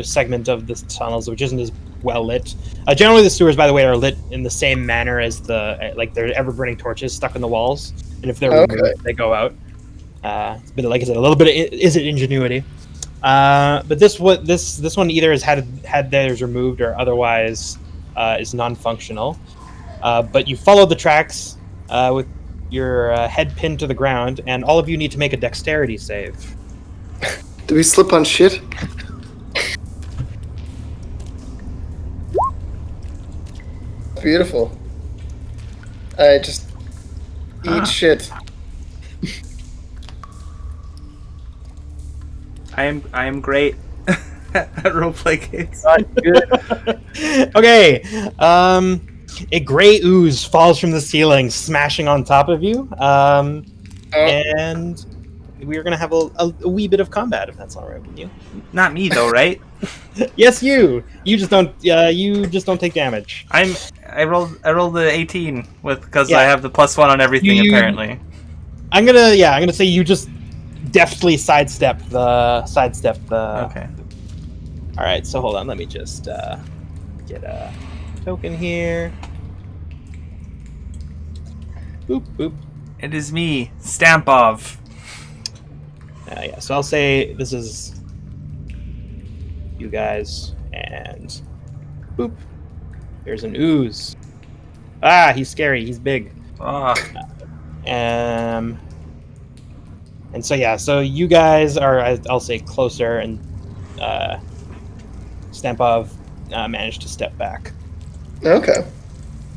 segment of the tunnels, which isn't as well lit. Generally, the sewers, by the way, are lit in the same manner as they're ever burning torches stuck in the walls, and if they're removed, they go out. But like I said, a little bit of ingenuity. But this one either has had theirs removed or otherwise is non-functional. But you follow the tracks with your head pinned to the ground, and all of you need to make a dexterity save. Do we slip on shit? Beautiful. I just eat shit. I am great at roleplay games. Good. Okay. A gray ooze falls from the ceiling, smashing on top of you. And we are going to have a wee bit of combat, if that's all right with you. Not me though, right? Yes, you. You just don't. You just don't take damage. I rolled the 18 because I have the +1 on everything apparently. I'm gonna say you just deftly sidestep the. Okay. All right. So hold on. Let me just get a token here. Boop boop. It is me, Stampov. Yeah. So I'll say this is you guys, and boop. There's an ooze. Ah, he's scary. He's big. And so you guys are, I'll say, closer, and Stampov managed to step back. Okay.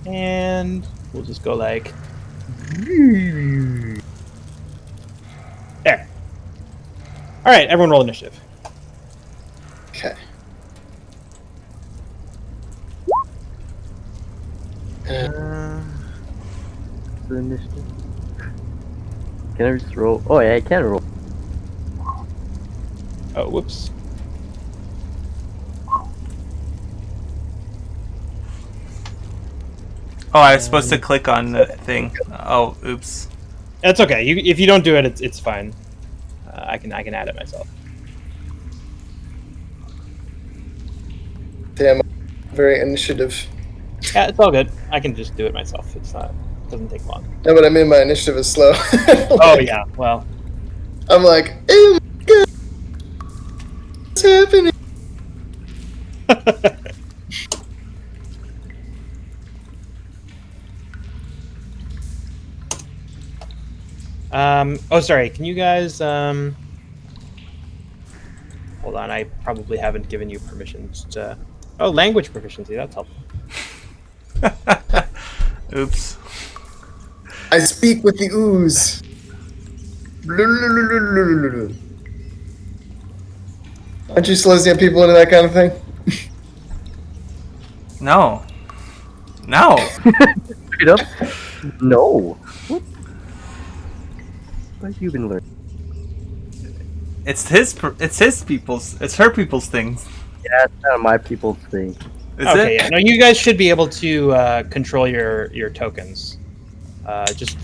And we'll just go like there. All right, everyone roll initiative. Okay. The initiative. Can I just roll? Oh yeah, I can roll. Oh, whoops. Oh, I was supposed to click on the thing. Oh, oops. That's okay. If you don't do it, it's fine. I can add it myself. Damn, very initiative. Yeah, it's all good. I can just do it myself. It doesn't take long. No, but I mean my initiative is slow. Oh yeah, well. I'm like, oh my god, what's happening? Oh, sorry. Can you guys hold on? I probably haven't given you permissions to. Oh, language proficiency. That's helpful. Oops. I speak with the ooze. Aren't you supposed to get people into that kind of thing? No. No. Straight up. No. What? What have you been learning? It's his people's. It's her people's things. Yeah, it's not my people's thing. Is Okay, it? yeah. No, you guys should be able to control your tokens. Just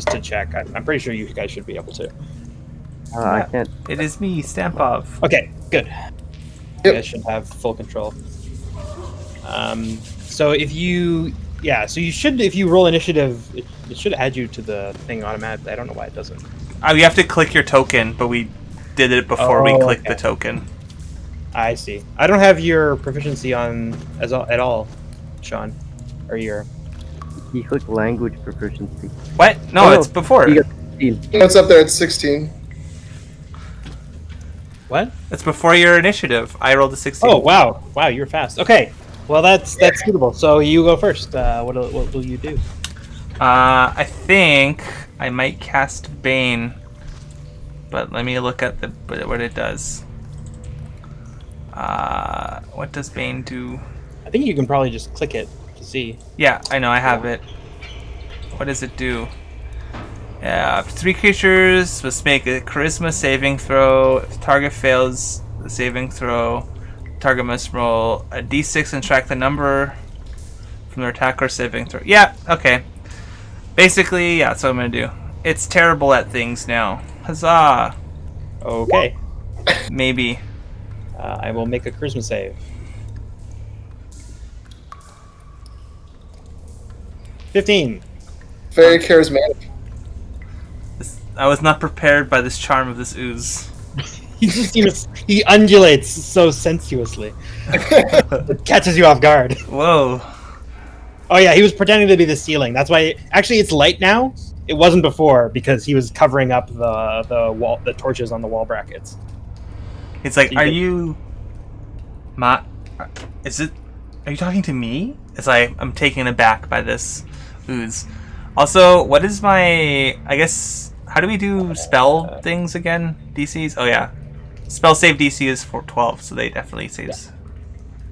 to check. I'm pretty sure you guys should be able to. I can't. It is me, Stampov. Okay, good. Yep. You guys should have full control. So if you should, if you roll initiative, it should add you to the thing automatically. I don't know why it doesn't. You have to click your token, but we did it before we clicked the token. I see. I don't have your proficiency on at all, Sean, or your. He clicked language proficiency. What? No, it's before. He got 16. It's up there at 16. What? It's before your initiative. I rolled a 16. Oh wow, you're fast. Okay, well that's suitable. So you go first. What will you do? I think I might cast Bane, but let me look at what it does. What does Bane do? I think you can probably just click it to see. Yeah, I know, I have it. What does it do? 3 creatures must make a charisma saving throw. If the target fails the saving throw, the target must roll a d6 and track the number from their attack or saving throw. Yeah, okay. Basically, yeah, that's what I'm gonna do. It's terrible at things now. Huzzah! Okay. Maybe. I will make a charisma save. 15. Very charismatic. I was not prepared by this charm of this ooze. He undulates so sensuously. It catches you off guard. Whoa. Oh yeah, he was pretending to be the ceiling. That's why. Actually, it's light now. It wasn't before because he was covering up the torches on the wall brackets. It's like, So are you talking to me? It's like, I'm taken aback by this ooze. Also, what is my, I guess, how do we do spell things again? DCs? Oh yeah. Spell save DC is 12, so they definitely saves.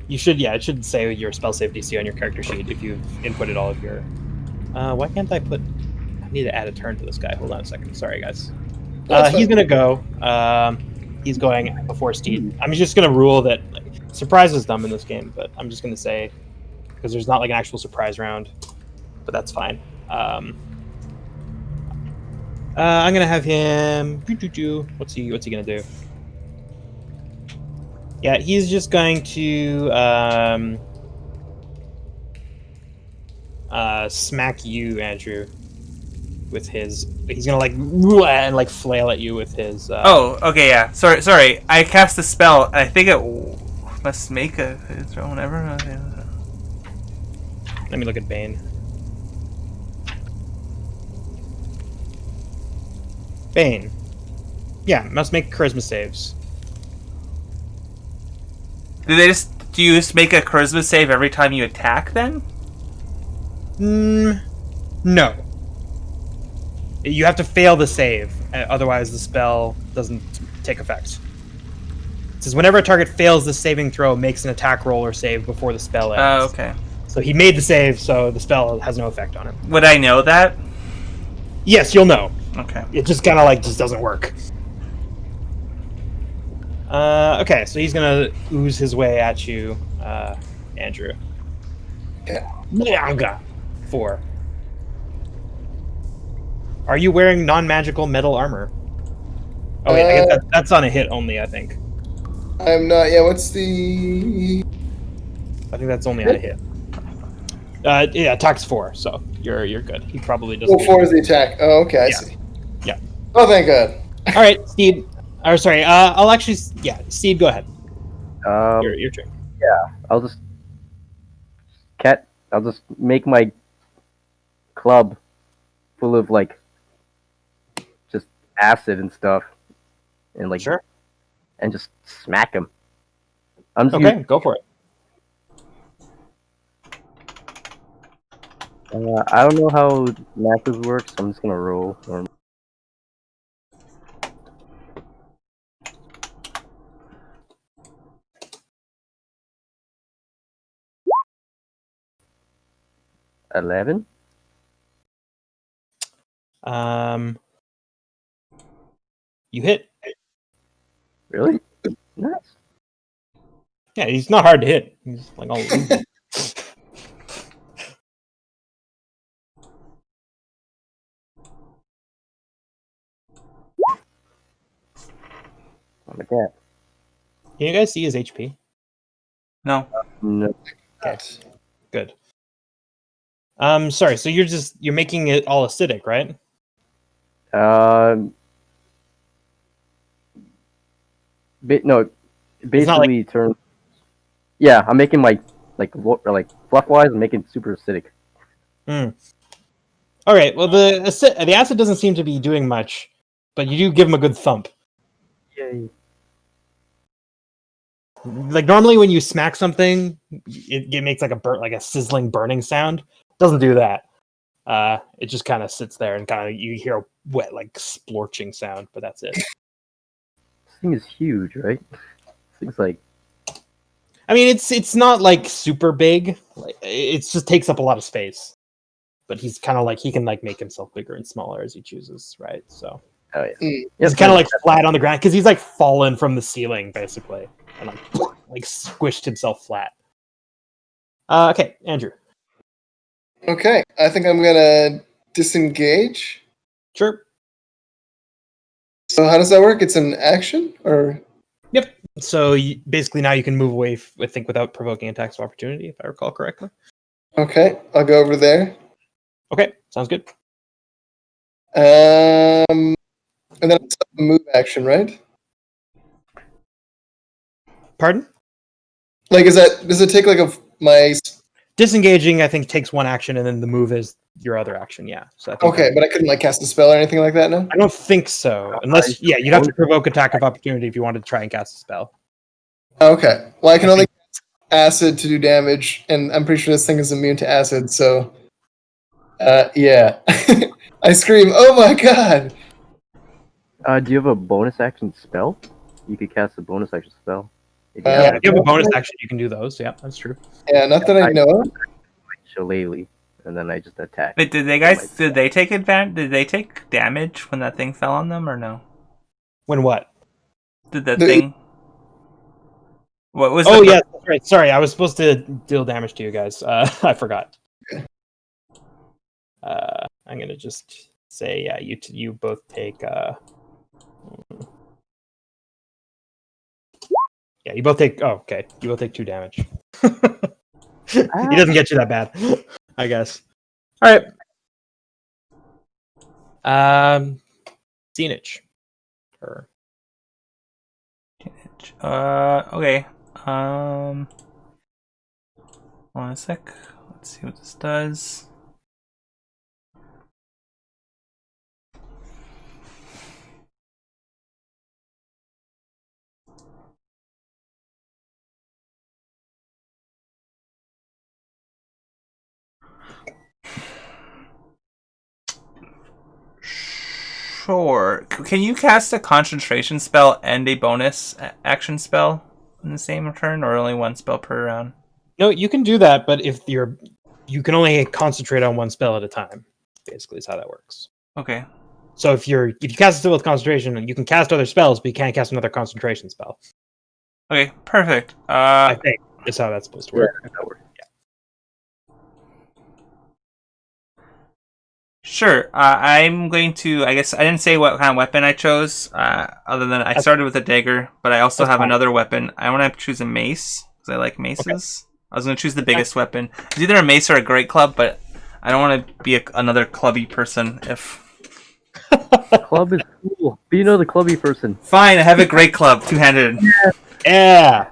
You should, it should say your spell save DC on your character sheet if you've inputted all of your. Why can't I put? I need to add a turn to this guy. Hold on a second. Sorry, guys. He's gonna go. He's going before Steed. I'm just gonna rule that surprise is dumb in this game, but I'm just gonna say because there's not like an actual surprise round, but that's fine. I'm gonna have him. What's he gonna do? Yeah, he's just going to smack you, Andrew, with his. He's gonna and flail at you with his. Oh, okay, yeah. Sorry. I cast a spell. I think it must make a throw whenever. Let me look at Bane. Bane. Yeah, must make charisma saves. Do you just make a charisma save every time you attack then? No. You have to fail the save, otherwise the spell doesn't take effect. It says whenever a target fails this saving throw, makes an attack roll or save before the spell ends. Oh, okay. So he made the save, so the spell has no effect on him. Would I know that? Yes, you'll know. Okay. It just kind of like just doesn't work. Okay, so he's gonna ooze his way at you, Andrew. Okay. 4. Are you wearing non-magical metal armor? Oh wait, I guess that's on a hit only, I think. I'm not. Yeah, what's the? I think that's only on a hit. Yeah, attack's 4, so you're good. He probably doesn't. Oh, 4 is the attack. Oh, okay, I see. Yeah. Oh, thank God. All right, Steed. Or sorry, I'll actually. Yeah, Steed, go ahead. Your turn. I'll just I'll just make my club full of like just acid and stuff, and like Sure. and just smack him. I'm just Okay, go for it. I don't know how matches work, so I'm just gonna roll. 11. You hit. Really? Nice. Yeah, he's not hard to hit. He's like all. Oh my god. Can you guys see his HP? No. No. Okay, good. Sorry. So you're making it all acidic, right? Um. No. Basically, turn. Yeah, I'm making like fluff wise. I'm making it super acidic. All right. Well, the acid doesn't seem to be doing much, but you do give him a good thump. Yay. Like normally when you smack something, it makes like a sizzling burning sound. Doesn't do that. It just kind of sits there and kind of you hear a wet like splorching sound, but that's it. This thing is huge, right? This thing's like. I mean, it's not like super big. Like it just takes up a lot of space. But he's kind of like he can like make himself bigger and smaller as he chooses, right? So Oh yeah. he's kind of like flat on the ground because he's like fallen from the ceiling basically and like squished himself flat. Okay, Andrew. Okay, I think I'm gonna disengage. Sure. So how does that work? It's an action, or Yep. So basically now you can move away, I think, without provoking attacks of opportunity, if I recall correctly. okay? I'll go over there. Okay, sounds good. And then it's a move action, right? Pardon? Like, does it take like my? Disengaging, I think, takes one action, and then the move is your other action. Yeah. So I think Okay, but I couldn't like cast a spell or anything like that. No. I don't think so, unless you'd have to provoke attack of opportunity if you wanted to try and cast a spell. Okay. Well, I can only cast acid to do damage, and I'm pretty sure this thing is immune to acid. So, yeah. I scream, "Oh my god!" Do you have a bonus action spell? You could cast a bonus action spell. Yeah, if you have a bonus action, you can do those. Yeah, that's true. Yeah, not that I know of. Shillelagh, and then I just attack. Wait, did they take advantage? Did they take damage when that thing fell on them, or no? When what? Did that thing? What was? Oh yeah, that's right. Sorry, I was supposed to deal damage to you guys. I forgot. I'm gonna just say, yeah, you both take. Yeah, you both take. Oh, okay. You both take 2 damage. He doesn't get you that bad, I guess. All right. Scenage. Her. Okay. One sec. Let's see what this does. Sure. Can you cast a concentration spell and a bonus action spell in the same turn, or only one spell per round? No, you can do that, but if you can only concentrate on one spell at a time. Basically, is how that works. Okay. So if you cast a spell with concentration, you can cast other spells, but you can't cast another concentration spell. Okay, perfect. I think is how that's supposed to work. Yeah, that works. Sure. I'm going to. I guess I didn't say what kind of weapon I chose. Other than I started with a dagger, but I also have another weapon. I want to choose a mace because I like maces. Okay. I was going to choose the biggest weapon. It's either a mace or a great club, but I don't want to be another clubby person. If Club is cool. Be another clubby person. fine, I have a great club, two-handed. Yeah.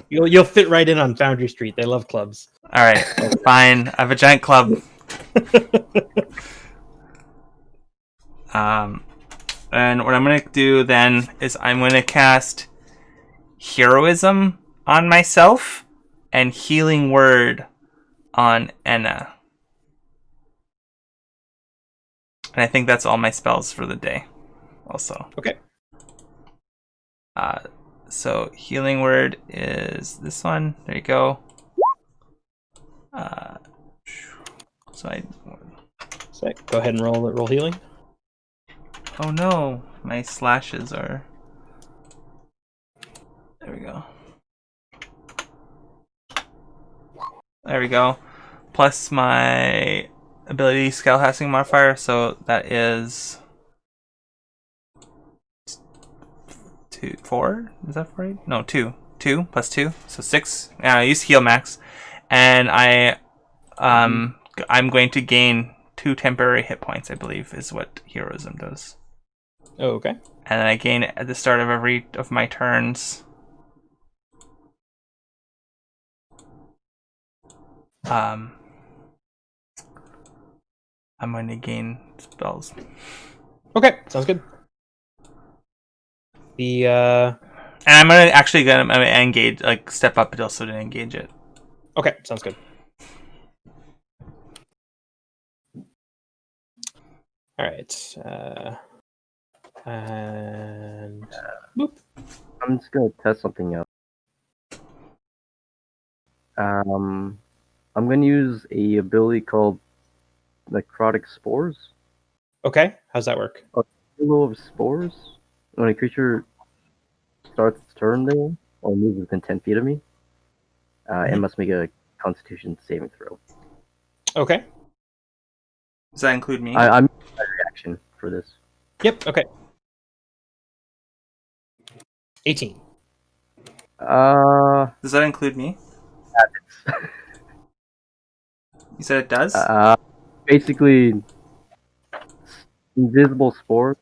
You'll fit right in on Foundry Street. They love clubs. All right, fine. I have a giant club. And what I'm going to do then is I'm going to cast Heroism on myself and Healing Word on Enna. And I think that's all my spells for the day. Also. Okay. So Healing Word is this one. There you go. Go ahead and roll healing. Oh no, my slashes are. There we go. There we go. Plus my ability scale casting modifier, so that is 4. Is that right? No, 2. 2 plus 2, so 6. I use heal max, and I'm going to gain 2 temporary hit points. I believe is what heroism does. Oh, okay. And then I gain at the start of every of my turns. I'm going to gain spells. Okay, sounds good. And I'm gonna engage, like step up also to engage it. Okay, sounds good. All right. And boop. I'm just gonna test something out. I'm gonna use a ability called Necrotic Spores. Okay, how's that work? A halo of spores. When a creature starts its turn there, or moves within 10 feet of me, it must make a Constitution saving throw. Okay. Does that include me? I'm using a reaction for this. Yep. Okay. 18. Does that include me? You said it does? Basically, invisible spores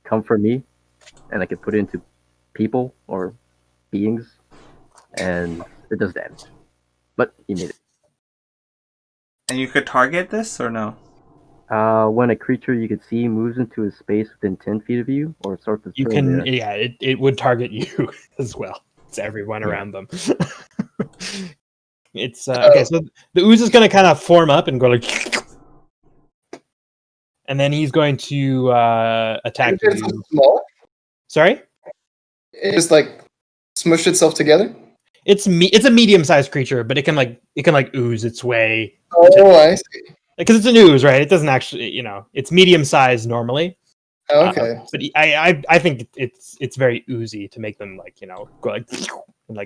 come from me, and I can put it into people or beings, and it does damage. But he made it. And you could target this or no? When a creature you can see moves into a space within 10 feet of you, or starts to You turn can, there. yeah, it would target you as well. It's everyone around them. It's okay. So the ooze is going to kind of form up and go like, and then he's going to attack It's you. small. Sorry, It just like smushed itself together. it's a medium-sized creature, but it can ooze its way. Oh, I see. Because it's an ooze, right? It doesn't actually, it's medium-sized normally. Okay. But I think it's very oozy to make them go and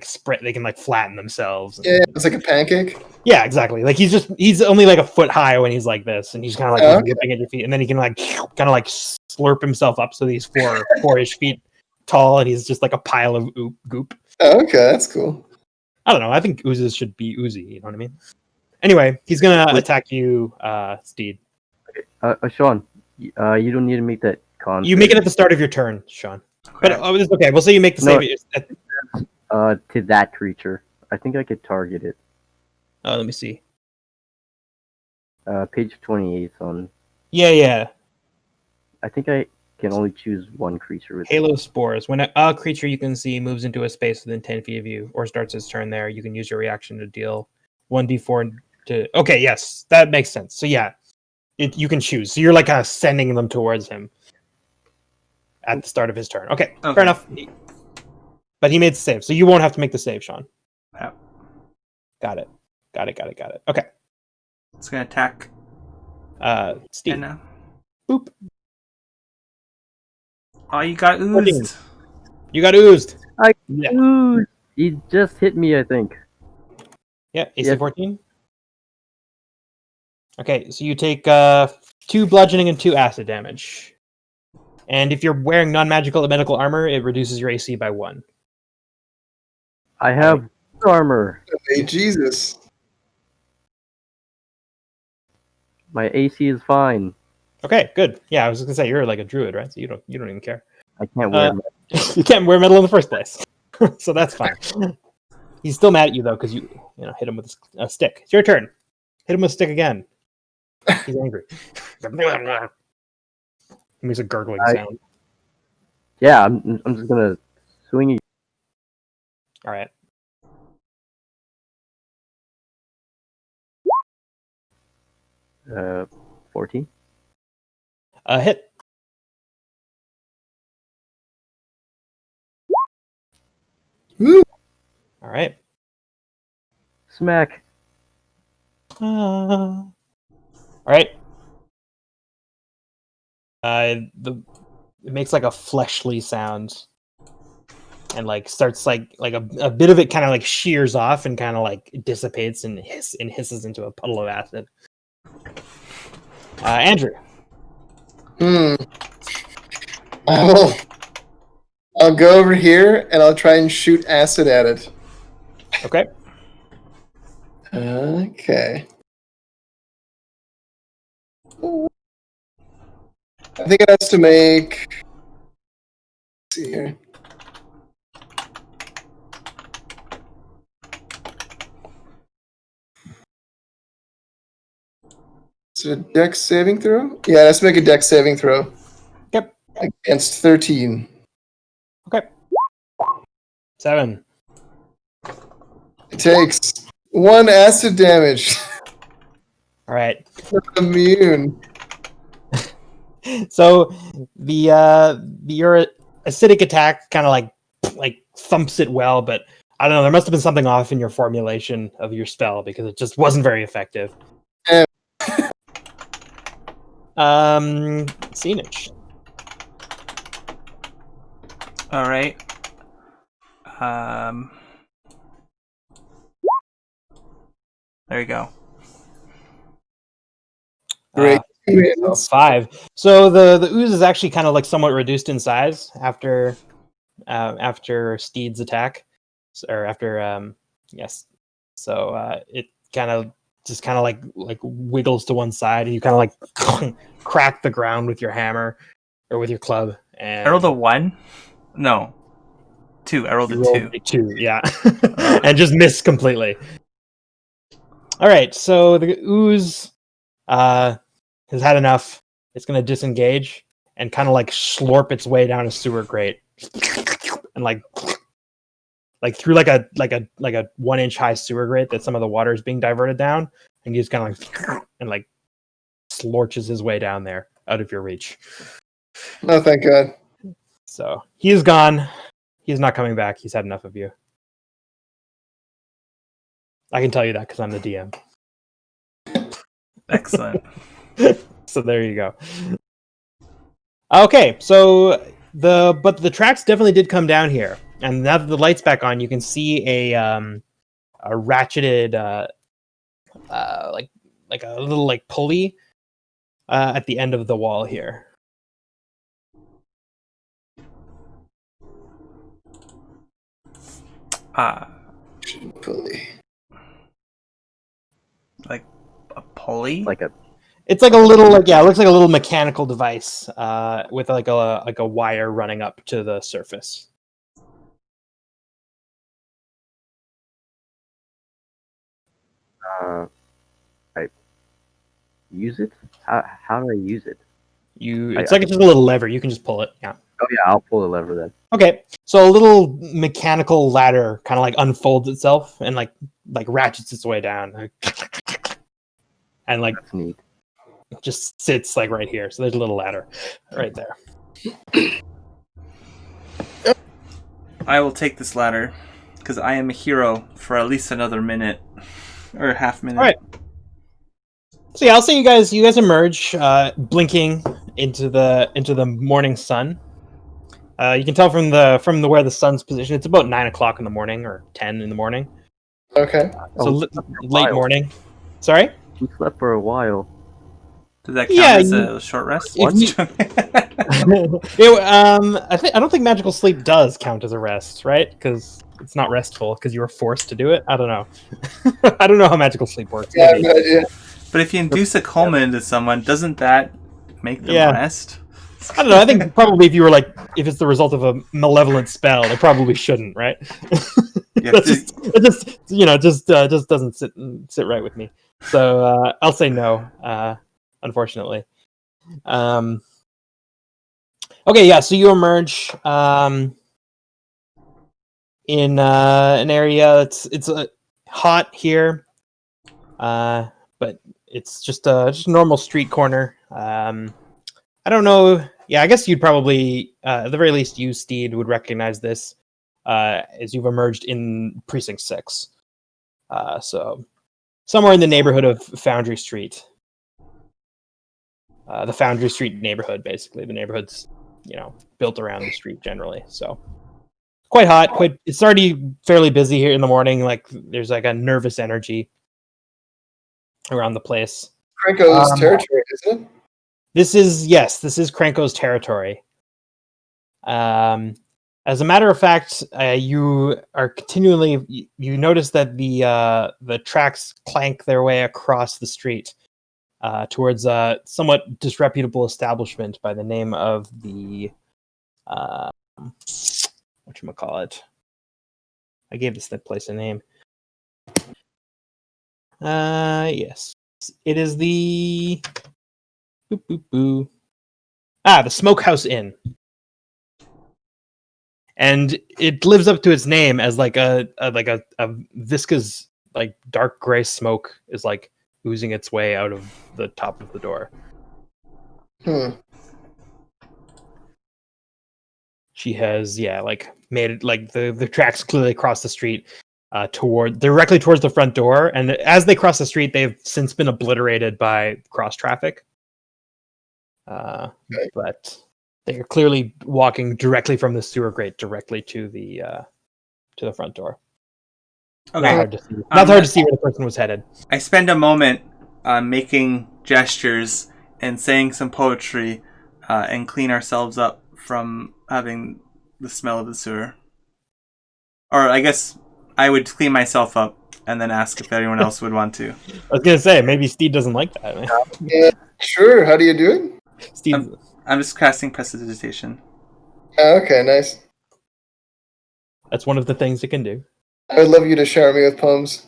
spread. They can flatten themselves. Yeah, it's like a pancake. Yeah, exactly. Like he's only like a foot high when he's like this, and he's kind of like whipping at your feet, and then he can kind of slurp himself up so that he's 4-ish feet tall, and he's just like a pile of goop. Okay, that's cool. I don't know. I think oozes should be oozy. You know what I mean? Anyway, he's gonna attack you, Steed. Okay. Sean, you don't need to make that con. You make it at the start of your turn, Sean. Okay. But it's okay. We'll say you make the save. To that creature. I think I could target it. Oh, let me see. Page 28 on. Yeah. I think I can only choose one creature with Halo spores. When a creature you can see moves into a space within 10 feet of you or starts its turn there, you can use your reaction to deal 1d4 to. Okay, yes, that makes sense. So yeah, You can choose. So you're like kind of sending them towards him at the start of his turn. Okay, Okay. fair enough. But he made the save, so you won't have to make the save, Sean. Yep. Got it. Okay. It's gonna attack. Steve. And, Boop. oh, you got 14. oozed. You got oozed. I Yeah. Ooh, he just hit me, I think. Yeah, AC Yeah. 14. Okay, so you take 2 bludgeoning and 2 acid damage. And if you're wearing non-magical medical armor, it reduces your AC by 1. I have armor. Hey, Jesus. My AC is fine. Okay, good. Yeah, I was gonna say you're like a druid, right? So you don't even care. I can't wear You can't wear metal in the first place, so that's fine. He's still mad at you though because you hit him with a stick. It's your turn. Hit him with a stick again. He's angry. He makes a gurgling sound. Yeah, I'm just gonna swing. All right. Uh, 14. Hit. Woo. All right. Smack. All right. It makes like a fleshly sound, and like starts like a bit of it kind of like shears off and kind of like dissipates and hisses into a puddle of acid. Andrew. I'll go over here and I'll try and shoot acid at it. Okay. Okay. I think it has to make. Let's see here. Is it a dex saving throw? Yeah, let's make a dex saving throw. Yep. Against 13. Okay. 7. It takes 1 acid damage. All right. Immune. So your acidic attack kind of like thumps it well, but I don't know. There must have been something off in your formulation of your spell because it just wasn't very effective. Yeah. Scenage. All right. There you go. Great. So 5. So the ooze is actually kind of like somewhat reduced in size after Steed's attack, or after yes. So it kind of just like wiggles to one side, and you kind of like crack the ground with your hammer or with your club. And I rolled a 1. No, 2. I rolled a 2. 2, yeah, and just missed completely. All right, so the ooze has had enough. It's going to disengage and kind of like slurp its way down a sewer grate, and like through like a 1-inch high sewer grate that some of the water is being diverted down, and he just kind of like slorches his way down there out of your reach. Oh, thank God. So he is gone. He's not coming back. He's had enough of you. I can tell you that because I'm the DM. Excellent. So there you go. Okay, so the tracks definitely did come down here, and now that the light's back on, you can see a ratcheted like a little like pulley at the end of the wall here. Pulley. Like a pulley? It's like a little it looks like a little mechanical device with like a wire running up to the surface. I use it? How do I use it? It's like it's just a little lever. You can just pull it. Yeah. Oh yeah, I'll pull the lever then. Okay, so a little mechanical ladder kind of like unfolds itself and like ratchets its way down, and like That's neat. just sits like right here. So there's a little ladder right there. I will take this ladder because I am a hero for at least another minute or half minute. All right. So yeah, I'll say you guys emerge, blinking into the morning sun. You can tell from the where the sun's positioned. It's about 9 o'clock in the morning or 10 in the morning. Okay. So late morning. Sorry. We slept for a while. Does that count as a short rest? I don't think magical sleep does count as a rest, right? Because it's not restful because you were forced to do it. I don't know. I don't know how magical sleep works. Yeah, I have no idea. But if you induce a coma into someone, doesn't that make them rest? I don't know. I think probably if it's the result of a malevolent spell, it probably shouldn't, right? It just doesn't sit right with me. So I'll say no. Unfortunately. Okay, yeah. So you emerge in an area. It's hot here, but it's just a normal street corner. I don't know. Yeah, I guess you'd probably, at the very least, you, Steed, would recognize this as you've emerged in Precinct 6. So somewhere in the neighborhood of Foundry Street. The Foundry Street neighborhood, basically. The neighborhood's, built around the street generally. So quite hot. It's already fairly busy here in the morning. Like there's like a nervous energy around the place. Krenko's territory, isn't it? This is Krenko's territory. As a matter of fact, you are continually. You notice that the tracks clank their way across the street towards a somewhat disreputable establishment by the name of the whatchamacallit. I gave this place a name. Yes, it is the. The Smokehouse Inn. And it lives up to its name as like a viscous, like dark gray smoke is like oozing its way out of the top of the door. She has made it like the tracks clearly across the street directly towards the front door, and as they cross the street they've since been obliterated by cross traffic. But they're clearly walking directly from the sewer grate directly to the front door. Okay. Not hard to see where the person was headed. I spend a moment making gestures and saying some poetry and clean ourselves up from having the smell of the sewer. Or I guess I would clean myself up and then ask if anyone else would want to. I was going to say, maybe Steve doesn't like that. Man. Yeah, sure. How do you do it? Steve, I'm just casting prestidigitation. Okay, nice. That's one of the things it can do. I would love you to shower me with poems.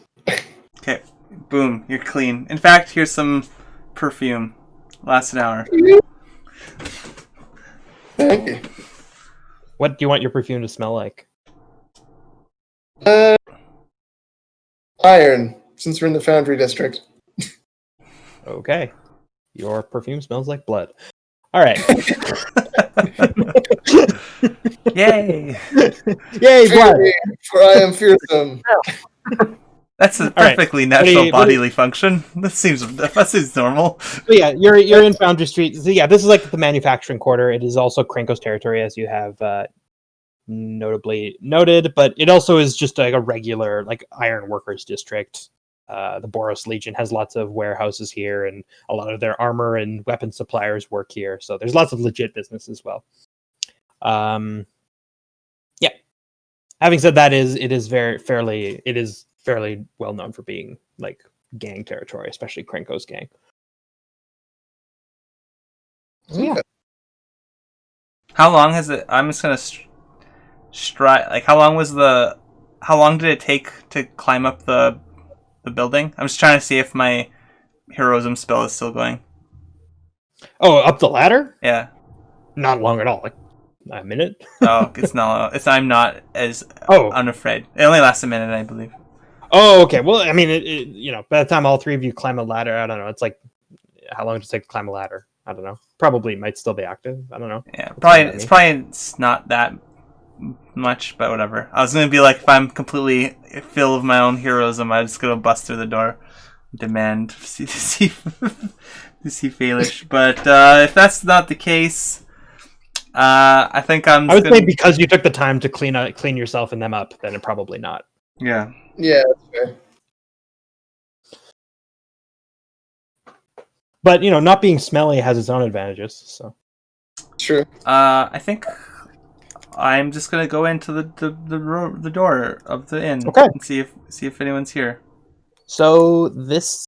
Okay, boom, you're clean. In fact, here's some perfume. Lasts an hour. Thank you. What do you want your perfume to smell like? Iron, since we're in the Foundry District. Okay. Your perfume smells like blood. All right. Yay! Yay, blood! For I am fearsome. That's a perfectly natural bodily function. That seems normal. So yeah, you're in Foundry Street. So yeah, this is like the manufacturing quarter. It is also Krenko's territory, as you have notably noted, but it also is just like a regular like iron workers district. The Boros Legion has lots of warehouses here, and a lot of their armor and weapon suppliers work here. So there's lots of legit business as well. Yeah. Having said that, it is fairly well known for being like gang territory, especially Krenko's gang. So yeah. How long has it? I'm just gonna stride. Like, how long did it take to climb up the building? I'm just trying to see if my heroism spell is still going. Oh, up the ladder? Yeah. Not long at all. Like a minute. Oh, it's not. I'm not as unafraid. It only lasts a minute, I believe. Oh, okay. Well, I mean, by the time all three of you climb a ladder, I don't know. It's like how long does it take to climb a ladder? I don't know. Probably might still be active. I don't know. Yeah, It's probably fine by it's me. probably it's not that much, but whatever. I was gonna be like, if I'm completely filled with my own heroism, I'm just gonna bust through the door, demand to see Falish. But if that's not the case, I think I'm I just would say gonna. because you took the time to clean yourself and them up, then probably not. Yeah. Yeah, that's fair. But not being smelly has its own advantages. So True. I think I'm just gonna go into the door of the inn Okay. and see if anyone's here. So this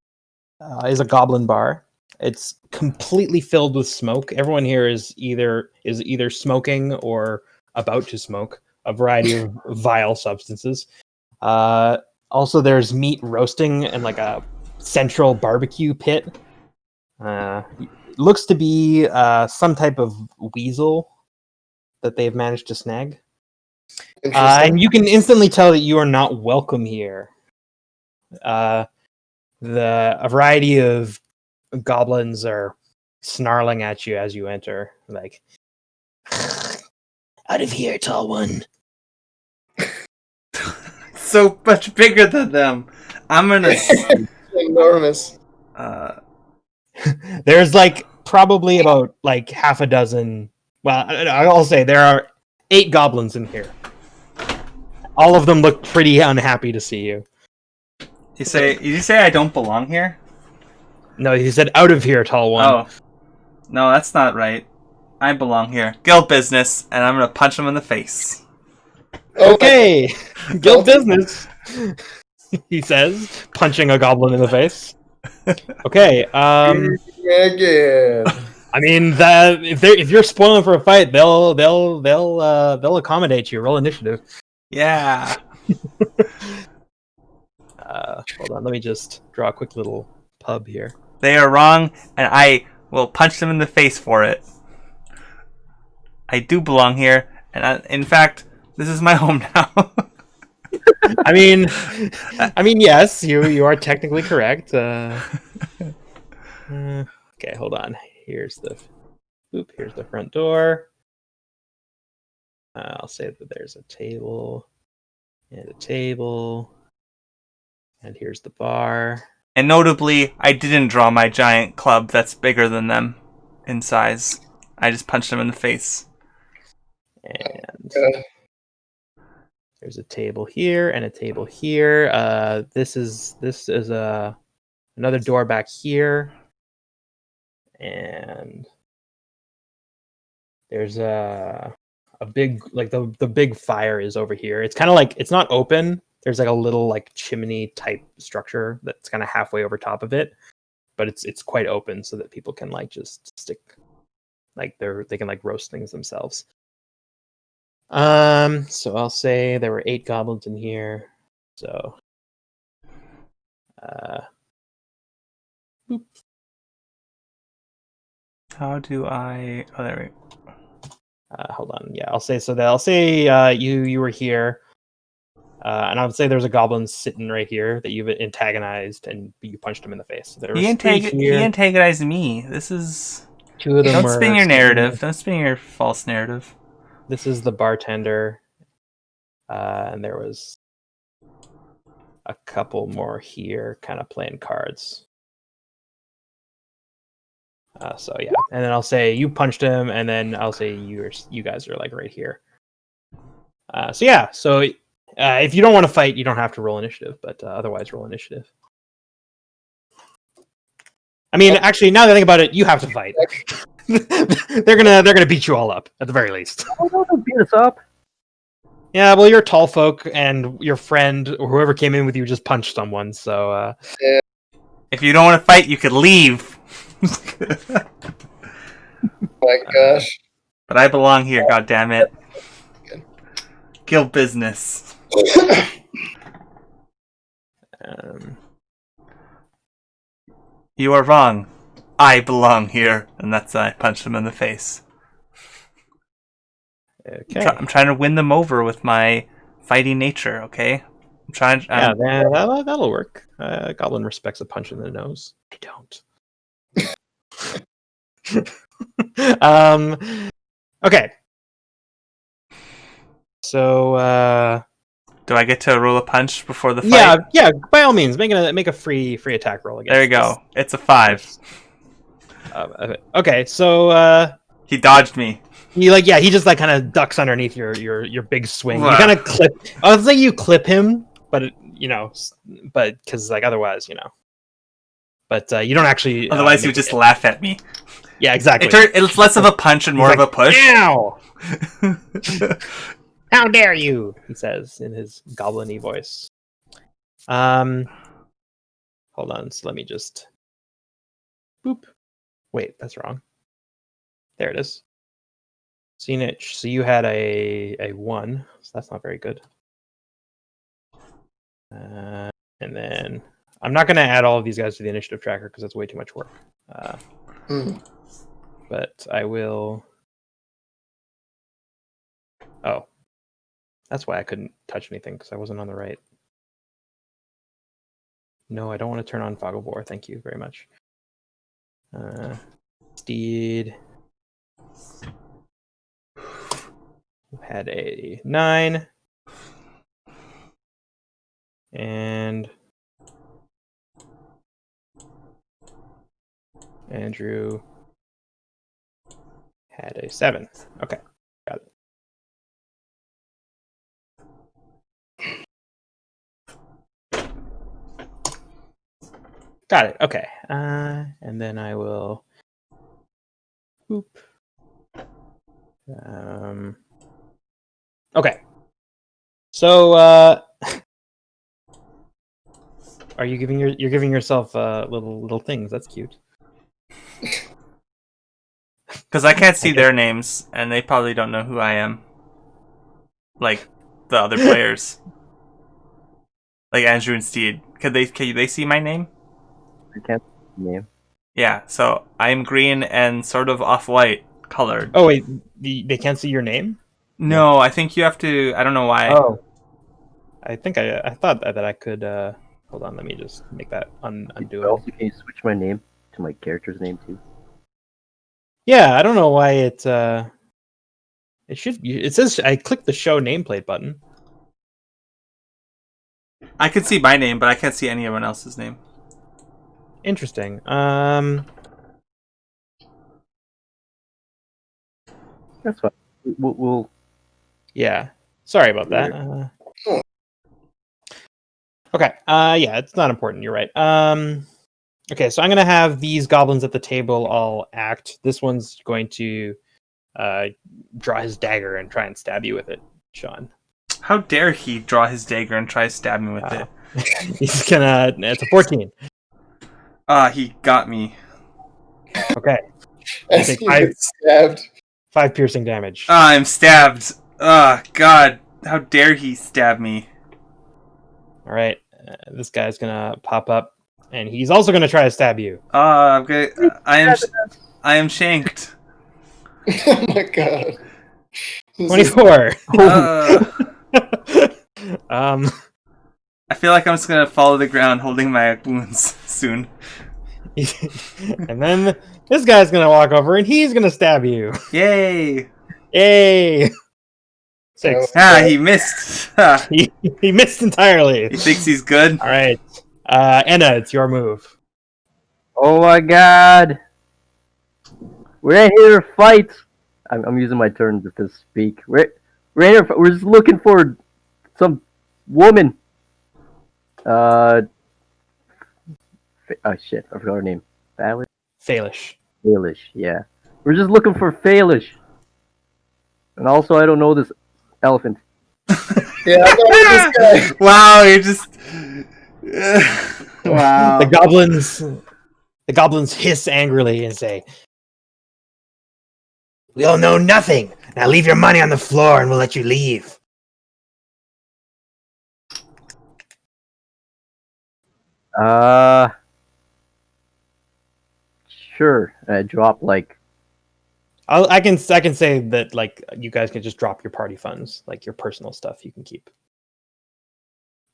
is a goblin bar. It's completely filled with smoke. Everyone here is either smoking or about to smoke a variety of vile substances. Also, there's meat roasting and like a central barbecue pit. It looks to be some type of weasel that they've managed to snag. Interesting. And you can instantly tell that you are not welcome here. A variety of goblins are snarling at you as you enter, like, out of here, tall one. So much bigger than them. I'm gonna. Enormous. There's like probably about like half a dozen. Well, I'll say there are 8 goblins in here. All of them look pretty unhappy to see you. You say I don't belong here? No, he said, out of here, tall one. Oh, no, that's not right. I belong here. Guild business, and I'm gonna punch him in the face. Okay, guild business, he says, punching a goblin in the face. Okay, Again. I mean that if you're spoiling for a fight, they'll accommodate you. Roll initiative. Yeah. Hold on, let me just draw a quick little pub here. They are wrong, and I will punch them in the face for it. I do belong here, and in fact, this is my home now. I mean, yes, you are technically correct. Okay, hold on. Here's the front door. I'll say that there's a table, and here's the bar. And notably, I didn't draw my giant club that's bigger than them in size. I just punched them in the face. And there's a table here and a table here. This is another door back here, and there's a big, like, the big fire is over here. It's kind of like, it's not open. There's like a little like chimney type structure that's kind of halfway over top of it, but it's quite open so that people can like just stick, like they can like roast things themselves. So I'll say there were 8 goblins in here. So How do I... Oh, there we go. hold on. Yeah, I'll say you were here. And I would say there's a goblin sitting right here that you've antagonized, and you punched him in the face. So He antagonized me. This is... 2 of them Don't spin your narrative. Don't spin your false narrative. This is the bartender, and there was a couple more here, kind of playing cards. So yeah, and then I'll say you punched him, and then I'll say you guys are like right here. So yeah, if you don't want to fight, you don't have to roll initiative, but otherwise roll initiative. I mean, actually, now that I think about it, you have to fight. they're gonna beat you all up at the very least. Oh, don't beat us up. Yeah, well, you're tall folk, and your friend or whoever came in with you just punched someone. So If you don't want to fight, you could leave. My gosh. But I belong here, goddammit. Guild business. You are wrong. I belong here, and that's I punched him in the face. okay, I'm trying to win them over with my fighting nature. Okay, I'm trying. yeah, that'll work. Goblin respects a punch in the nose. I don't. Okay. So Do I get to roll a punch before the yeah, fight? yeah. By all means, make a free attack roll against. There you go. It's a 5. Okay, so He dodged me. he just like kind of ducks underneath your big swing. You Wow. kind of clip. I was like you clip him, but but because like otherwise, but you don't actually. Otherwise, he make would just it. laugh at me. Yeah, exactly. It's less of a punch and more He's of a push. Ow! How dare you? He says in his goblin-y voice. Hold on. So let me just. Boop. Wait, that's wrong. There it is. So you had a 1, so that's not very good. And then I'm not going to add all of these guys to the initiative tracker because that's way too much work. But I will. Oh, that's why I couldn't touch anything because I wasn't on the right. No, I don't want to turn on Fogelbore. Thank you very much. Steed had a 9. And Andrew had a 7. Okay, got it. Got it. Okay. And then I will. Boop. Okay. So, are you you're giving yourself little things? That's cute. Because I can't see their names, and they probably don't know who I am. Like the other players, like Andrew and Steed. Can they see my name? I can't name. Yeah. So I'm green and sort of off-white colored. Oh wait, they can't see your name? No, I think you have to. I don't know why. Oh, I think I thought that I could. Hold on, let me just make that undo. Also, can you switch my name to my character's name too? Yeah, I don't know why it should. It says I clicked the show nameplate button. I can see my name, but I can't see anyone else's name. Interesting. That's fine. We'll Yeah. Sorry about that. Okay. Yeah, it's not important. You're right. Okay, so I'm gonna have these goblins at the table all act. This one's going to draw his dagger and try and stab you with it, Sean. How dare he draw his dagger and try to stab me with it? He's gonna. It's a 14. He got me. Okay. As take he gets stabbed. 5 piercing damage. I'm stabbed. God. How dare he stab me? All right. This guy's gonna pop up, and he's also gonna try to stab you. I'm gonna. I am shanked. Oh my god. This is- 24. I feel like I'm just gonna fall to the ground holding my wounds soon. And then this guy's gonna walk over and he's gonna stab you. Yay! Yay! 6. He missed. He missed entirely. He thinks he's good. All right, Anna, it's your move. Oh my god! We're here to fight. I'm using my turn to speak. We're here. We're just looking for some woman. Oh shit! I forgot her name. Failish. Failish. Yeah. We're just looking for Failish. And also, I don't know this elephant. Yeah, I know this guy. Wow, you're just. Wow. The goblins hiss angrily and say, "We'll know nothing. Now leave your money on the floor and we'll let you leave." Sure. Drop like. I can say that like you guys can just drop your party funds, like your personal stuff you can keep.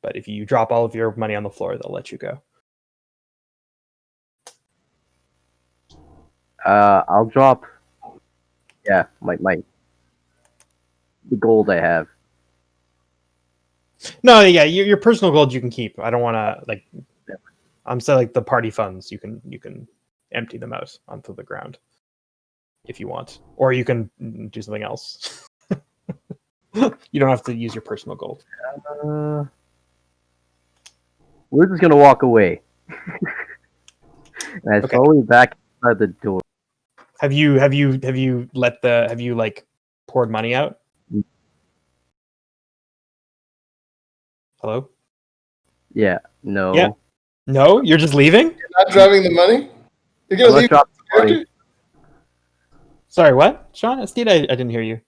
But if you drop all of your money on the floor, they'll let you go. I'll drop. Yeah, the gold I have. No, yeah, your personal gold you can keep. I don't want to like. I'm saying like the party funds. You can empty them out onto the ground if you want, or you can do something else. You don't have to use your personal gold. Uh, we're just gonna walk away. And I Okay. slowly back inside the door. Have you like poured money out? Hello? Yeah, no. Yeah. No, you're just leaving? You're not driving the money? You're I'm gonna not leave dropping the money. character? Sorry, what? Sean, Steve, I didn't hear you.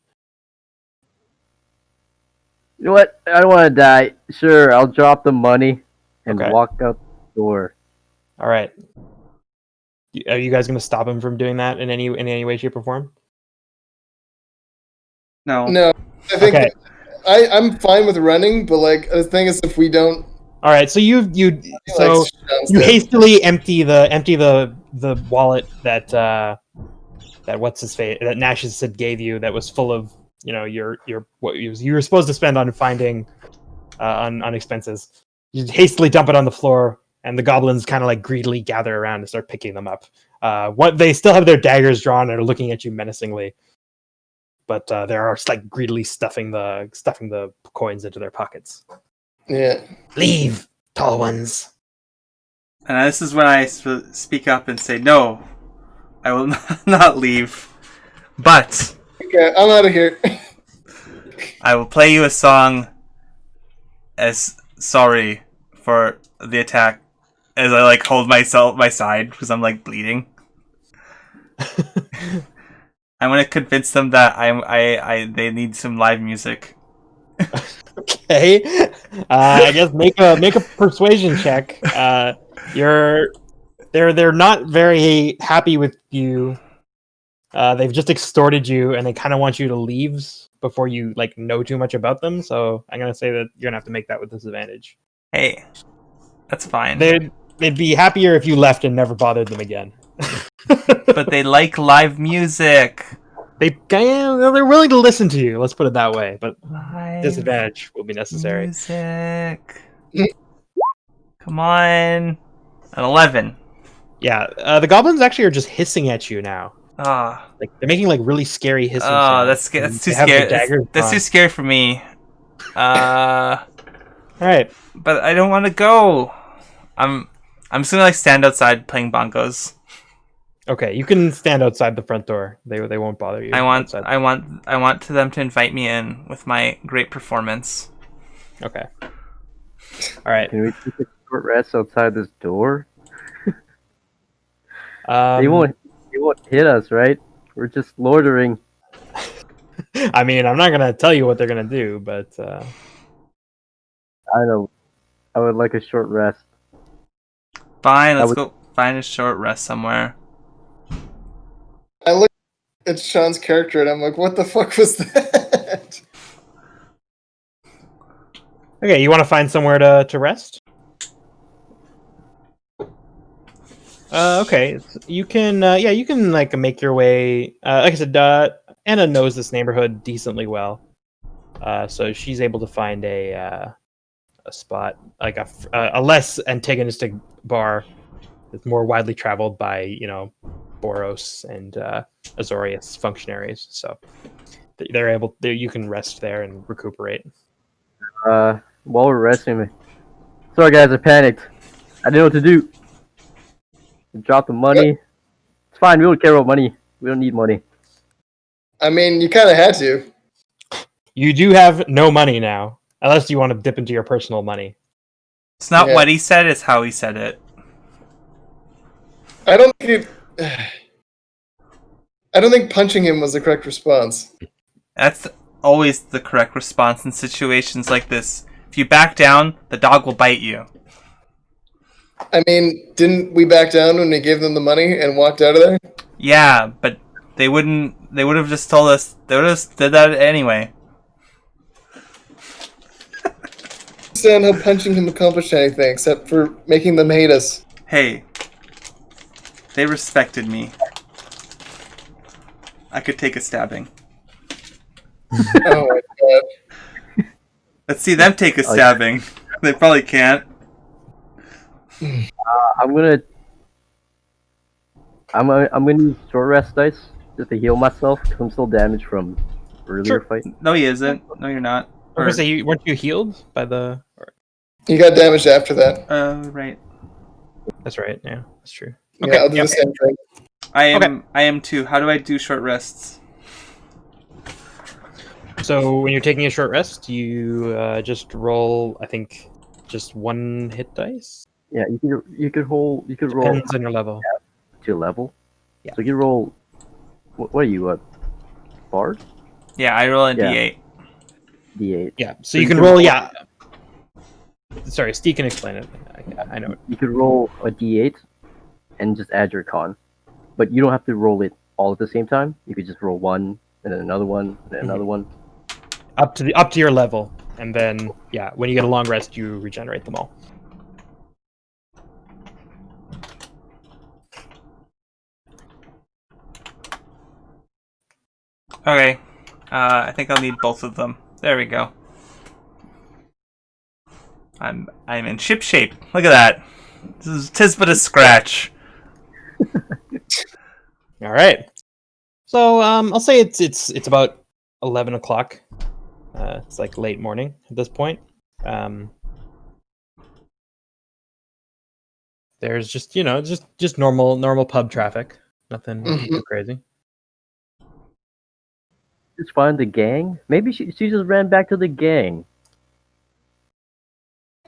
You know what? I don't want to die. Sure, I'll drop the money and Okay. walk out the door. All right. Are you guys going to stop him from doing that in any way, shape, or form? No. No. I think Okay. I'm fine with running, but like the thing is if we don't All right. So you so like Sean's you dead. hastily empty the wallet that what's his face that Nash said gave you that was full of your what you were supposed to spend on finding on expenses. You hastily dump it on the floor, and the goblins kind of like greedily gather around and start picking them up. What they still have their daggers drawn and are looking at you menacingly, but they are like greedily stuffing the coins into their pockets. Yeah. Leave, tall ones. And this is when I speak up and say, no, I will not leave. But Okay, I'm out of here. I will play you a song as sorry for the attack as I like hold my side because I'm like bleeding. I'm gonna convince them that they need some live music. Okay, I guess make a persuasion check. They're not very happy with you. They've just extorted you, and they kind of want you to leave before you like know too much about them. So I'm gonna say that you're gonna have to make that with disadvantage. Hey, that's fine. They'd be happier if you left and never bothered them again. But they like live music. They're willing to listen to you. Let's put it that way. But Live disadvantage will be necessary. music. Come on. An 11. Yeah, the goblins actually are just hissing at you now. Ah. Like they're making like really scary hissing Oh, sounds. that's too They have their scary. daggers That's drawn. too scary for me. All right. But I don't want to go. I'm just gonna like stand outside playing bongos. Okay, you can stand outside the front door. They won't bother you. I want to them to invite me in with my great performance. Okay. All right. Can we take a short rest outside this door? Um, They won't hit us, right? We're just loitering. I mean, I'm not gonna tell you what they're gonna do, but I know. I would like a short rest. Fine, let's go find a short rest somewhere. I look at Sean's character and I'm like, what the fuck was that? okay. You want to find somewhere to rest? Okay. You can you can like make your way. Like I said, Anna knows this neighborhood decently well, so she's able to find a spot like a less antagonistic bar that's more widely traveled by Boros and Azorius functionaries. So they're able. You can rest there and recuperate. While we're resting, sorry guys, I panicked. I didn't know what to do. Drop the money. It's fine. We don't care about money. We don't need money. I mean, you kind of had to. You do have no money now, unless you want to dip into your personal money. It's not Yeah. what he said, it's how he said it. I don't think I don't think punching him was the correct response. That's always the correct response in situations like this. If you back down, the dog will bite you. I mean, didn't we back down when we gave them the money and walked out of there? Yeah, but they would have just told us, they would have just did that anyway. Understand how punching him accomplished anything except for making them hate us. Hey, they respected me. I could take a stabbing. Oh my god. Let's see them take a stabbing. They probably can't. I'm gonna use short rest dice just to heal myself because I'm still damaged from earlier Sure. fight. No, he isn't. No, you're not. I was gonna say, weren't you healed by the? You got damaged after that. Right. That's right. Yeah, that's true. Yeah, I'll do yep. the same thing. I am too. How do I do short rests? So when you're taking a short rest, you just roll. I think just one hit dice. Yeah, you could roll Depends on your level. to your level. Yeah. So you can roll. What are you, a bard? Yeah, I roll a Yeah. d8. D8. Yeah. So you can roll. Yeah. Sorry, Steve can explain it. I know it. You could roll a D8 and just add your con, but you don't have to roll it all at the same time. You could just roll one and then another one and then another one. Up to your level, and then when you get a long rest, you regenerate them all. Okay. I think I'll need both of them. There we go. I'm in ship shape. Look at that. Tis but a scratch. All right. So I'll say it's about 11 o'clock. It's like late morning at this point. There's just just normal pub traffic. Nothing too crazy. Just find the gang. Maybe she just ran back to the gang.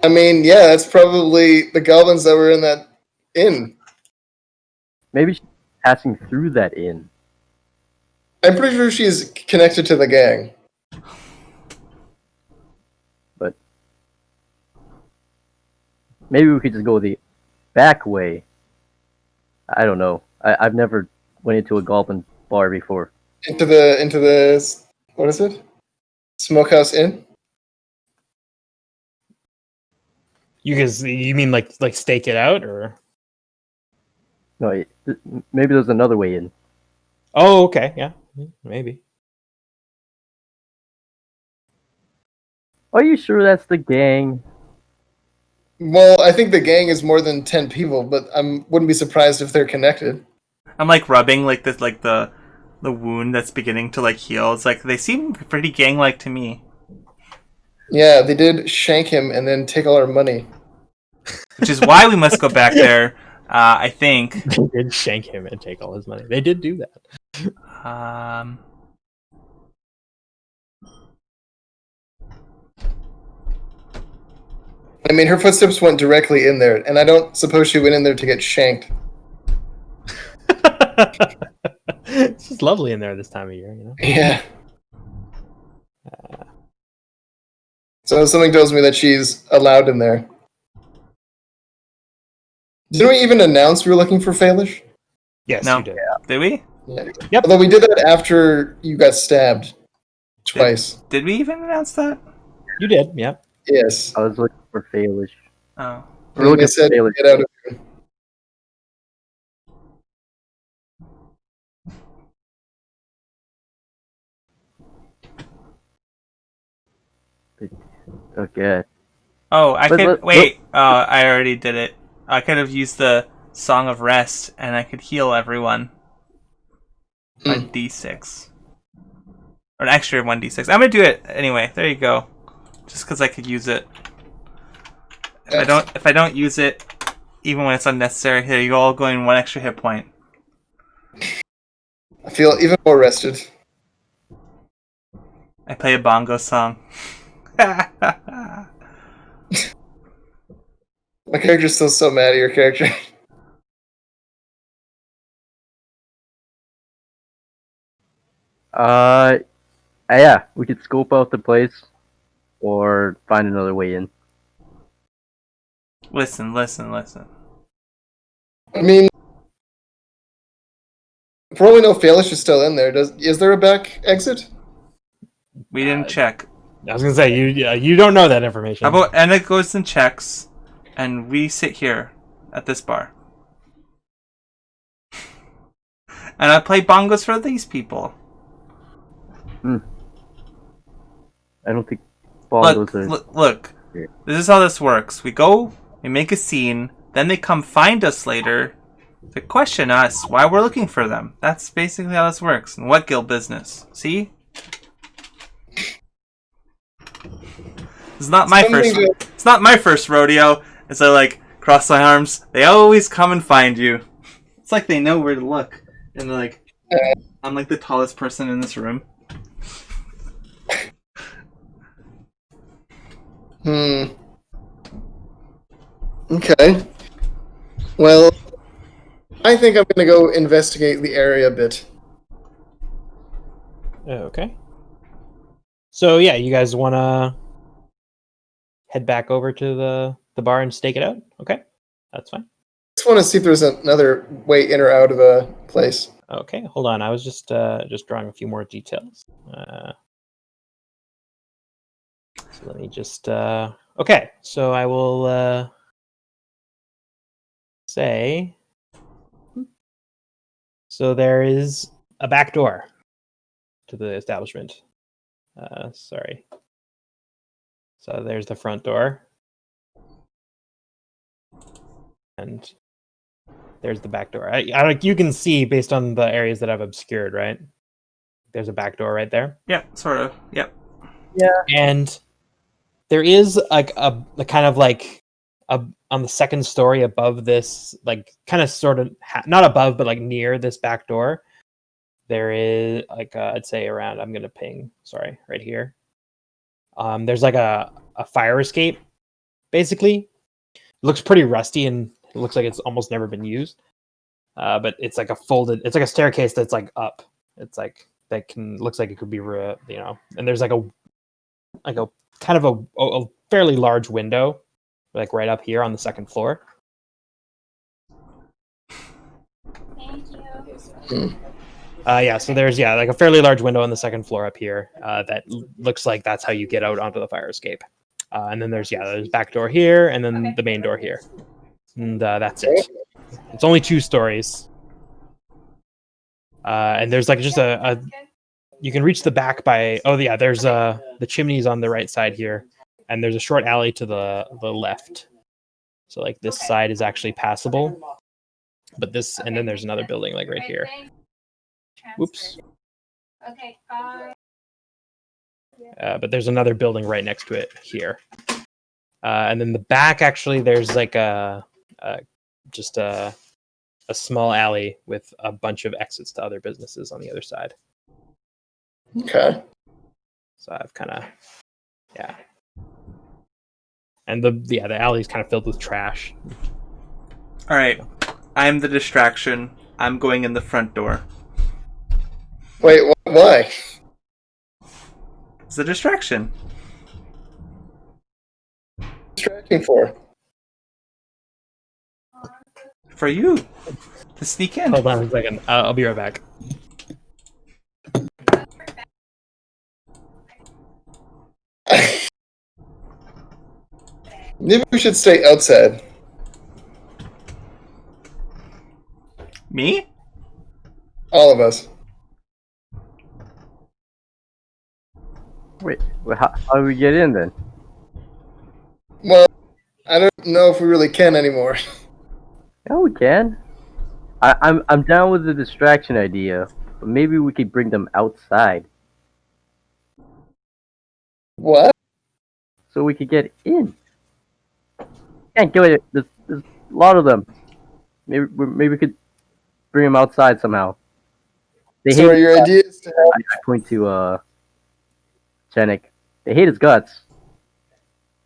I mean, yeah, that's probably the goblins that were in that inn. Maybe she's passing through that inn. I'm pretty sure she's connected to the gang. But maybe we could just go the back way. I don't know. I've never went into a goblin bar before. Into the what is it? Smokehouse Inn? You mean like stake it out or? No, maybe there's another way in. Oh, okay, yeah, maybe. Are you sure that's the gang? Well, I think the gang is more than 10 people, but I wouldn't be surprised if they're connected. I'm like rubbing like this, like the wound that's beginning to like heal. It's like they seem pretty gang-like to me. Yeah, they did shank him and then take all our money. Which is why we must go back there. I think. They did shank him and take all his money. They did do that. I mean, her footsteps went directly in there, and I don't suppose she went in there to get shanked. It's just lovely in there this time of year, you know. Yeah. So something tells me that she's allowed in there. Didn't we even announce we were looking for Faelish? Yes, No. you did. Did we? Yeah. Yep. Although we did that after you got stabbed twice. Did we even announce that? You did. Yep. Yes. I was looking for Faelish. Oh. We're And looking they for said, Faelish. get out of here. Okay. Oh, I But- could but- wait. I already did it. I could have used the Song of Rest, and I could heal everyone. 1d6, or an extra 1d6. I'm gonna do it anyway. There you go. Just because I could use it. If I don't use it, even when it's unnecessary, here you all going one extra hit point. I feel even more rested. I play a bongo song. My character's still so mad at your character. Yeah, we could scope out the place or find another way in. Listen. I mean, for all we know, Faelish is still in there. Is there a back exit? We didn't check. I was gonna say you don't know that information. How about Anna goes and checks, and we sit here at this bar. and I play bongos for these people. I don't think Look, bongos are. look. This is how this works. We go, we make a scene, then they come find us later to question us why we're looking for them. That's basically how this works. And what guild business? See? It's not my first. It's not my first rodeo. As I like cross my arms, they always come and find you. It's like they know where to look, and they're like, I'm like the tallest person in this room. Okay. Well, I think I'm gonna go investigate the area a bit. Okay. So yeah, you guys want to head back over to the bar and stake it out? Okay, that's fine. Just want to see if there's another way in or out of the place. Okay, hold on. I was just drawing a few more details. So let me just. Okay, so I will say. So there is a back door to the establishment. Sorry. So there's the front door. And there's the back door. You can see based on the areas that I've obscured, right? There's a back door right there. Yep, sort of. Yep. Yeah. And there is like a kind of like on the second story above this, like kind of sort of not above, but like near this back door. There is like I'd say around. I'm gonna ping. Sorry, right here. There's like a fire escape, basically. It looks pretty rusty and it looks like it's almost never been used. But it's like it's like a staircase that's like up. It's like looks like it could be, and there's like a kind of a fairly large window, like right up here on the second floor. Thank you. Yeah, so there's like a fairly large window on the second floor up here that looks like that's how you get out onto the fire escape. And then there's back door here, and then the main door here, and that's it. It's only 2 stories, and there's like just a you can reach the back by there's the chimneys on the right side here, and there's a short alley to the left. So like this side is actually passable, but this and then there's another building like right here. Whoops. Okay. But there's another building right next to it here. And then the back, actually, there's like just a small alley with a bunch of exits to other businesses on the other side. Okay. So I've kind of, and the alley's kind of filled with trash. All right, I'm the distraction. I'm going in the front door. Wait, why? It's a distraction. Distracting for? For you. To sneak in. Hold on a second. I'll be right back. Maybe we should stay outside. Me? All of us. Wait, how do we get in then? Well, I don't know if we really can anymore. Yeah, we can. I'm down with the distraction idea, but maybe we could bring them outside What? so we could get in. Can't get it. There's a lot of them. Maybe we could bring them outside somehow. So your idea is to have... I point to Chenik. They hate his guts.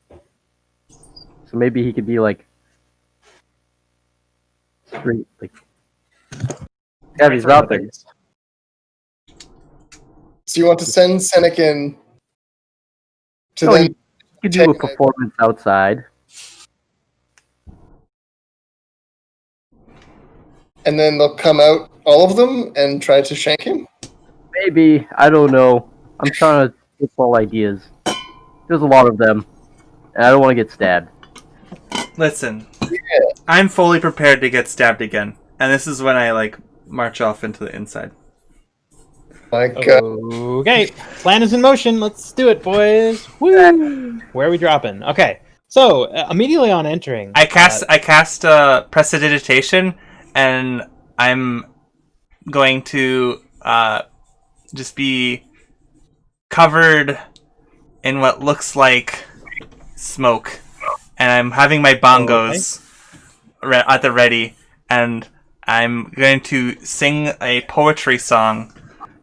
So maybe he could be like straight, like yeah, he's out there. So you want to send Senek in to No, them? you could do a performance outside. And then they'll come out, all of them, and try to shank him? Maybe, I don't know. I'm trying to get all ideas. There's a lot of them, and I don't want to get stabbed. Listen, I'm fully prepared to get stabbed again, and this is when I march off into the inside. My God. Okay, plan is in motion. Let's do it, boys. Woo! Where are we dropping? Okay, so immediately on entering, I cast prestidigitation, and I'm going to just be covered in what looks like smoke, and I'm having my bongos at the ready, and I'm going to sing a poetry song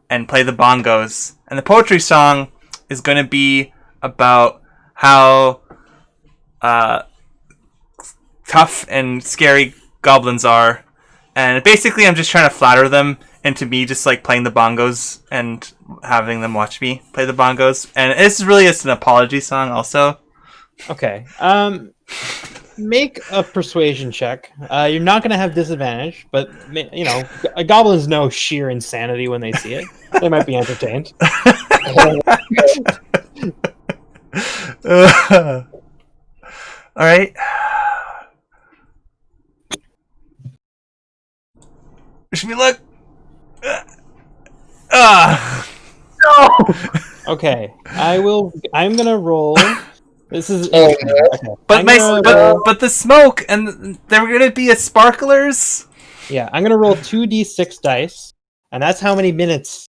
and play the bongos. And the poetry song is going to be about how tough and scary goblins are. And basically, I'm just trying to flatter them into me just like playing the bongos and having them watch me play the bongos. And this is really just an apology song, also. Okay. Make a persuasion check. You're not going to have disadvantage, but goblins know sheer insanity when they see it. They might be entertained. All right. Wish me luck. No! Okay, I'm gonna roll. This is Oh, okay. But I'm my gonna roll- but the smoke and they're gonna be a sparklers. yeah, I'm gonna roll 2d6 dice, and that's how many minutes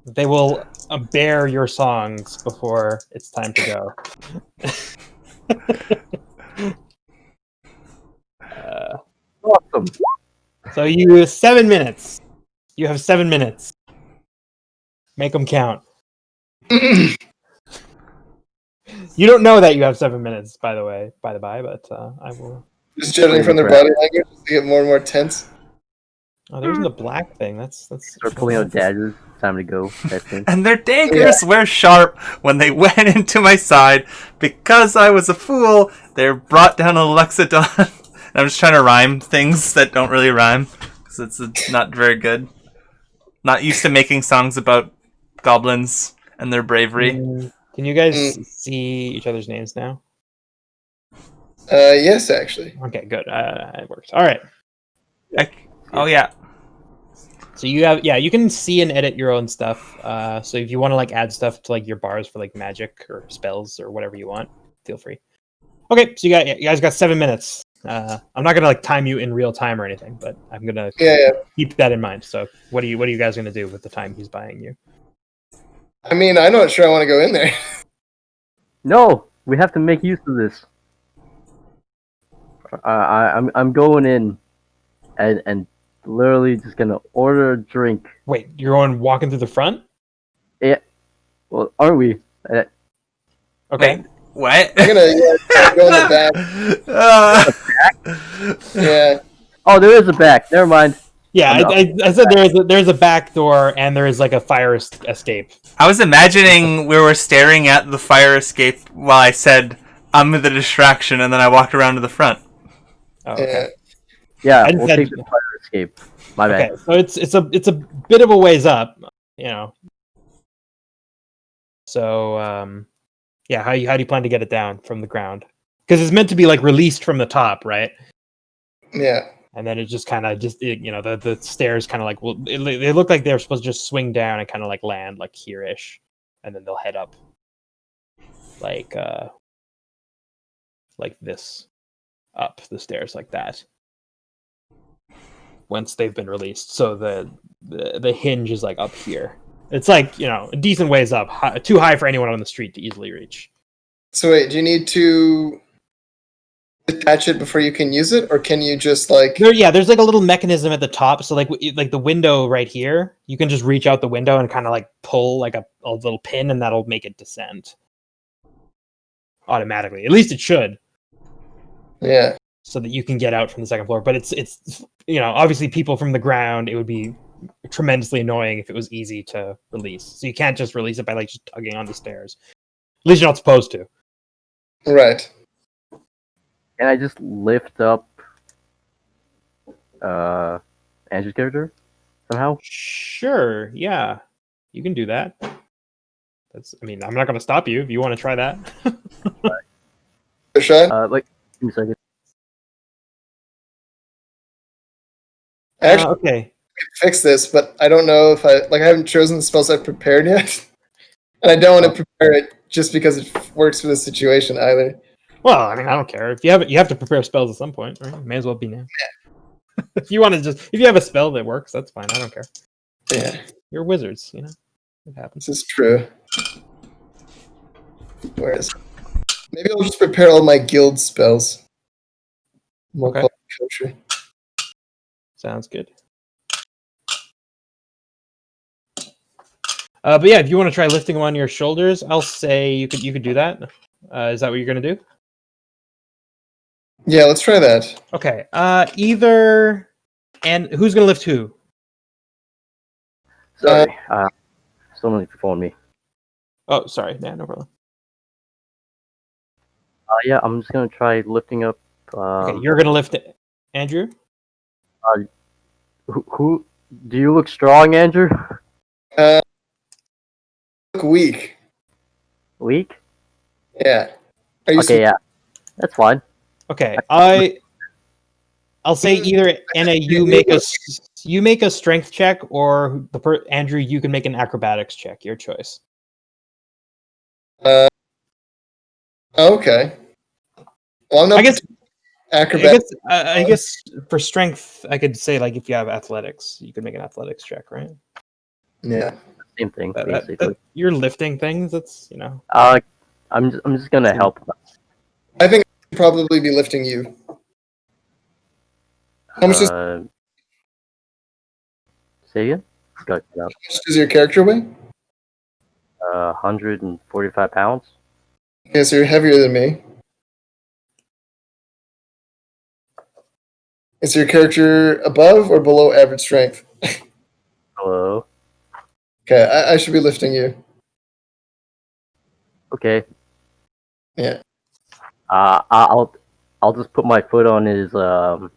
they will bear your songs before it's time to go. Awesome. So you have 7 minutes. You have 7 minutes. Make them count. You don't know that you have 7 minutes, by the way, by the by, but I will. Just judging from their body language, they get more and more tense. Oh, there's the black thing. That's. Start pulling out daggers. Time to go. That thing. And their daggers were sharp when they went into my side. Because I was a fool, they're brought down a Luxodon. And I'm just trying to rhyme things that don't really rhyme. Because it's not very good. Not used to making songs about goblins and their bravery. Can you guys see each other's names now? Yes, actually. Okay, good. It works. All right. Oh, yeah. So you can see and edit your own stuff. So if you want to like add stuff to like your bars for like magic or spells or whatever you want, feel free. Okay, so you guys got 7 minutes. I'm not gonna like time you in real time or anything, but I'm gonna keep that in mind. So what are you guys gonna do with the time he's buying you? I mean, I'm not sure I want to go in there. No, we have to make use of this. I'm going in, and literally just gonna order a drink. Wait, you're on walking through the front? Yeah. Well, aren't we? Okay. Wait, what? I'm gonna go in the back. Yeah. Oh, there is a back. Never mind. Yeah, I said there's a back door and there is like a fire escape. I was imagining we were staring at the fire escape while I said I'm the distraction, and then I walked around to the front. Oh, okay. Yeah, I just we'll had- take the fire escape. My bad. Okay, so it's a bit of a ways up, you know. So yeah, how do you plan to get it down from the ground? Because it's meant to be like released from the top, right? Yeah. And then it just kind of the stairs kind of like they look like they're supposed to just swing down and kind of like land like here-ish, and then they'll head up like this, up the stairs like that. Once they've been released, so the hinge is like up here. It's like a decent ways up, too high for anyone on the street to easily reach. So wait, do you need to detach it before you can use it, or can you just like? There's like a little mechanism at the top, so like the window right here, you can just reach out the window and kind of like pull like a little pin, and that'll make it descend automatically. At least it should. Yeah. So that you can get out from the second floor. But it's obviously people from the ground, it would be tremendously annoying if it was easy to release. So you can't just release it by like just tugging on the stairs. At least you're not supposed to. Right. Can I just lift up Andrew's character somehow? Sure, yeah. You can do that. I'm not gonna stop you if you want to try that. A shot. Like, give me a second. Actually, Okay. fix this, but I don't know if I haven't chosen the spells I've prepared yet, and I don't want to prepare it just because it works for this situation either. Well, I mean, I don't care. If you have to prepare spells at some point, right? May as well be now. If you want to if you have a spell that works, that's fine. I don't care. Yeah, You're wizards, you know. It happens. this is true. Where is it? Maybe I'll just prepare all my guild spells. We'll Okay. call it kosher. Sounds good. But yeah, if you want to try lifting them on your shoulders, I'll say you could do that. Is that what you're gonna do? Yeah, let's try that. Okay. And who's gonna lift who? Sorry. Someone phoned me. Oh, sorry. Yeah, no problem. Yeah, I'm just gonna try lifting up. Okay, you're gonna lift it, Andrew. Who? Do you look strong, Andrew? Look weak. Weak? Yeah. Are you Okay, yeah, that's fine. Okay, I'll say either Anna, you make a strength check, or Andrew, you can make an acrobatics check. Your choice. okay. Well, I'm not I guess acrobat. I guess for strength, I could say like if you have athletics, you could make an athletics check, right? Yeah. Same thing, basically. You're lifting things. That's I'm just gonna help. I think I should probably be lifting you. How much Say again? Got cut out. how much does your character weigh? 145 pounds. Okay, so you're heavier than me. Is your character above or below average strength? Hello. Okay, I should be lifting you. Okay. Yeah. I'll just put my foot on his arm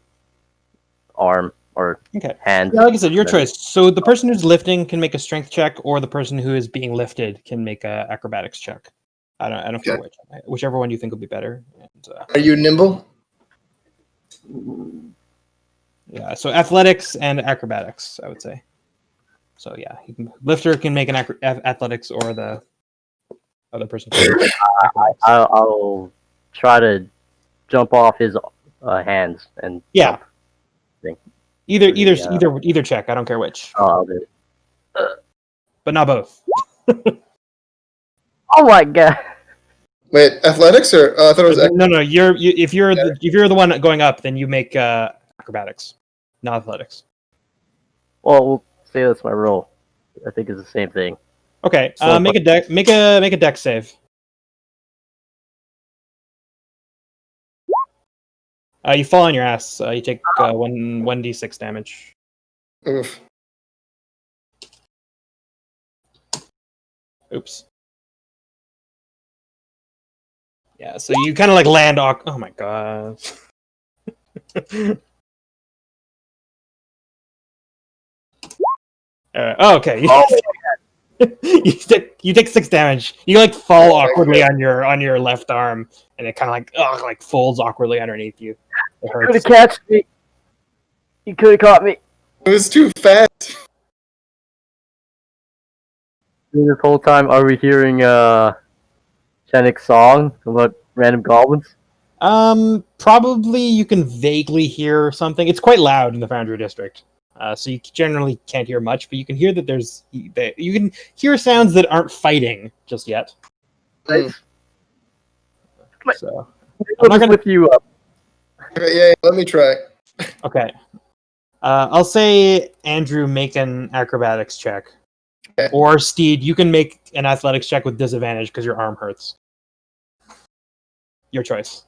or okay. hand. Yeah, like I said, your choice. So the person who's lifting can make a strength check, or the person who is being lifted can make a acrobatics check. I don't care whichever one you think will be better. And, Are you nimble? yeah, so athletics and acrobatics, I would say. So yeah, lifter can make an athletics, or the other person can make I'll try to jump off his hands and yeah. Jump. Either check. I don't care which, I'll do it. but not both. Oh my god! Wait, athletics or I thought it was No. If you're the one going up, then you make acrobatics, not athletics. Well, we'll say that's my role. I think it's the same thing. Okay, So make a deck save. You fall on your ass. You take 1d6 damage. Oof. Oops. Yeah, so you kind of like land. Oh my god. Okay. You take 6 damage. You like fall awkwardly on your left arm, and it kind of like folds awkwardly underneath you. It Could hurts. have catched me. He could have caught me. It was too fast. This whole time, are we hearing Chenik's song about random goblins? Probably you can vaguely hear something. It's quite loud in the Foundry District, so you generally can't hear much, but you can hear that you can hear sounds that aren't fighting just yet. Nice. So I'm not gonna lift you up. Okay, yeah, let me try. okay, I'll say Andrew make an acrobatics check, Okay. or Steed, you can make an athletics check with disadvantage because your arm hurts. Your choice.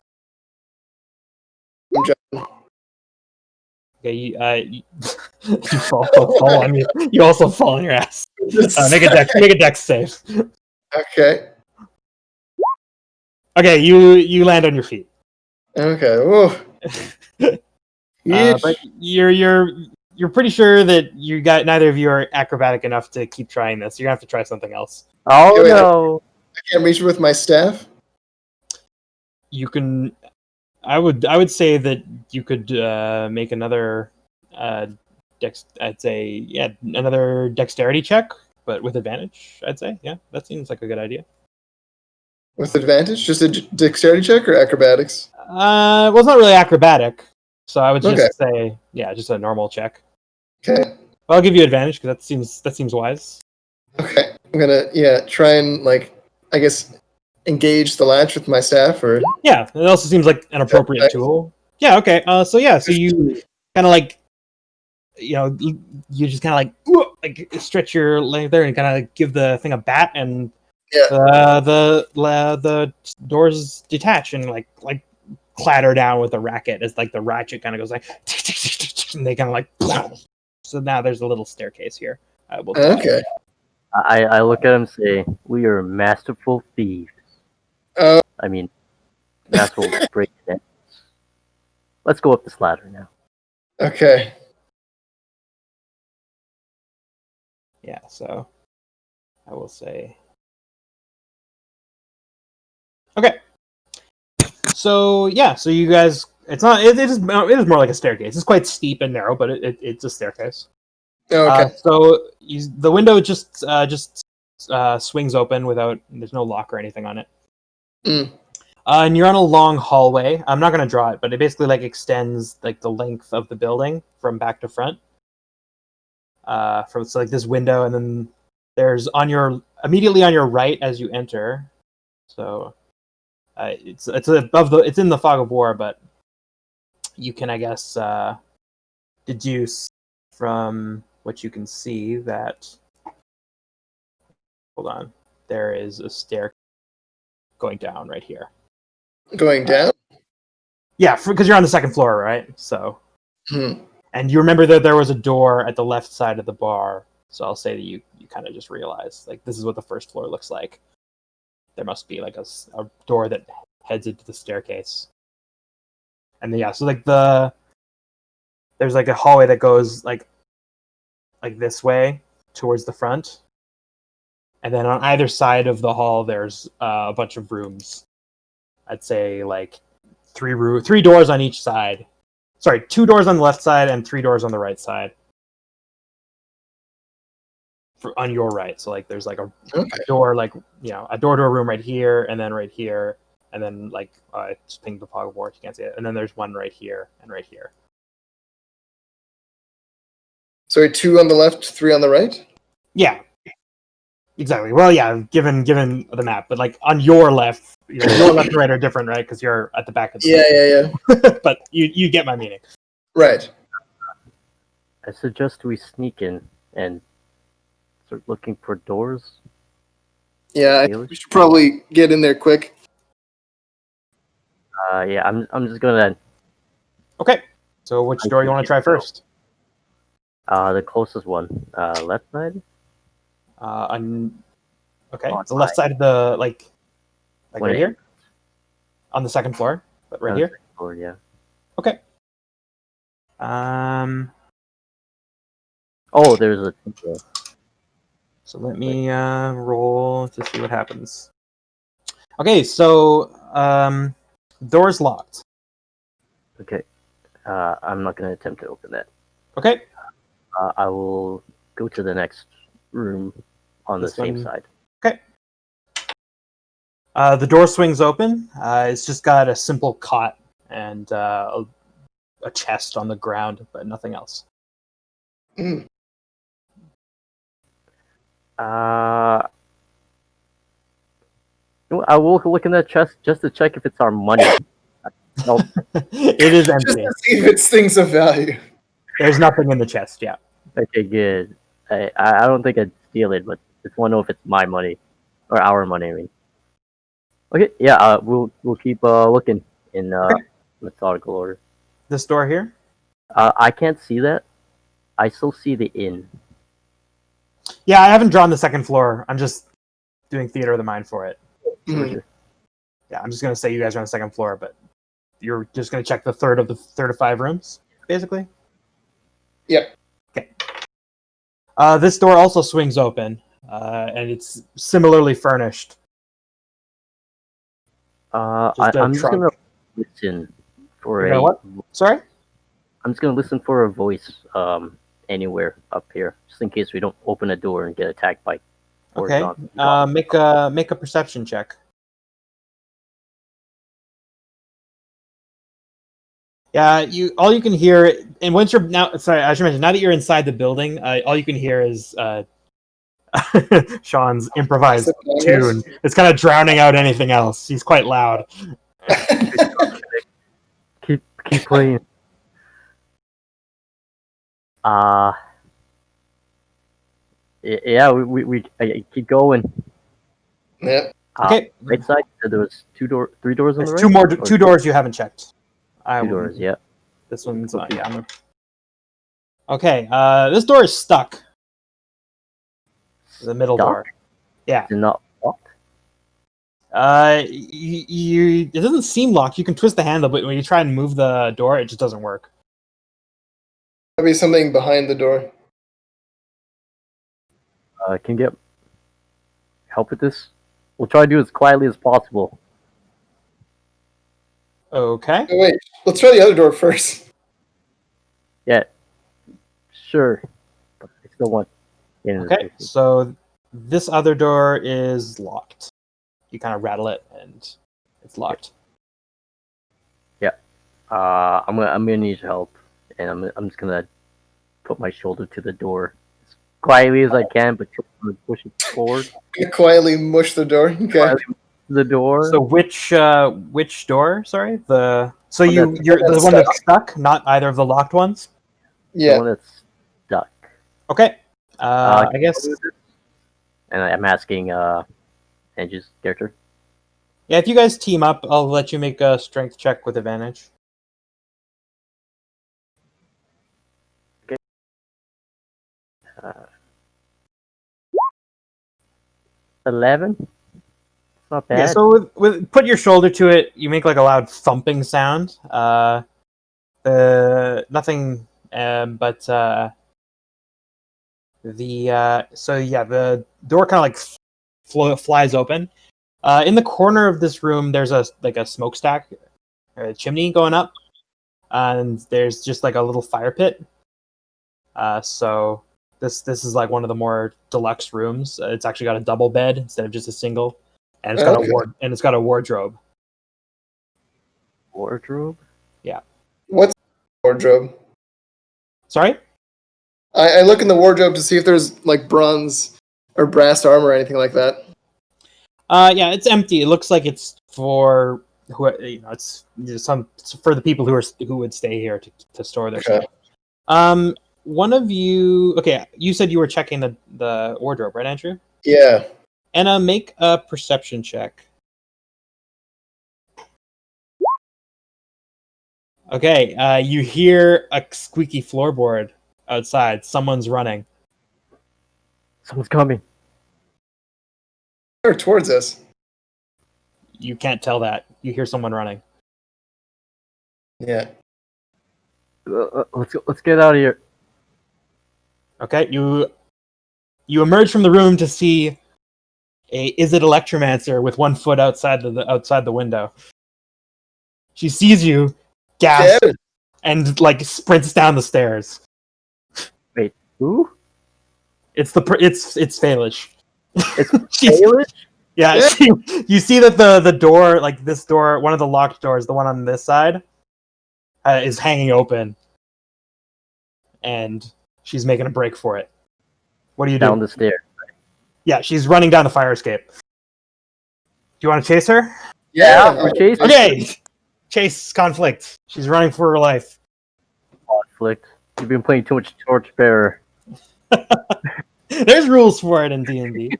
I'm jumping. Okay, you fall on you. You also fall on your ass. Make a dex save. Okay. Okay, you land on your feet. Okay. Whoa. But you're pretty sure that neither of you are acrobatic enough to keep trying this. You're gonna have to try something else. Oh Wait, no! I can't reach it with my staff. You can. I would say that you could make another I'd say, yeah, another dexterity check, but with advantage. I'd say, yeah, that seems like a good idea. With advantage? Just a dexterity check or acrobatics? Well, it's not really acrobatic, so I would Okay. just say, yeah, just a normal check. Okay. Well, I'll give you advantage because that seems wise. Okay. I'm gonna try and like I guess engage the latch with my staff or Yeah, it also seems like an appropriate tool. Yeah, okay. So you kind of like, you just kind of like stretch your leg there and kind of give the thing a bat, and Yeah. the doors detach and like clatter down with a racket as like the ratchet kind of goes like, and they kind of like. So now there's a little staircase here. Okay. I look at him and say, "We are masterful thieves. Uh, I mean, masterful break it. Let's go up this ladder now." okay. Yeah, so I will say. Okay. So yeah, so you guys, it's not. It is more like a staircase. It's quite steep and narrow, but it's a staircase. Okay. So the window just swings open without. There's no lock or anything on it. Mm. And you're on a long hallway. I'm not gonna draw it, but it basically like extends like the length of the building from back to front. From so like this window, and then there's immediately on your right as you enter. So it's above it's in the fog of war, but you can, I guess, deduce from what you can see that. Hold on, there is a stair going down right here. Going down? Yeah, because you're on the second floor, right? So, Hmm. and you remember that there was a door at the left side of the bar. So I'll say that you kind of just realized like this is what the first floor looks like. There must be like a door that heads into the staircase. And then, yeah, so like there's like a hallway that goes like this way towards the front, and then on either side of the hall there's a bunch of rooms. I'd say like three doors on each side. Sorry, 2 doors on the left side and 3 doors on the right side. On your right, so like there's like a door, like a door to a room right here, and then right here, and then like I just pinged the fog of war. You can't see it, and then there's one right here and right here. Sorry, 2 on the left, 3 on the right? Yeah, exactly. Well, yeah, given the map, but like on your left, your left and right are different, right? Because you're at the back of the Yeah. but you get my meaning. Right. I suggest we sneak in and start looking for doors. Yeah, we should probably get in there quick. Yeah, I'm just gonna. Okay, so which door you want to try first? The closest one, left side. Okay, On the left side of the like right it- here, on the second floor, but right on the here. second floor, yeah. Okay. Oh, there's a. So let me roll to see what happens. Okay, so door's locked. Okay. I'm not gonna attempt to open that. Okay. I will go to the next room on the same side. Okay. The door swings open. It's just got a simple cot and a chest on the ground, but nothing else. Mm. I will look in that chest just to check if it's our money. Nope. It is Just empty. to see if it's things of value. There's nothing in the chest. Yeah. Okay, good. I don't think I'd steal it, but just want to know if it's my money or our money. I mean. Okay, yeah. We'll keep looking in methodical order. This door here. I can't see that. I still see the inn. Yeah, I haven't drawn the second floor. I'm just doing theater of the mind for it. Mm. Yeah, I'm just gonna say you guys are on the second floor, but you're just gonna check the third of 5 rooms, basically. Yep. Okay. This door also swings open, and it's similarly furnished. I'm just gonna listen for You're gonna what? Sorry? I'm just gonna listen for a voice anywhere up here, just in case we don't open a door and get attacked by. Okay. Make a perception check. Yeah, all you can hear, and once you're now, sorry, I should mention, now that you're inside the building, all you can hear is Sean's improvised tune. It's kind of drowning out anything else. He's quite loud. Keep playing. Yeah, I keep going. Yeah. Okay. Right side. So there was 3 doors on the There's right. two doors you haven't checked. Two doors. Yeah. This one's yeah. Okay. This door is stuck. The middle door. Yeah. Is it not locked? It doesn't seem locked. You can twist the handle, but when you try and move the door, it just doesn't work. There'll be something behind the door. Can you get help with this? We'll try to do it as quietly as possible. Okay. Oh, wait, let's try the other door first. Yeah. Sure. But I still want. Okay. So this other door is locked. You kind of rattle it, and it's locked. Yeah. I'm gonna need your help, and I'm just gonna put my shoulder to the door as quietly as I can, but push it forward. Quietly mush the door. Okay. The door. So which door? Sorry, you're the that's one that's stuck, not either of the locked ones. The Yeah. one that's stuck. Okay. I guess. And I'm asking Angie's character. Yeah, if you guys team up, I'll let you make a strength check with advantage. Okay. 11. It's not bad. Yeah, so with put your shoulder to it, you make like a loud thumping sound. Nothing, but the door kind of like flies open. In the corner of this room, there's a smokestack, a chimney going up, and there's just like a little fire pit. So this is like one of the more deluxe rooms. It's actually got a double bed instead of just a single, and it's got a wardrobe. Wardrobe? Yeah. What's the wardrobe? Sorry? I look in the wardrobe to see if there's like bronze or brass armor or anything like that. Yeah, it's empty. It looks like it's for it's for the people who would stay here to store their stuff. One of you, okay, you said you were checking the wardrobe, right, Andrew? Yeah. Anna, make a perception check. Okay, you hear a squeaky floorboard outside. Someone's running. Someone's coming. They're towards us. You can't tell that. You hear someone running. Yeah. Let's get out of here. Okay, you emerge from the room to see a Izzet Electromancer with one foot outside the window. She sees you, gasps, Yeah. and like sprints down the stairs. Wait, who? It's Faelish. It's She's- Faelish? Yeah, you see that the door, like this door, one of the locked doors, the one on this side, is hanging open, and she's making a break for it. What do you do? Down the stairs. Yeah, she's running down the fire escape. Do you want to chase her? Yeah. we're chasing. Okay! Chase conflict. She's running for her life. Conflict. You've been playing too much Torchbearer. There's rules for it in D&D.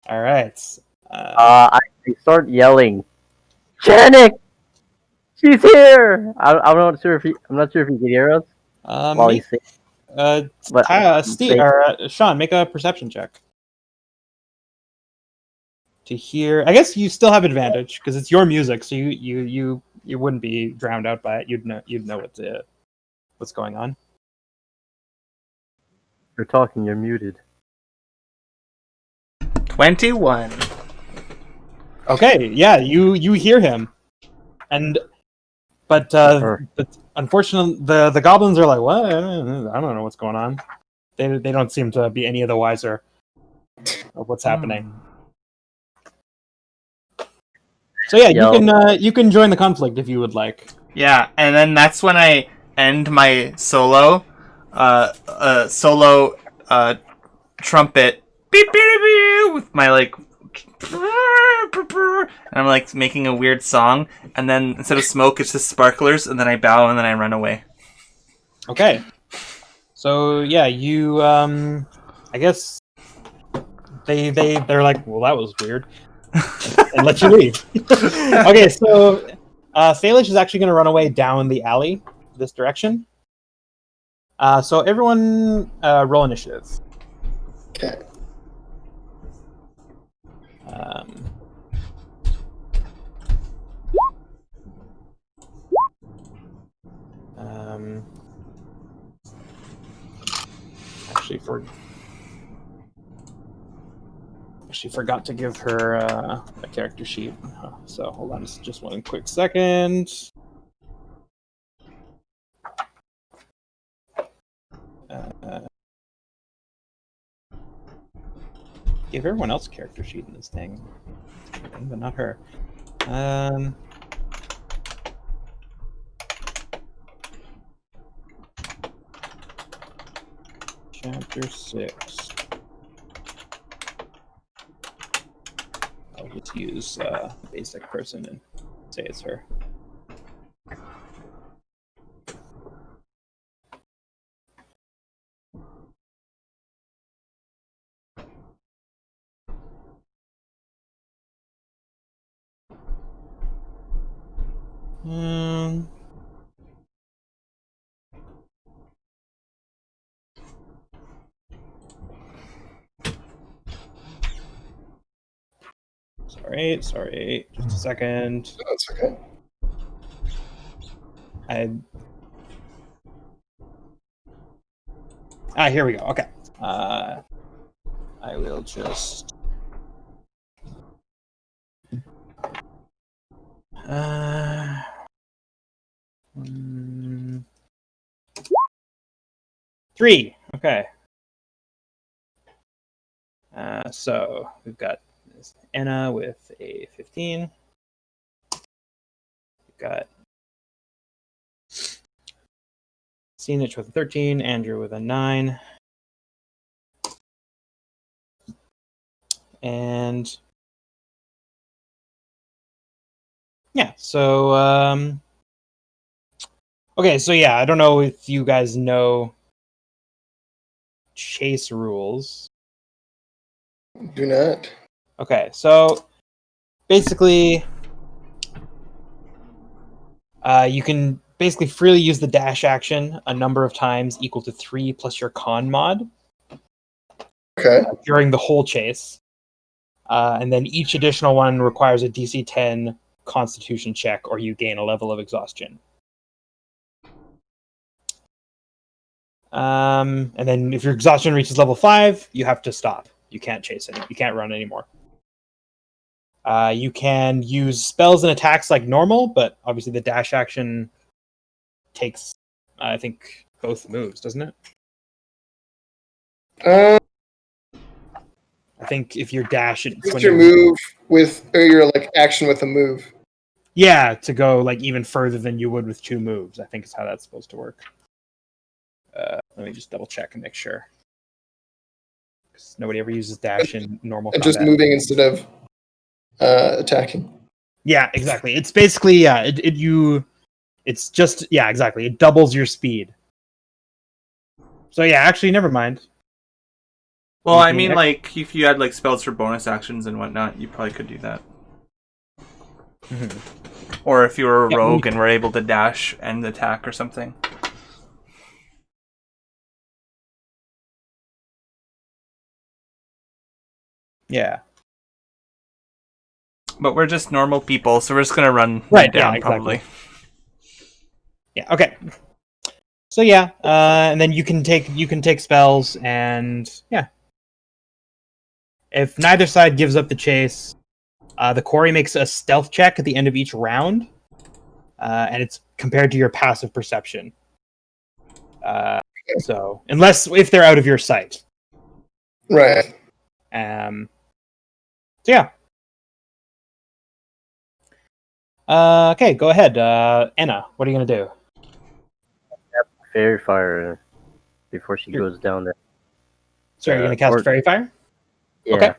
All right. I start yelling, Janik! She's here! I'm not sure if he can hear us while he's saying. Sean, make a perception check. To hear, I guess you still have advantage because it's your music, so you wouldn't be drowned out by it. You'd know what's going on. You're talking. You're muted. 21. Okay, yeah, you hear him, But unfortunately, the goblins are like, what? I don't know what's going on. They don't seem to be any of the wiser of what's happening. So yeah, you can join the conflict if you would like. Yeah, and then that's when I end my solo trumpet beep, beep, beep, with my like, and I'm like making a weird song, and then instead of smoke it's just sparklers, and then I bow and then I run away. Okay. So yeah, you I guess they're like, well, that was weird, and let you leave. Okay, so Thalish is actually going to run away down the alley this direction. So everyone roll initiative. Okay. Actually forgot to give her a character sheet. So hold on just one quick second. Give everyone else a character sheet in this thing, but not her. Chapter 6. I'll just use basic person and say it's her. Sorry. Just a second. That's okay. Here we go. Okay. I will just. 3. Okay. So we've got Anna with a 15. We've got Cenich with a 13. Andrew with a 9. And yeah, so okay, so yeah, I don't know if you guys know chase rules. Do not. Okay, so basically you can basically freely use the dash action a number of times equal to 3 plus your con mod Okay. during the whole chase. And then each additional one requires a DC 10 Constitution check, or you gain a level of exhaustion. And then if your exhaustion reaches level 5, you have to stop. You can't chase it. You can't run anymore. You can use spells and attacks like normal, but obviously the dash action takes, I think, both moves, doesn't it? I think if you dash, it's Use when your move with, or your like action with a move. Yeah, to go like even further than you would with 2 moves. I think is how that's supposed to work. Let me just double check and make sure. Because nobody ever uses dash in normal And combat. just moving instead of attacking. Yeah, exactly. It's basically it's just exactly. It doubles your speed. So yeah, actually, never mind. Well, I mean, like, if you had like spells for bonus actions and whatnot, you probably could do that. Mm-hmm. Or if you were a rogue and were able to dash and attack or something. Yeah. But we're just normal people, so we're just gonna run down, exactly. probably. Yeah. Okay. So yeah, and then you can take spells, and yeah. If neither side gives up the chase, the quarry makes a stealth check at the end of each round, and it's compared to your passive perception. So unless if they're out of your sight. Right. So yeah. Okay, go ahead, Anna. What are you gonna do? Fairy fire before she You're- goes down there. Sorry, you're gonna cast or- Fairy Fire? Yeah. Okay.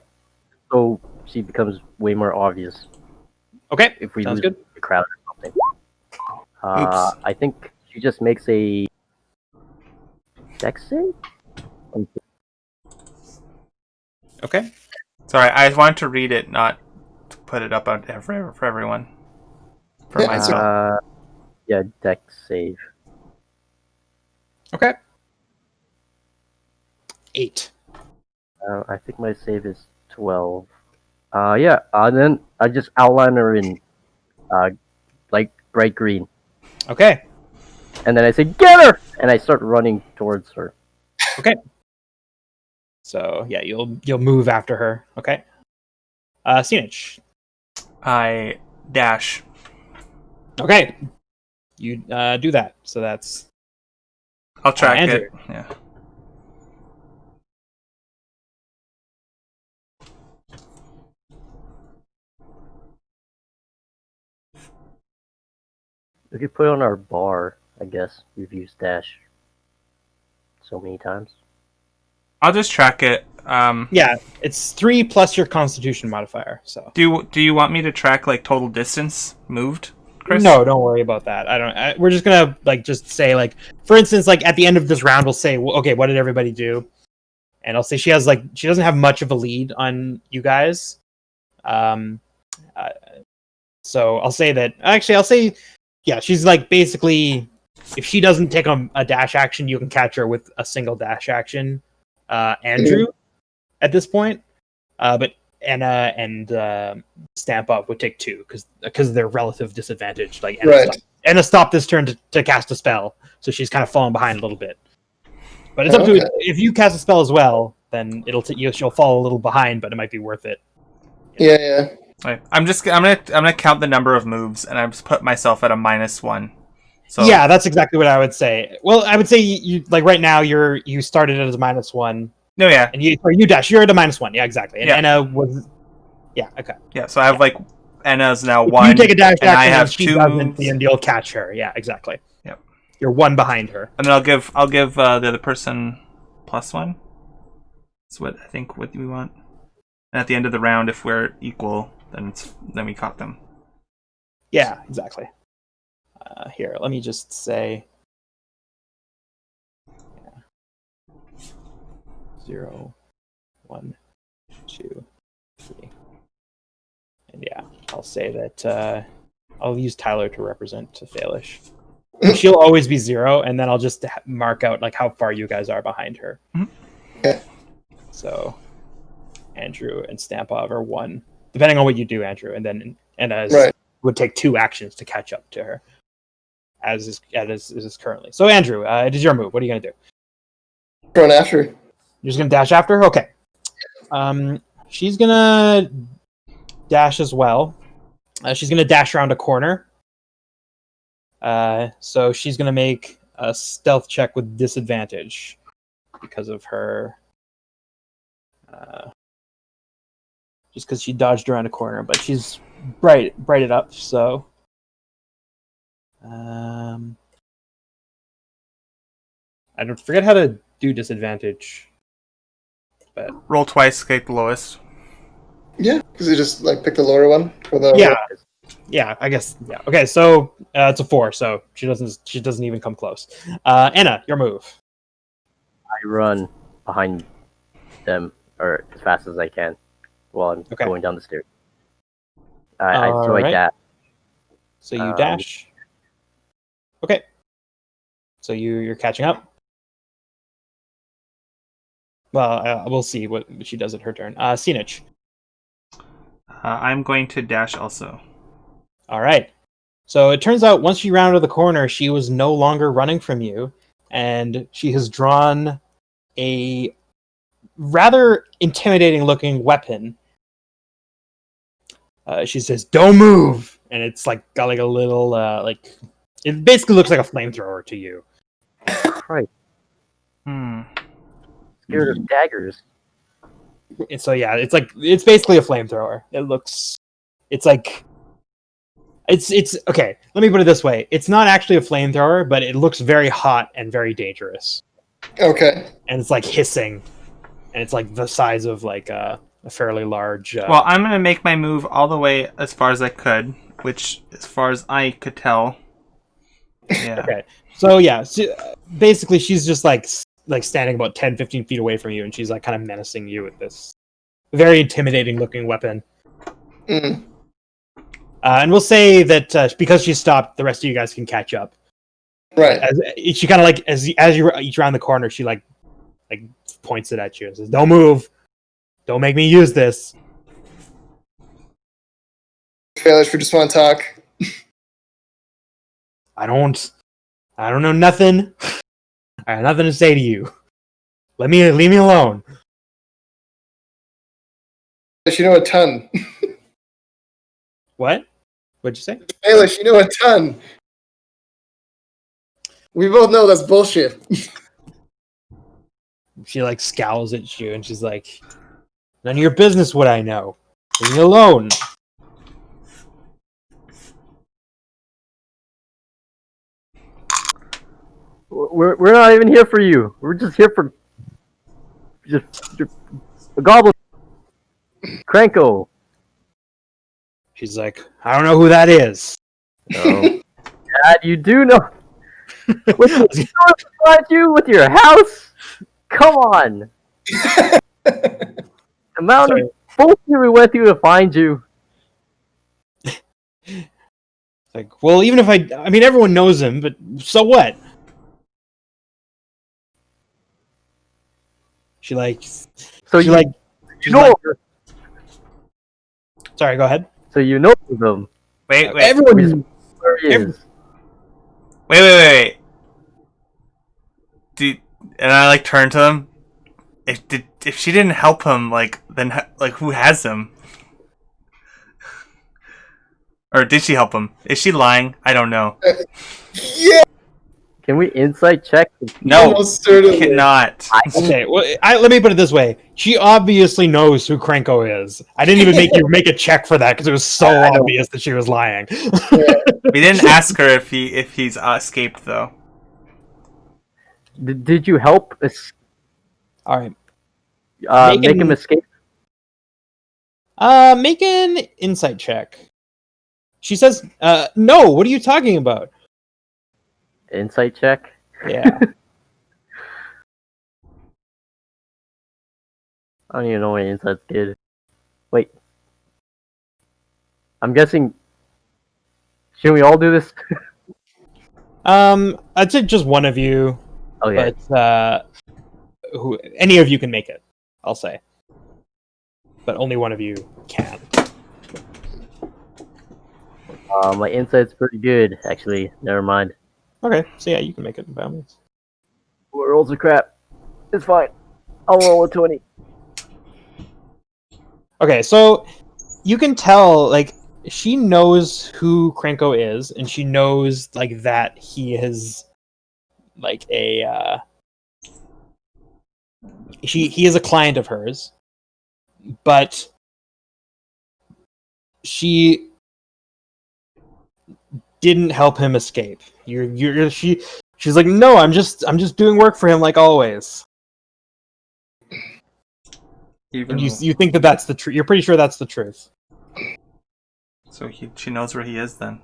So she becomes way more obvious Okay, if we sounds lose good. the crowd or something. Oops. I think she just makes a dex save. Okay. Sorry, I wanted to read it, not to put it up out there for everyone. For Yeah, myself. Yeah, dex save. Okay. 8. I think my save is 12. Yeah. Then I just outline her in like bright green, Okay. and then I say, "Get her!" and I start running towards her. So yeah, you'll move after her. Okay. Sinich. I dash. Okay. You do that. So that's I'll track Andrew. it. Yeah. We could put it on our bar. I guess we've used dash so many times. I'll just track it. yeah. It's 3 plus your Constitution modifier. So Do you want me to track like total distance moved, Chris? no, don't worry about that. We're just gonna just say for instance, at the end of this round, we'll say, well, okay, what did everybody do? And I'll say she doesn't have much of a lead on you guys. So I'll say that. Actually, I'll say, yeah, she's basically, if she doesn't take a dash action, you can catch her with a single dash action. Andrew, at this point, but Anna and Stamp Up would take 2 because of their relative disadvantage. Anna stopped this turn to cast a spell, so she's kind of fallen behind a little bit. But it's up to if you cast a spell as well, then she'll fall a little behind, but it might be worth it. Yeah. Right. I'm gonna count the number of moves, and I've put myself at a -1. So Yeah, that's exactly what I would say. Well, I would say you right now you started it as -1. No, yeah, And you dash. You're at a -1. Yeah, exactly. And Yeah. Anna was. Yeah. Okay. yeah. So I have Anna's now If 1. you take a dash and action I have and she 2 doesn't, moves. then you'll catch her. Yeah, exactly. Yep. You're 1 behind her. And then I'll give the other person +1. That's what I think what we want. And at the end of the round, if we're equal, then we caught them. Yeah, exactly. Here, let me just say. 0, 1, 2, 3. And yeah, I'll say that I'll use Tyler to represent to Faelish. She'll always be 0, and then I'll just mark out how far you guys are behind her. Okay. So Andrew and Stampov are 1, depending on what you do, Andrew, and then Anna would take 2 actions to catch up to her, as is currently. So Andrew, it is your move. What are you gonna do? Run after. You're just gonna dash after her? Okay. She's gonna dash as well. She's gonna dash around a corner. So she's gonna make a stealth check with disadvantage because of her. Just because she dodged around a corner, but she's brighted up. So, I don't forget how to do disadvantage. But Roll twice, get the lowest. Yeah, because you just pick the lower one for the. yeah, I guess yeah. Okay, so it's a 4, so she doesn't even come close. Anna, your move. I run behind them, or as fast as I can, while I'm going down the stairs. So I dash. So you dash. Okay. So you're catching up. Well, we'll see what she does at her turn. Sinich. I'm going to dash also. All right. So it turns out once she rounded the corner, she was no longer running from you, and she has drawn a rather intimidating-looking weapon. She says, "Don't move," and it's got a little It basically looks like a flamethrower to you. Christ, Hmm. scared of daggers. And so yeah, it's basically a flamethrower. It's like it's okay. Let me put it this way: it's not actually a flamethrower, but it looks very hot and very dangerous. Okay. And it's like hissing, and it's like the size of like a fairly large. Well, I'm gonna make my move all the way as far as I could, which, as far as I could tell, yeah. Okay. So yeah, basically she's just like standing about 10, 15 feet away from you, and she's like kind of menacing you with this very intimidating looking weapon. Mm. And we'll say that because she stopped, the rest of you guys can catch up. Right. As she kind of like as you each around the corner, she like points it at you and says, "Don't move, don't make me use this." Failures, we just want to talk. I don't know nothing. I have nothing to say to you. Leave me alone. You know a ton. What? What'd you say? Baelish, you know a ton. We both know that's bullshit. She like scowls at you and she's like, "None of your business what I know. Leave me alone." We're not even here for you. We're just here for just a goblin. Cranko. She's like, "I don't know who that is." Oh. Dad, you do know. What's going on you with your house? Come on. The amount Sorry. of bullshit we went through to find you. Like, well, even if I mean, everyone knows him, but so what? She like, So she you, like, you she's know. like, sorry, go ahead. So you know them. Wait. Everyone, Where he Every- is. Wait. And I like turn to them. If she didn't help him, then who has him? Or did she help him? Is she lying? I don't know. Yeah, Can we insight check? No, almost you certainly. cannot. okay, well, let me put it this way: she obviously knows who Krenko is. I didn't even make you make a check for that because it was so obvious that she was lying. We didn't ask her if he's escaped though. Did you help All right, make him escape? make an insight check. She says, "No, what are you talking about?" Insight check? Yeah. I don't even know what insight did. Wait. I'm guessing. Should we all do this? I'd say just one of you, Okay. but who any of you can make it. I'll say, but only one of you can. My insight's pretty good, actually. Never mind. Okay, so yeah, you can make it by all means. Rolls are crap. It's fine. I'll roll a 20. Okay, so you can tell, like, she knows who Krenko is, and she knows, like, that he is, like, he is a client of hers, but she didn't help him escape. She's like, no, I'm just doing work for him like always. Even And you think that that's the truth. You're pretty sure that's the truth. so she knows where he is then.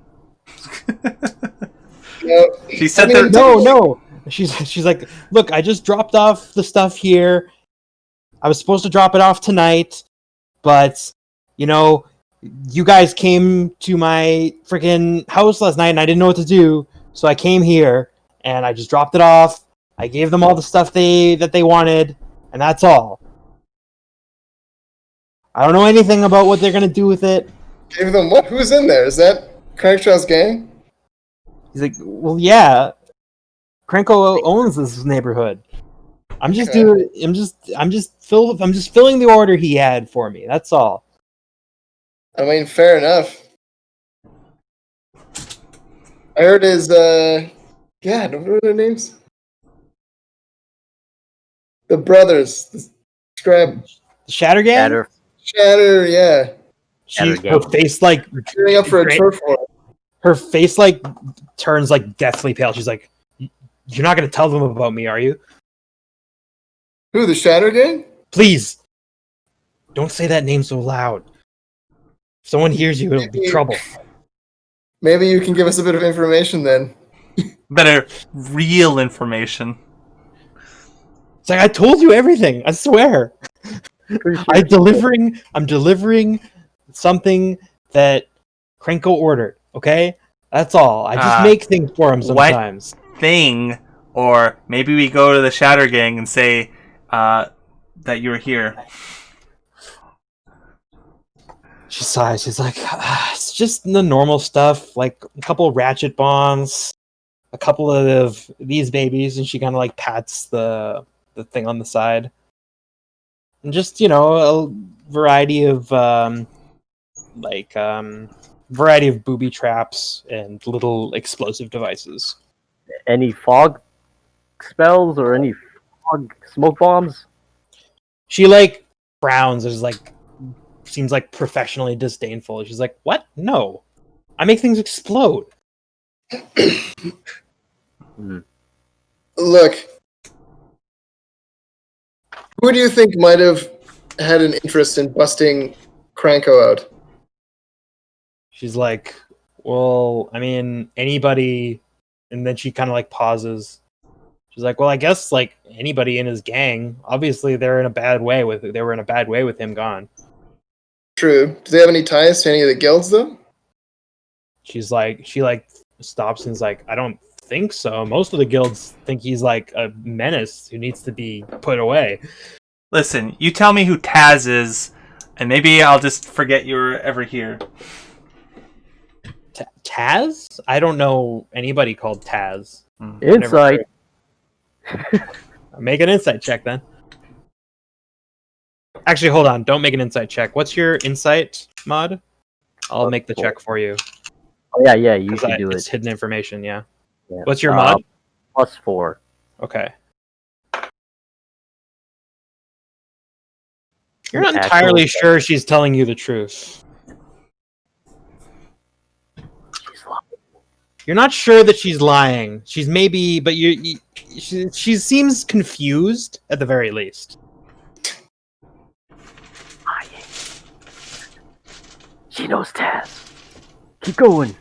No, She said I mean, that. No. She's like, look, I just dropped off the stuff here. I was supposed to drop it off tonight, but you guys came to my freaking house last night and I didn't know what to do, so I came here and I just dropped it off. I gave them all the stuff that they wanted, and that's all. I don't know anything about what they're gonna do with it. Gave them what? Who's in there? Is that Craigshaw's gang? He's like, well, yeah, Krenko owns this neighborhood. I'm just Okay. I'm just filling the order he had for me. That's all. I mean, fair enough. I heard his, God, what were their names? The brothers. The Scrap. Shattergang? Shatter. Shatter, yeah. Her Shattergang. face like Gearing up for a turf war. her face like turns like deathly pale. She's like, "You're not gonna tell them about me, are you? Who, the Shatter Gang? Please, don't say that name so loud. If someone hears you, it'll be trouble." Maybe you can give us a bit of information then. Better real information. It's like I told you everything. I swear. Pretty sure I'm delivering something that Krenko ordered. Okay, that's all. I just make things for him sometimes. Thing, or maybe we go to the Shatter Gang and say that you're here. She sighs. She's like, it's just the normal stuff, like a couple of ratchet bombs, a couple of these babies, and she kind of like pats the thing on the side, and just a variety of variety of booby traps and little explosive devices. any fog spells or any fog smoke bombs? She like frowns. Is like seems like professionally disdainful. She's like, "What? No, I make things explode." Look, who do you think might have had an interest in busting Kranko out? She's like, "Well, I mean, anybody," and then she kind of like pauses. She's like, "Well, I guess like anybody in his gang. Obviously, they were in a bad way with him gone." True. Do they have any ties to any of the guilds, though? She's like, she like stops and is like, "I don't think so. Most of the guilds think he's like a menace who needs to be put away." Listen, you tell me who Taz is, and maybe I'll just forget you were ever here. Taz? I don't know anybody called Taz. Insight. Make an insight check then. Actually, hold on. Don't make an insight check. What's your insight mod? I'll make the check for you. Oh yeah, you should do It's it. hidden information, yeah. Yeah. What's your mod? +4. Okay. You're not Actual- entirely sure she's telling you the truth. She's lying. You're not sure that she's lying. She's maybe, but she seems confused at the very least. Lying. She knows Taz. Keep going.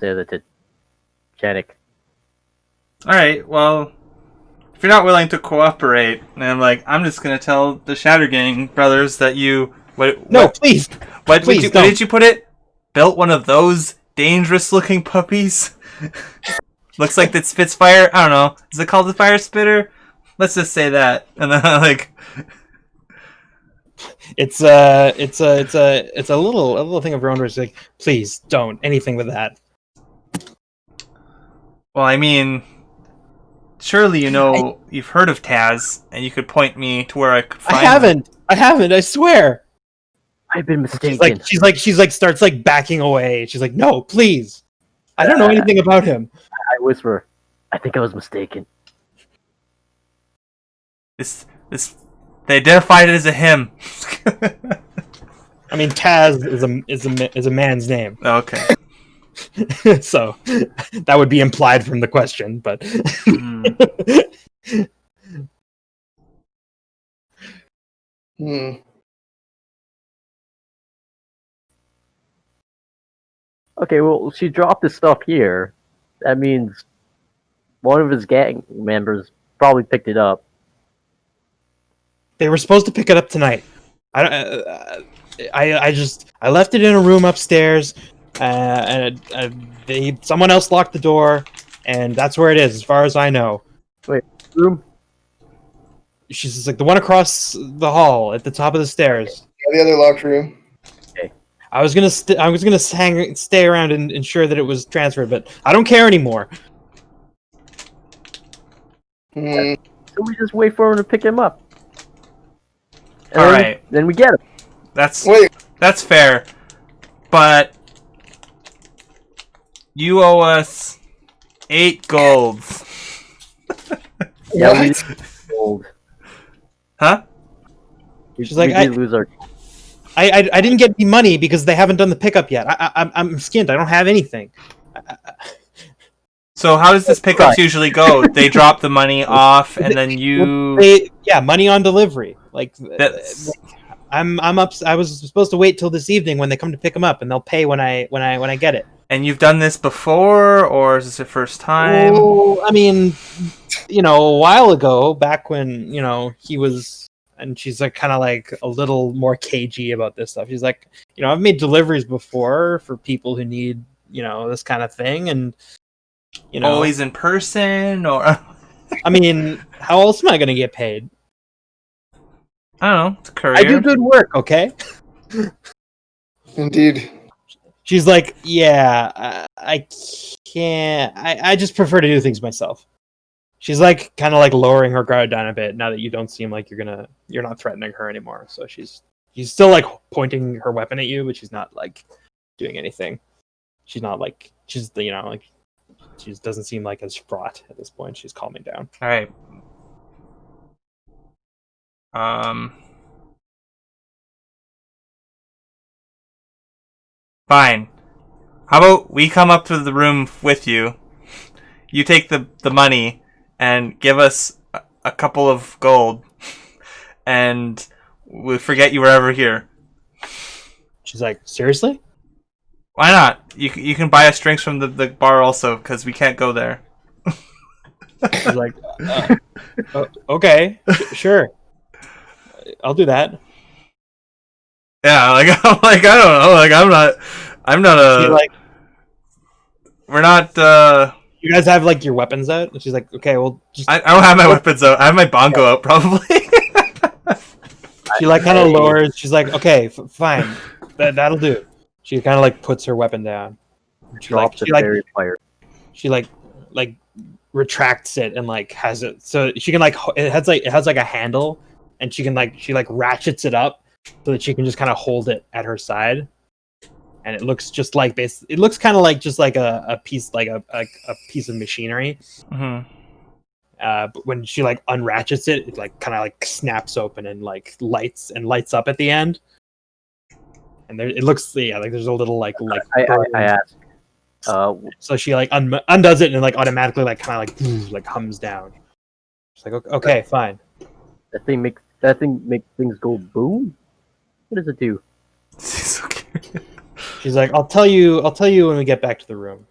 Say that to Janik. Alright, well, if you're not willing to cooperate, then I'm just gonna tell the Shatter Gang brothers that you... No, please! What Please did you put it? Built one of those dangerous-looking puppies? Looks like that spits fire. I don't know. Is it called the fire spitter? Let's just say that. And then It's a little thing of her own where it's like, please don't anything with that. well, I mean, surely you've heard of Taz, and you could point me to where I could find him. I haven't. I swear. I've been mistaken. She's like starts like backing away. She's like, no, please. I don't know anything about him. I whisper, I think I was mistaken. This they identified it as a him. I mean, Taz is a man's name, Okay. so that would be implied from the question. But Hmm. Okay, well, she dropped the stuff here. That means one of his gang members probably picked it up. they were supposed to pick it up tonight. I left it in a room upstairs, and someone else locked the door, and that's where it is, as far as I know. Room? She's just like the one across the hall at the top of the stairs. Yeah, the other locked room. I was gonna stay around and ensure that it was transferred, but I don't care anymore. Hmm. So we just wait for him to pick him up. And All right. Then we get him. That's Wait, fair. But You owe us 8 golds. Yeah, we What? old. Huh? She's like, we did lose our. I didn't get any money because they haven't done the pickup yet. I'm skinned. I don't have anything. So how does this pickups usually go? They drop the money off, and then Money on delivery. Like That's, I'm up. I was supposed to wait till this evening when they come to pick them up, and they'll pay when I get it. and you've done this before, or is this your first time? Oh, I mean, a while ago, back when he was, and she's like kind of like a little more cagey about this stuff. She's like, I've made deliveries before for people who need this kind of thing, and Always in person, or I mean, how else am I going to get paid? I don't know. It's a courier. I do good work, okay? Indeed. She's like, yeah, I can't. I just prefer to do things myself. She's like, kind of like lowering her guard down a bit now that you don't seem like you're not threatening her anymore. So she's still like pointing her weapon at you, but she's not like doing anything. She's not like like she just doesn't seem like as fraught at this point. She's calming down. All right. Fine. How about we come up to the room with you? You take the money and give us a couple of gold, and we forget you were ever here. She's like, seriously? Why not? You can buy us drinks from the bar also, because we can't go there. She's like, okay, sure, I'll do that. Yeah, I'm like, I don't know, like I'm not She's a. like, We're not. you guys have like your weapons out? And she's like, okay, well, just. I don't have my weapons out. I have my bongo out, probably. She like kind of lowers. She's like, okay, fine, that'll do. She kind of like puts her weapon down. Drop the fairy fire. She like retracts it and like has it so she can like it has like a handle, and she ratchets it up so that she can just kind of hold it at her side, and it looks just like it looks kind of like just like a piece like a piece of machinery. Mm-hmm. But when she like unratchets it, it like kind of like snaps open and like lights up at the end. And there, it looks like there's a little like I asked. So she like undoes it and like automatically like kind of like hums down. She's like, okay, fine. That thing makes things go boom. What does it do? She's so cute. She's like, I'll tell you when we get back to the room.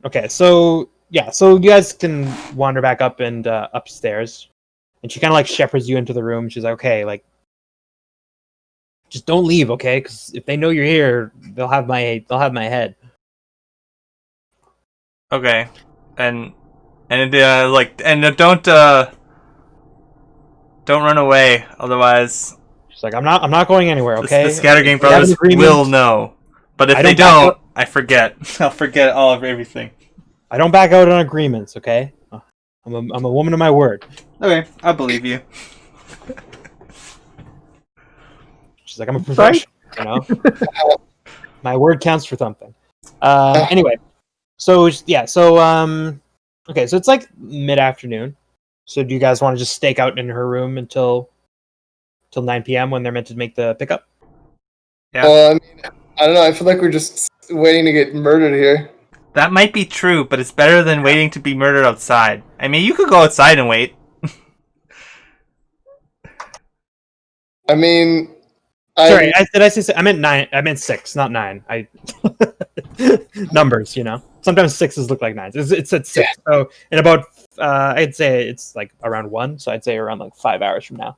Okay, so yeah, so you guys can wander back up and upstairs, and she kind of like shepherds you into the room. She's like, okay, like, just don't leave, okay? Because if they know you're here, they'll have my head. Okay, and don't run away, otherwise She's like, I'm not going anywhere, okay? the Scattergang If we have an brothers agreement- will know. But if I they don't back don't, out- I forget. I'll forget all of everything. I don't back out on agreements, okay? I'm a woman of my word. Okay, I believe you. She's like, I'm a professional, you know? My word counts for something. Anyway, so yeah, so okay, so it's like mid-afternoon. So do you guys want to just stake out in her room until 9 p.m. when they're meant to make the pickup? Yeah. Well, I mean, I don't know. I feel like we're just waiting to get murdered here. That might be true, but it's better than waiting to be murdered outside. I mean, you could go outside and wait. I mean, Sorry, did I say I meant 9? I meant 6, not 9. I numbers, you know. Sometimes 6s look like 9s. It's at 6. Yeah. So in about I'd say it's like around 1. So I'd say around like 5 hours from now.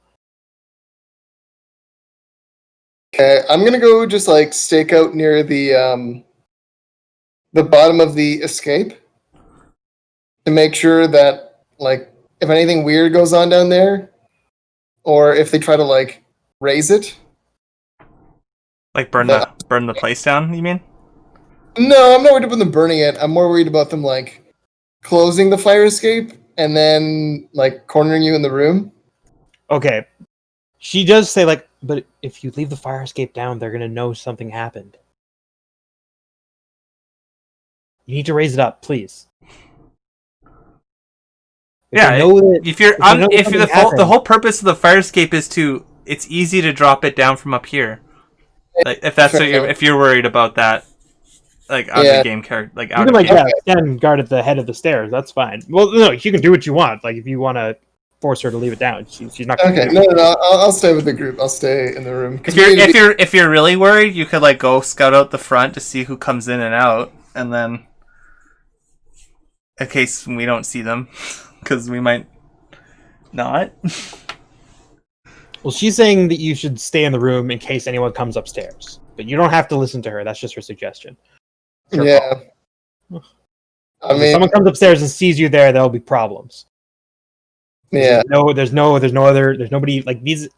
Okay, I'm gonna go just like stake out near the bottom of the escape to make sure that like if anything weird goes on down there, or if they try to like raise it. Like burn the place down, you mean? No, I'm not worried about them burning it. I'm more worried about them like closing the fire escape and then like cornering you in the room. Okay. She does say like, but if you leave the fire escape down, they're gonna know something happened. You need to raise it up, please. If Yeah, they know that, if you're they know if something the happened- whole purpose of the fire escape is to, it's easy to drop it down from up here. Like if that's what Fair if you're worried about that, like out Yeah. of game character, like you out can of like game. stand guard at the head of the stairs. That's fine. Well, no, you can do what you want. Like if you want to force her to leave it down, she's not. Gonna Okay, do no, it. no, no. I'll stay with the group. I'll stay in the room. 'Cause If you're really worried, you could like go scout out the front to see who comes in and out, and then in case we don't see them, because we might not. Well, she's saying that you should stay in the room in case anyone comes upstairs, but you don't have to listen to her. That's just her suggestion. It's her Yeah. call. I If mean, someone comes upstairs and sees you there, there'll be problems. yeah. There's nobody like these.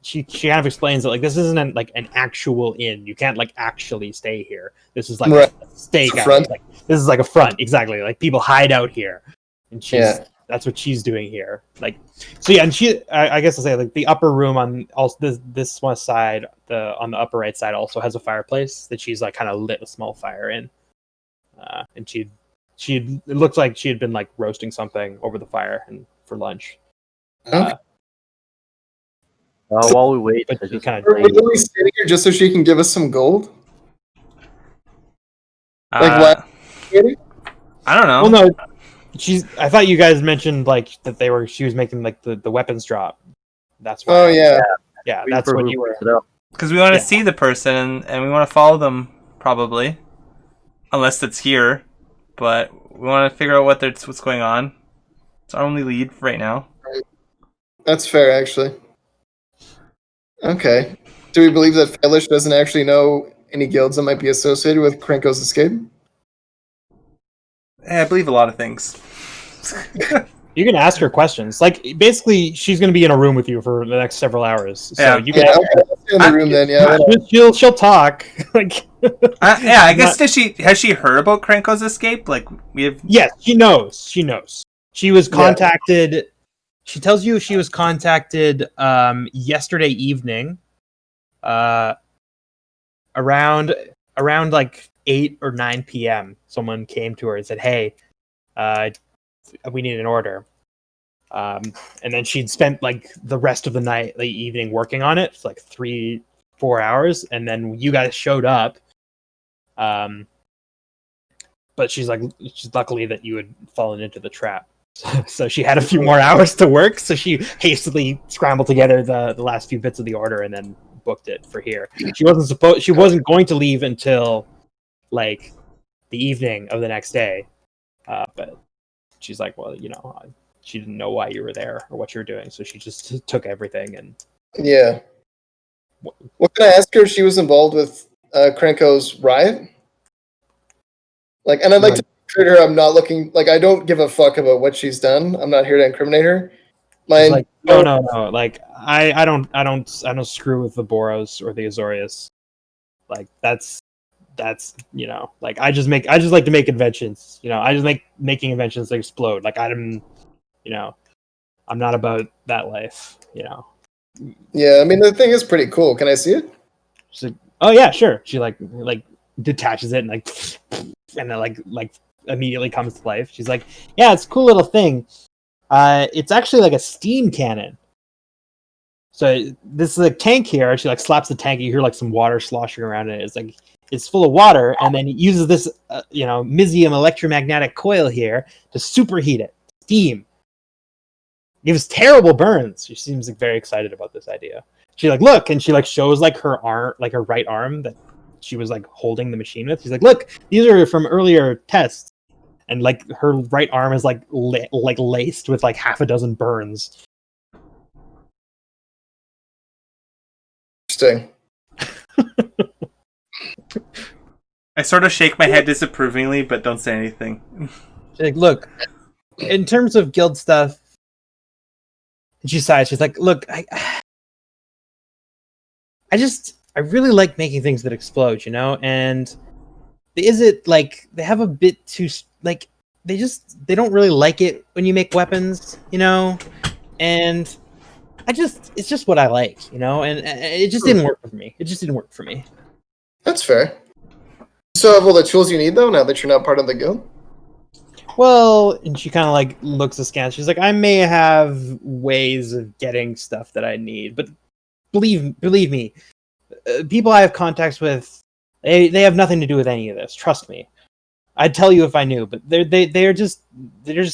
She kind of explains that like this isn't like an actual inn. You can't like actually stay here. This is like Right. a stakeout. It's a front. Like this is like a front, exactly. Like people hide out here, and that's what she's doing here. Like so, yeah. And I guess I'll say like the upper room on also this one side, on the upper right side also has a fireplace that she's like kind of lit a small fire in, and it looked like she had been like roasting something over the fire and for lunch. Okay. While we wait, But I she just kind of Are we really sitting here just so she can give us some gold? Like what? I don't know. well, no, I thought you guys mentioned like that she was making like the weapons drop. That's why. Oh yeah. Yeah, wait that's for what who you were. picks it up. Because we want to Yeah. see the person and we want to follow them, probably, unless it's here. But we want to figure out what's going on. It's our only lead right now. That's fair, actually. Okay. Do we believe that Failish doesn't actually know any guilds that might be associated with Krenko's escape? I believe a lot of things. You can ask her questions. Like basically, she's going to be in a room with you for the next several hours. So Yeah. you can. Yeah, ask okay. Let's stay in the room then. Yeah. her. whatever. She'll talk. Like Yeah, I guess has she heard about Krenko's escape? Like we have. yes, she knows. She knows. She was contacted. She tells you she was contacted yesterday evening, around like 8 or 9 p.m. Someone came to her and said, "Hey, we need an order." And then she'd spent like the rest of the evening working on it, for like 3-4 hours, and then you guys showed up. But she's luckily that you had fallen into the trap. So she had a few more hours to work, so she hastily scrambled together the last few bits of the order and then booked it for here. She wasn't going to leave until like the evening of the next day. But she's like, well, she didn't know why you were there or what you were doing, so she just took everything and Yeah. What can I ask her if she was involved with Krenko's riot? Like, and I'd like to clear her. I'm not looking like I don't give a fuck about what she's done. I'm not here to incriminate her. she's like, no. Like I don't screw with the Boros or the Azorius. Like that's like I just like to make inventions. I just making inventions that explode. Like I'm not about that life. Yeah, I mean the thing is pretty cool. Can I see it? She's like, oh yeah, sure. She like detaches it and and then like immediately comes to life. She's like, yeah, it's a cool little thing. It's actually like a steam cannon. So this is a tank here. She like slaps the tank. You hear like some water sloshing around it. It's full of water, and then it uses this Mizium electromagnetic coil here to superheat it. Steam. Gives terrible burns. She seems like very excited about this idea. She like look, and she like shows like her arm, like her right arm that she was like holding the machine with. She's like, look, these are from earlier tests, and like her right arm is like laced with like half a dozen burns. Interesting. I sort of shake my head disapprovingly, but don't say anything. She's like, look, in terms of guild stuff, and she sighs. She's like, look, I really like making things that explode, and is it like they have a bit too like they don't really like it when you make weapons, and it's just what I like, and it just didn't work for me. It just didn't work for me. That's fair. still have all the tools you need, though, now that you're not part of the guild? Well, and she kind of like looks askance. She's like, I may have ways of getting stuff that I need, but believe me, people I have contacts with, they have nothing to do with any of this. Trust me. I'd tell you if I knew, but they're just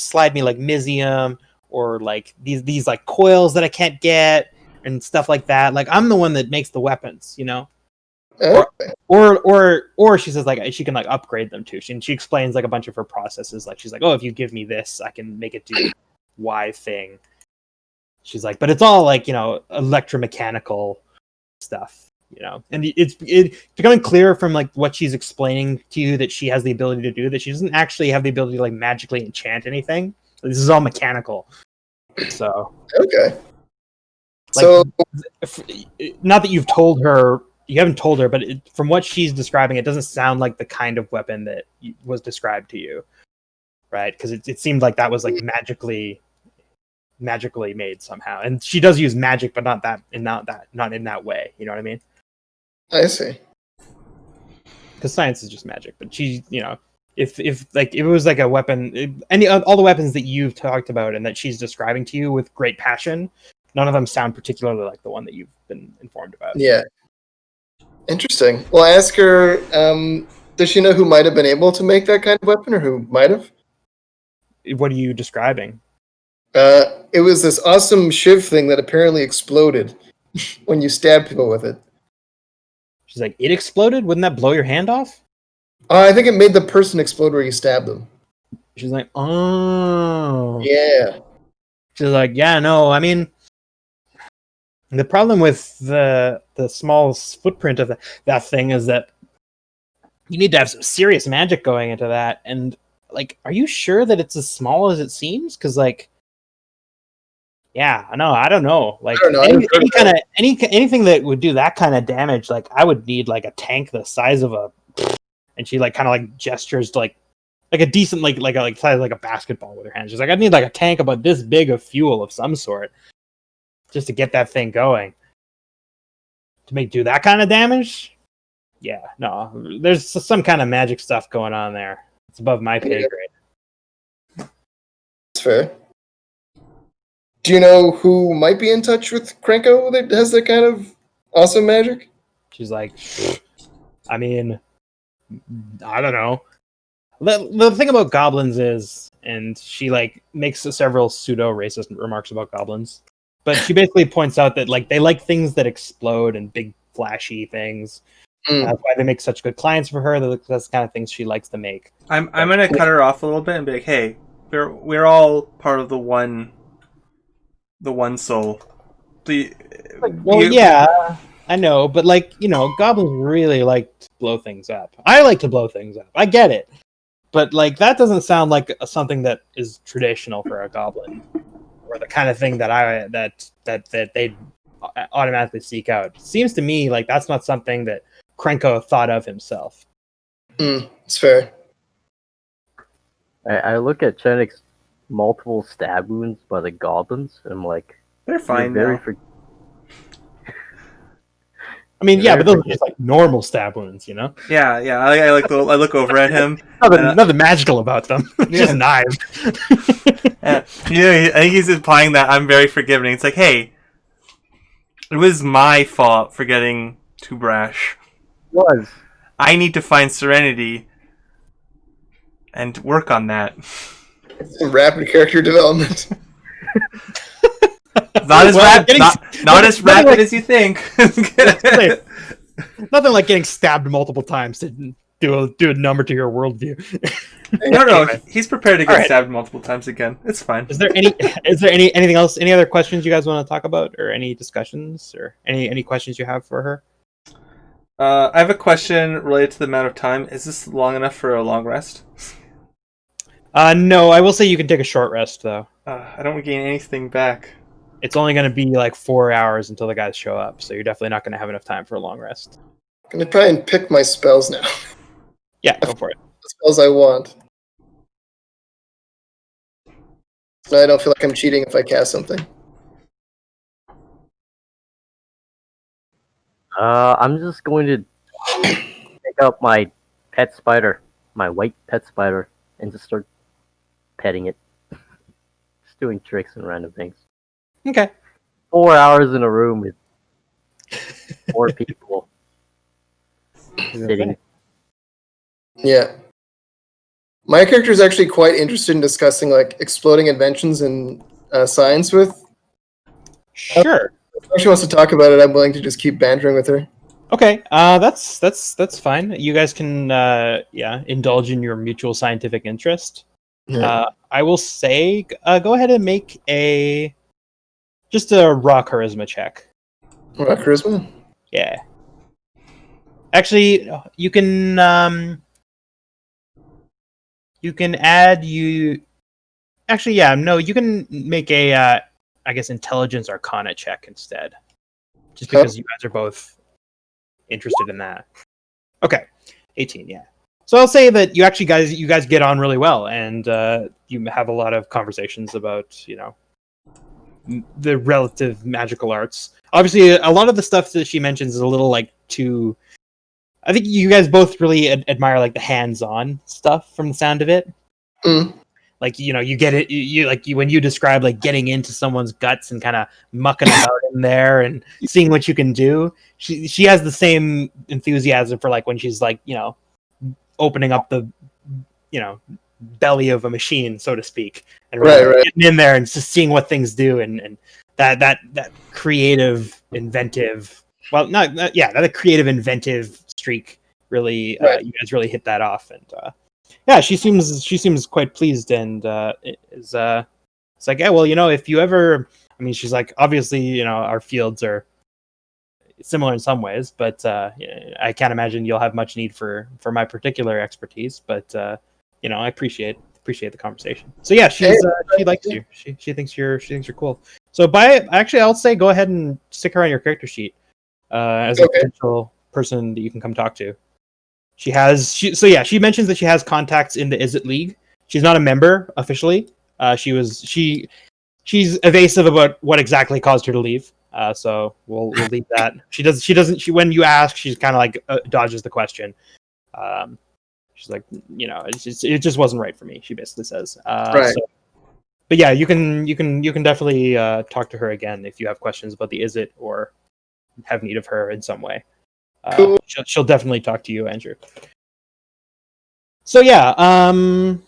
slide me like Mizium or like these like coils that I can't get and stuff like that. Like I'm the one that makes the weapons, you know. Okay. Or she says like she can like upgrade them too. She explains like a bunch of her processes. Like she's like, oh, if you give me this, I can make it do Y thing. She's like, but it's all like, you know, electromechanical stuff, you know. And it's becoming clear from like what she's explaining to you that she has the ability to do that she doesn't actually have the ability to like magically enchant anything. This is all mechanical. So Okay. like, So, not that you haven't told her, but from what she's describing, it doesn't sound like the kind of weapon that was described to you, right? Because it seemed like that was like magically made somehow, and she does use magic, but not in that way. You know what I mean? I see. Because science is just magic, but she, you know, if it was like a weapon, all the weapons that you've talked about and that she's describing to you with great passion, none of them sound particularly like the one that you've been informed about. Yeah. Interesting. Well, ask her, does she know who might have been able to make that kind of weapon, or who might have? What are you describing? It was this awesome shiv thing that apparently exploded when you stabbed people with it. She's like, it exploded? Wouldn't that blow your hand off? I think it made the person explode where you stabbed them. She's like, oh. Yeah. She's like, yeah, no, I mean, the problem with the small footprint of that thing is that you need to have some serious magic going into that. And like, are you sure that it's as small as it seems? Because like, yeah, I don't know. Like I don't know. anything that would do that kind of damage, like I would need like a tank the size of a. And she like kind of like gestures to like a decent like size like a basketball with her hands. She's like, I need like a tank about this big of fuel of some sort, just to get that thing going. To do that kind of damage? Yeah, no. There's some kind of magic stuff going on there. It's above my pay grade. That's fair. Do you know who might be in touch with Krenko that has that kind of awesome magic? She's like, I mean, I don't know. The thing about goblins is, and she like makes several pseudo racist remarks about goblins, but she basically points out that like they like things that explode and big flashy things. That's why they make such good clients for her. That's the kind of things she likes to make. I'm gonna cut her off a little bit and be like, hey, we're all part of the one soul. Yeah, I know, but like, you know, goblins really like to blow things up. I like to blow things up. I get it. But like that doesn't sound like something that is traditional for a goblin, or the kind of thing that that they'd automatically seek out. It seems to me like that's not something that Krenko thought of himself. It's fair. I look at Chenik's multiple stab wounds by the goblins, and I'm like, they're fine very now. I mean, yeah, but those are just like normal stab wounds, you know? Yeah. I look over at him. Nothing magical about them. Just knives. Yeah. I think he's implying that I'm very forgiving. It's like, hey, it was my fault for getting too brash. It was. I need to find serenity and work on that. Some rapid character development. Not as rapid as you think. Nothing like getting stabbed multiple times to do a number to your worldview. No, he's prepared to get stabbed multiple times again. It's fine. Is there anything else? Any other questions you guys want to talk about, or any discussions, or any questions you have for her? I have a question related to the amount of time. Is this long enough for a long rest? No, I will say you can take a short rest though. I don't gain anything back. It's only going to be like 4 hours until the guys show up, so you're definitely not going to have enough time for a long rest. I'm gonna try and pick my spells now. Yeah, go for it. The spells I want. So I don't feel like I'm cheating if I cast something. I'm just going to pick up my pet spider, my white pet spider, and just start petting it. Just doing tricks and random things. Okay. 4 hours in a room with 4 people sitting. Yeah. My character is actually quite interested in discussing like exploding inventions in science with. Sure. If she wants to talk about it, I'm willing to just keep bantering with her. Okay. That's fine. You guys can indulge in your mutual scientific interest. Yeah. I will say, go ahead and make just a raw charisma check. Charisma? Yeah. Actually, you can add you. Actually, yeah, no, you can make a I guess intelligence arcana check instead, just because you guys are both interested in that. Okay, 18, yeah. So I'll say that you guys get on really well, and you have a lot of conversations about the relative magical arts. Obviously, a lot of the stuff that she mentions is a little like too. I think you guys both really admire like the hands-on stuff from the sound of it. Mm. Like you get it. When you describe like getting into someone's guts and kind of mucking about in there and seeing what you can do. She has the same enthusiasm for like when she's like opening up the belly of a machine, so to speak, and really Right. getting in there and just seeing what things do and that creative, inventive. Well, that creative, inventive streak really. Right. You guys really hit that off, and yeah, she seems quite pleased and is it's like, yeah, well, if you ever, I mean, she's like, obviously, our fields are similar in some ways, but I can't imagine you'll have much need for my particular expertise. But I appreciate the conversation. So yeah, she likes you. She thinks you're cool. So actually, I'll say go ahead and stick her on your character sheet as a potential person that you can come talk to. She mentions that she has contacts in the Is It League. She's not a member officially. She's evasive about what exactly caused her to leave. So we'll leave that. She doesn't. When you ask, she's kind of like dodges the question. She's like, it just wasn't right for me. She basically says. Right. But yeah, you can definitely talk to her again if you have questions about the Is It or have need of her in some way. She'll definitely talk to you, Andrew. So yeah, I don't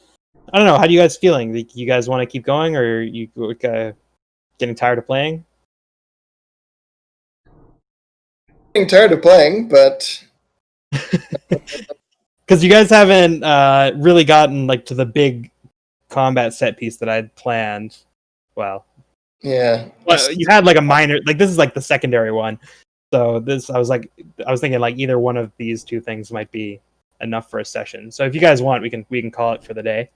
know. How do you guys feeling? You guys want to keep going, or are you getting tired of playing? Getting tired of playing, but because you guys haven't really gotten like to the big combat set piece that I'd planned. Well, you had like a minor, like this is like the secondary one. So I was thinking like either one of these two things might be enough for a session. So if you guys want, we can call it for the day.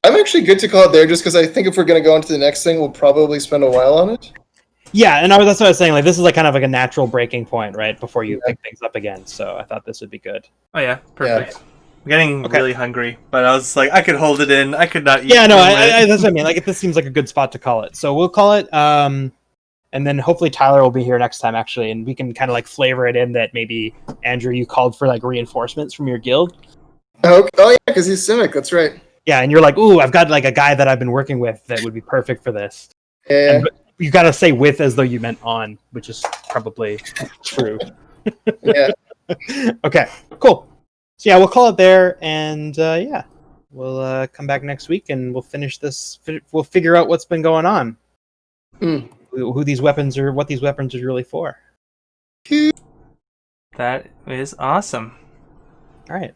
I'm actually good to call it there, just because I think if we're going to go into the next thing, we'll probably spend a while on it. Yeah, and that's what I was saying. Like this is like kind of like a natural breaking point, right, before you pick things up again. So I thought this would be good. Oh yeah, perfect. Yeah. I'm getting really hungry, but I was like, I could hold it in. I could not eat. Yeah, no, that's what I mean. Like, this seems like a good spot to call it. So we'll call it, and then hopefully Tyler will be here next time, actually, and we can kind of like flavor it in that maybe, Andrew, you called for like reinforcements from your guild. Oh yeah, because he's Simic. That's right. Yeah, and you're like, ooh, I've got like a guy that I've been working with that would be perfect for this. Yeah. And you got to say with as though you meant on, which is probably true. Yeah. Okay, cool. So yeah, we'll call it there, and yeah, we'll come back next week and we'll finish this. We'll figure out what's been going on, who these weapons are, what these weapons are really for. That is awesome. All right.